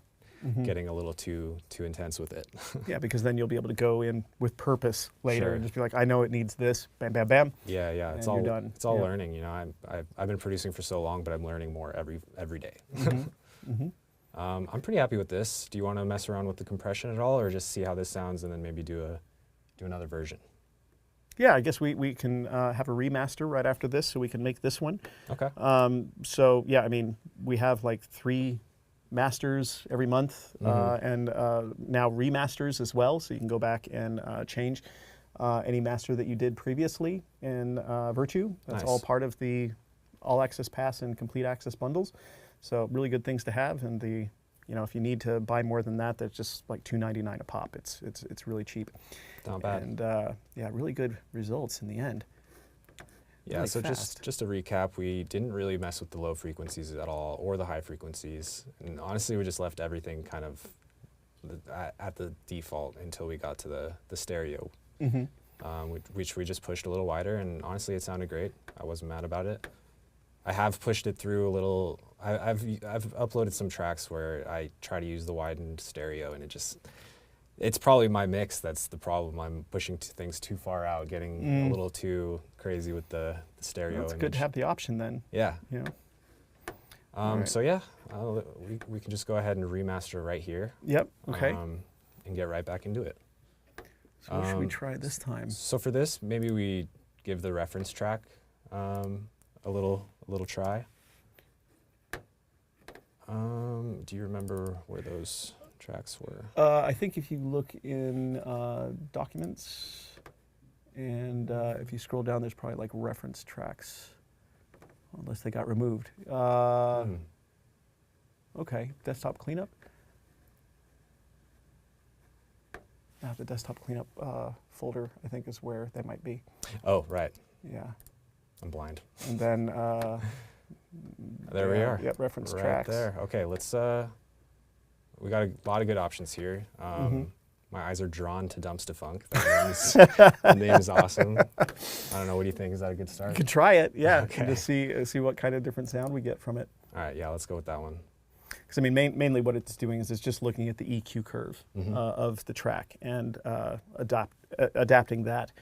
getting a little too intense with it. Yeah, because then you'll be able to go in with purpose later Sure. and just be like, I know it needs this. Bam, bam, bam. Yeah, it's And all you're done. it's all Yeah. learning. You know, I've been producing for so long, but I'm learning more every day. I'm pretty happy with this. Do you want to mess around with the compression at all, or just see how this sounds and then maybe do another version? Yeah, I guess we can have a remaster right after this, so we can make this one. Okay. So yeah, I mean, we have like 3 masters every month, and now remasters as well. So you can go back and change any master that you did previously in VIRTU. That's Nice. all part of the All Access Pass and Complete Access bundles. So really good things to have. And if you need to buy more than that, that's just like $2.99 a pop. It's really cheap. Not bad. And yeah, really good results in the end. Yeah, really so fast. just to recap, we didn't really mess with the low frequencies at all or the high frequencies. And honestly, we just left everything kind of at the default until we got to the stereo, which we just pushed a little wider. And honestly, it sounded great. I wasn't mad about it. I have pushed it through a little. I've uploaded some tracks where I try to use the widened stereo, and it's probably my mix that's the problem. I'm pushing things too far out, getting a little too crazy with the stereo. Well, it's image. good to have the option then. Yeah. You know. right. So yeah, we can just go ahead and remaster right here. Yep. Okay. And get right back into it. So what should we try this time? So for this, maybe we give the reference track a little try. Do you remember where those tracks were? I think if you look in documents, and if you scroll down, there's probably like reference tracks, unless they got removed. Okay, desktop cleanup. The desktop cleanup folder, I think, is where they might be. Oh, right. Yeah. I'm blind. And then There we are. Yep, reference right tracks. there. Okay, let's. We got a lot of good options here. My eyes are drawn to Dumps to Funk. The name is awesome. I don't know. What do you think? Is that a good start? You could try it, yeah, Okay. and just see what kind of different sound we get from it. All right. Yeah. Let's go with that one. Because I mean, mainly what it's doing is it's just looking at the EQ curve of the track and adapting that.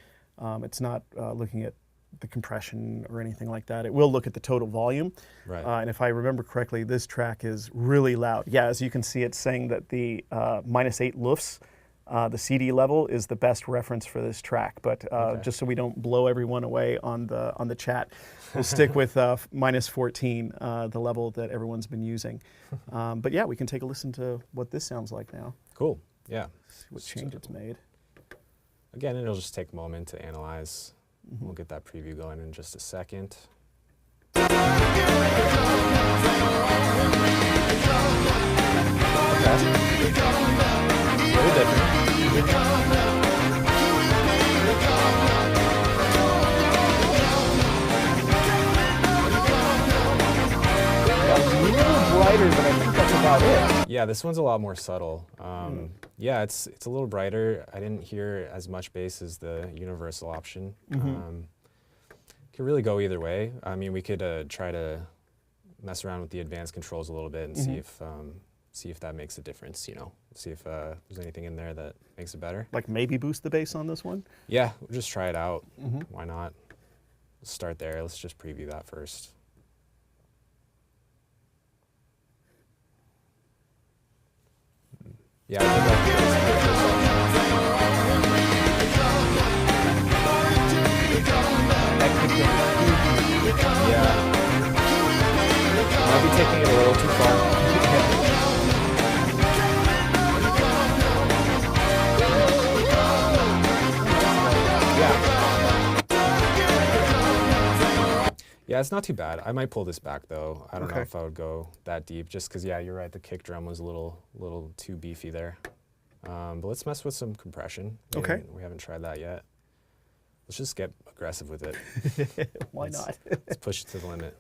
It's not looking at the compression or anything like that. It will look at the total volume. Right. And if I remember correctly, this track is really loud. Yeah, as you can see, it's saying that the -8 LUFS, the CD level, is the best reference for this track. But just so we don't blow everyone away on the chat, we'll stick with -14, the level that everyone's been using. But yeah, we can take a listen to what this sounds like now. Cool. Yeah. See what change it's made. Again, it'll just take a moment to analyze. We'll get that preview going in just a second. Okay. Very different. Brighter, but I think that's about it. Yeah, this one's a lot more subtle. Yeah, it's a little brighter. I didn't hear as much bass as the universal option. Could really go either way. I mean, we could try to mess around with the advanced controls a little bit and see if that makes a difference. You know, see if there's anything in there that makes it better. Like maybe boost the bass on this one? Yeah, we'll just try it out. Why not? Let's start there. Let's just preview that first. Yeah, I think yeah. Might be taking it a little too far. Yeah, it's not too bad. I might pull this back though. I don't know if I would go that deep, just because yeah, you're right. The kick drum was a little too beefy there. But let's mess with some compression. We haven't tried that yet. Let's just get aggressive with it. Why not? Let's push it to the limit.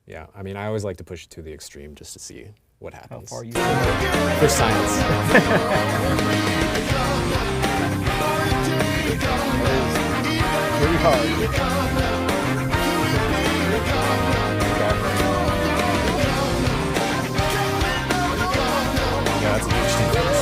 Yeah, I mean, I always like to push it to the extreme just to see what happens. How far you can go. For science. Pretty hard. Yeah, that's a huge difference.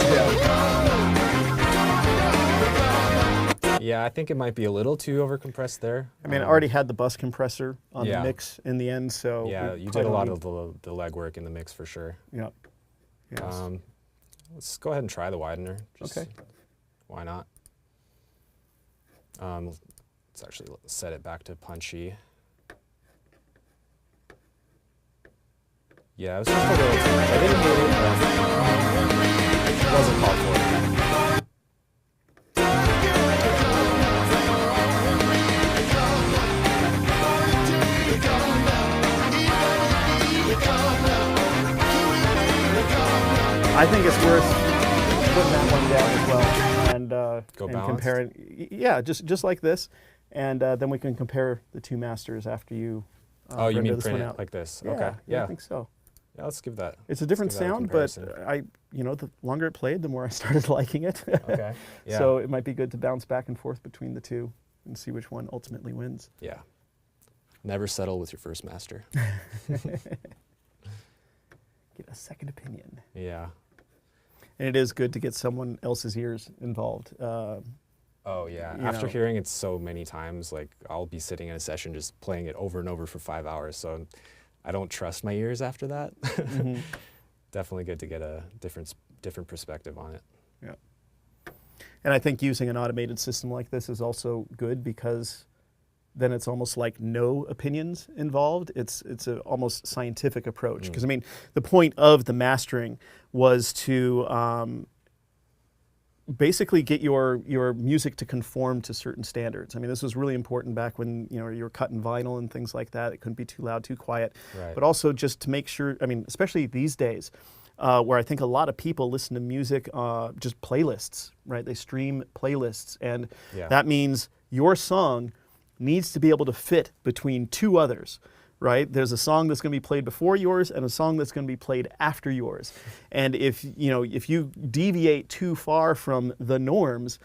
Yeah, I think it might be a little too overcompressed there. I mean, I already had the bus compressor on Yeah. the mix in the end, so Yeah, you did a lot of the legwork in the mix for sure. Yeah. Yes. Let's go ahead and try the widener. Just Okay. Why not? Let's actually set it back to punchy. Yeah, it was just a little too much. I didn't hate it, but it wasn't called for. I think it's worth putting that one down as well and Go and balanced? comparing. Yeah, just like this, and then we can compare the two masters after you. Oh, you render mean this print one it out. like this? Yeah, Okay. Yeah. I think so. Yeah, let's give that. It's a different let's give that a sound, but comparison. the longer it played, the more I started liking it. Okay. Yeah. So it might be good to bounce back and forth between the two and see which one ultimately wins. Yeah. Never settle with your first master. Get a second opinion. Yeah. And it is good to get someone else's ears involved. Oh yeah. You After know. hearing it so many times, like I'll be sitting in a session just playing it over and over for 5 hours. So I don't trust my ears after that. Definitely good to get a different perspective on it. Yeah. And I think using an automated system like this is also good because then it's almost like no opinions involved. It's a almost scientific approach. Because I mean, the point of the mastering was to basically get your music to conform to certain standards. I mean, this was really important back when you were cutting vinyl and things like that. It couldn't be too loud, too quiet. Right. But also just to make sure. I mean, especially these days, where I think a lot of people listen to music just playlists, right? They stream playlists, and Yeah. that means your song needs to be able to fit between two others. Right? There's a song that's going to be played before yours and a song that's going to be played after yours. And if you deviate too far from the norms,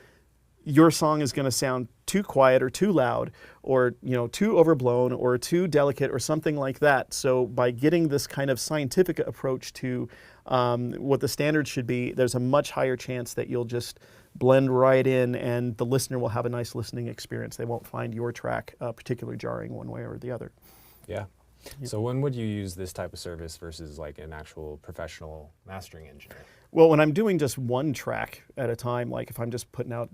your song is going to sound too quiet or too loud or too overblown or too delicate or something like that. So by getting this kind of scientific approach to what the standards should be, there's a much higher chance that you'll just blend right in and the listener will have a nice listening experience. They won't find your track particularly jarring one way or the other. Yeah. So when would you use this type of service versus like an actual professional mastering engineer? Well, when I'm doing just one track at a time, like if I'm just putting out,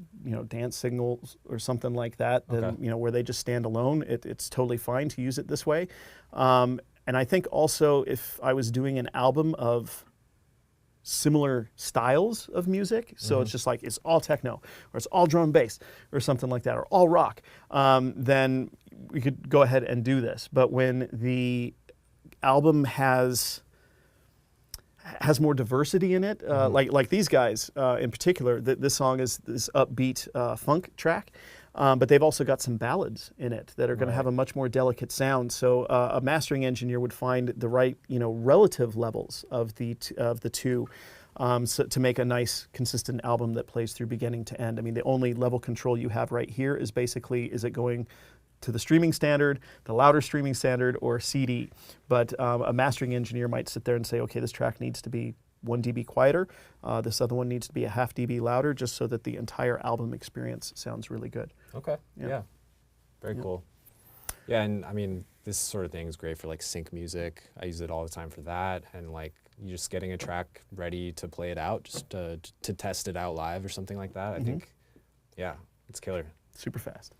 dance signals or something like that, then, Okay. where they just stand alone, it's totally fine to use it this way. And I think also if I was doing an album of similar styles of music, so it's just like it's all techno or it's all drum and bass or something like that or all rock, then we could go ahead and do this. But when the album has more diversity in it, like these guys in particular, this song is this upbeat funk track, but they've also got some ballads in it that are going to have a much more delicate sound. So a mastering engineer would find the right relative levels of the two. So to make a nice, consistent album that plays through beginning to end. I mean, the only level control you have right here is basically, is it going to the streaming standard, the louder streaming standard, or CD? But a mastering engineer might sit there and say, okay, this track needs to be 1 dB quieter, this other one needs to be a half dB louder, just so that the entire album experience sounds really good. Okay. Yeah. Yeah. Very cool. Yeah, and I mean, this sort of thing is great for like sync music. I use it all the time for that, and like you just getting a track ready to play it out, just to test it out live or something like that. I think, yeah, it's killer. Super fast.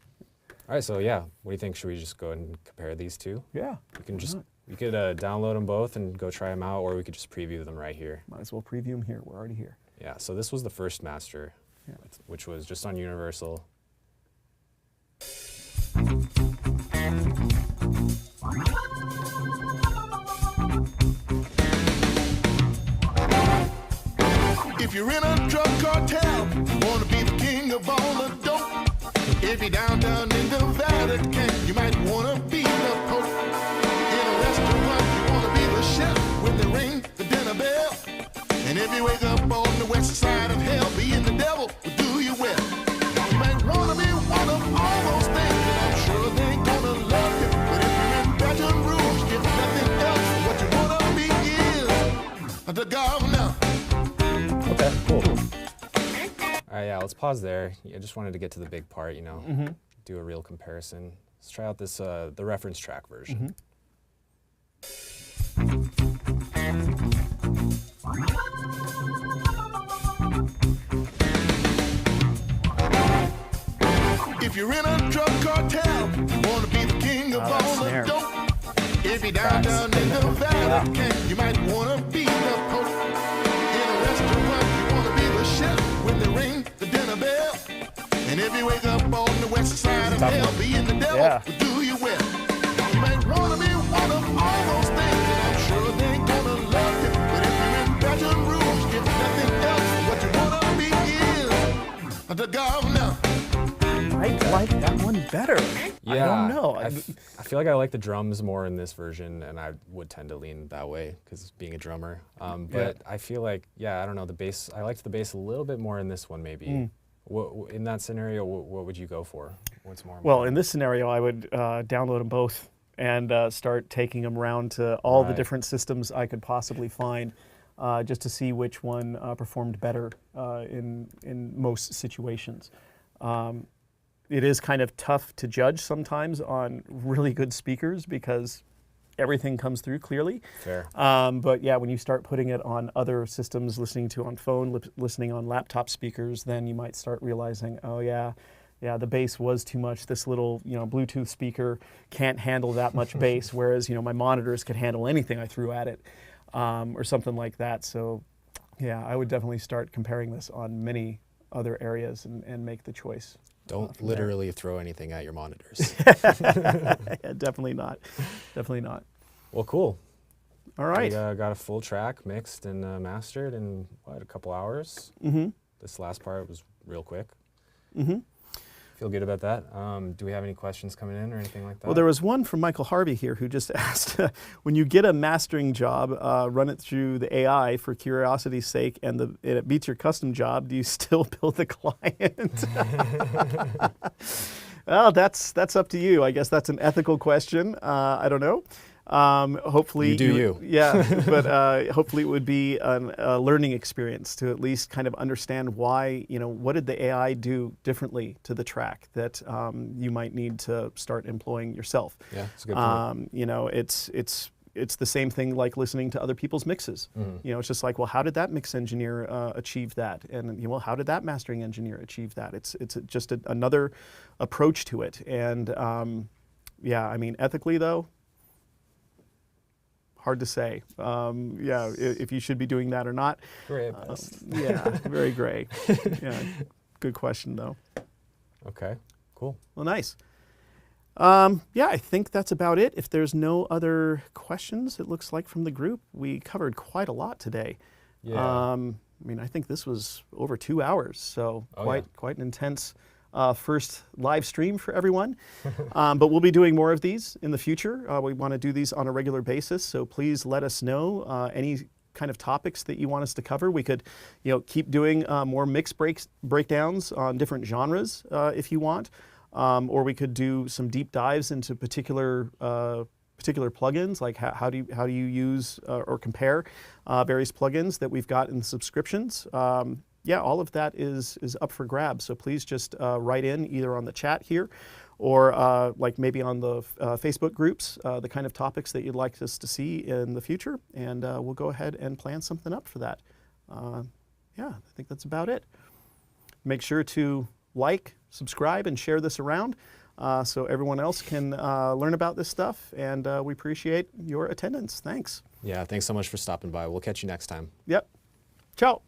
All right, so yeah, what do you think? Should we just go and compare these two? Yeah. We can just we could download them both and go try them out, or we could just preview them right here. Might as well preview them here. We're already here. Yeah. So this was the first master, Yeah. which was just on Universal. If you're in a drug cartel, wanna be the king of all the dope. If you're downtown in the Vatican, you might wanna be the Pope. In a restaurant, you wanna be the chef when they ring the dinner bell. And if you wake up on the west side of hell, being the devil will do you well. You might wanna be one of all those things, and I'm sure they gonna love you. But if you're in Baton Rouge, if nothing else, what you wanna be is the governor. Okay, cool. All right, yeah, let's pause there. I just wanted to get to the big part, do a real comparison. Let's try out this the reference track version. If you're in a drug cartel, wanna be the king of all the Snare. dope. If you're downtown in the Vatican, you might wanna be the Pope. In a restaurant, you wanna be the chef when they ring the dinner bell. And if you wake up on the west side of hell, being the devil will do you well. You might wanna be one of all those things, and I'm sure they gonna love you. But if you're in Baton Rouge, if nothing else, what you wanna be is the governor. I like that one better. I don't know. I feel like I like the drums more in this version, and I would tend to lean that way because being a drummer. But I feel like, I don't know, the bass. I liked the bass a little bit more in this one, maybe. In that scenario, what would you go for? What's more? Well, in this scenario, I would download them both and start taking them around to all the different systems I could possibly find, just to see which one performed better in most situations. It is kind of tough to judge sometimes on really good speakers because everything comes through clearly. Fair. But yeah, when you start putting it on other systems, listening to on phone, listening on laptop speakers, then you might start realizing, oh yeah, the bass was too much. This little, Bluetooth speaker can't handle that much bass, whereas, my monitors could handle anything I threw at it, or something like that. So yeah, I would definitely start comparing this on many other areas and make the choice. Don't literally throw anything at your monitors. Yeah, definitely not. Definitely not. Well, cool. All right. We got a full track mixed and mastered in, a couple hours? Mm-hmm. This last part was real quick. Mm-hmm. Feel good about that. Do we have any questions coming in or anything like that? Well, there was one from Michael Harvey here who just asked, when you get a mastering job, run it through the AI for curiosity's sake, and it beats your custom job, do you still bill the client? Well, that's up to you. I guess that's an ethical question. I don't know. Hopefully you do you. Yeah, but hopefully it would be a learning experience to at least kind of understand why, what did the AI do differently to the track that you might need to start employing yourself. Yeah, that's a good point. It's the same thing like listening to other people's mixes. Mm-hmm. It's just like, well, how did that mix engineer achieve that? And well, how did that mastering engineer achieve that? It's just another approach to it. And ethically though, hard to say. If you should be doing that or not. Gray. Very gray. Yeah, good question though. Okay, cool. Well, nice. I think that's about it. If there's no other questions, it looks like from the group, we covered quite a lot today. Yeah. I think this was over 2 hours, so quite an intense first live stream for everyone. But we'll be doing more of these in the future. We want to do these on a regular basis, so please let us know any kind of topics that you want us to cover. We could, keep doing more mix breakdowns on different genres if you want, or we could do some deep dives into particular plugins, like how do you use or compare various plugins that we've got in subscriptions. All of that is up for grabs. So please just write in either on the chat here or like maybe on the Facebook groups, the kind of topics that you'd like us to see in the future. And we'll go ahead and plan something up for that. I think that's about it. Make sure to like, subscribe, and share this around so everyone else can learn about this stuff. And we appreciate your attendance. Thanks. Yeah, thanks so much for stopping by. We'll catch you next time. Yep. Ciao.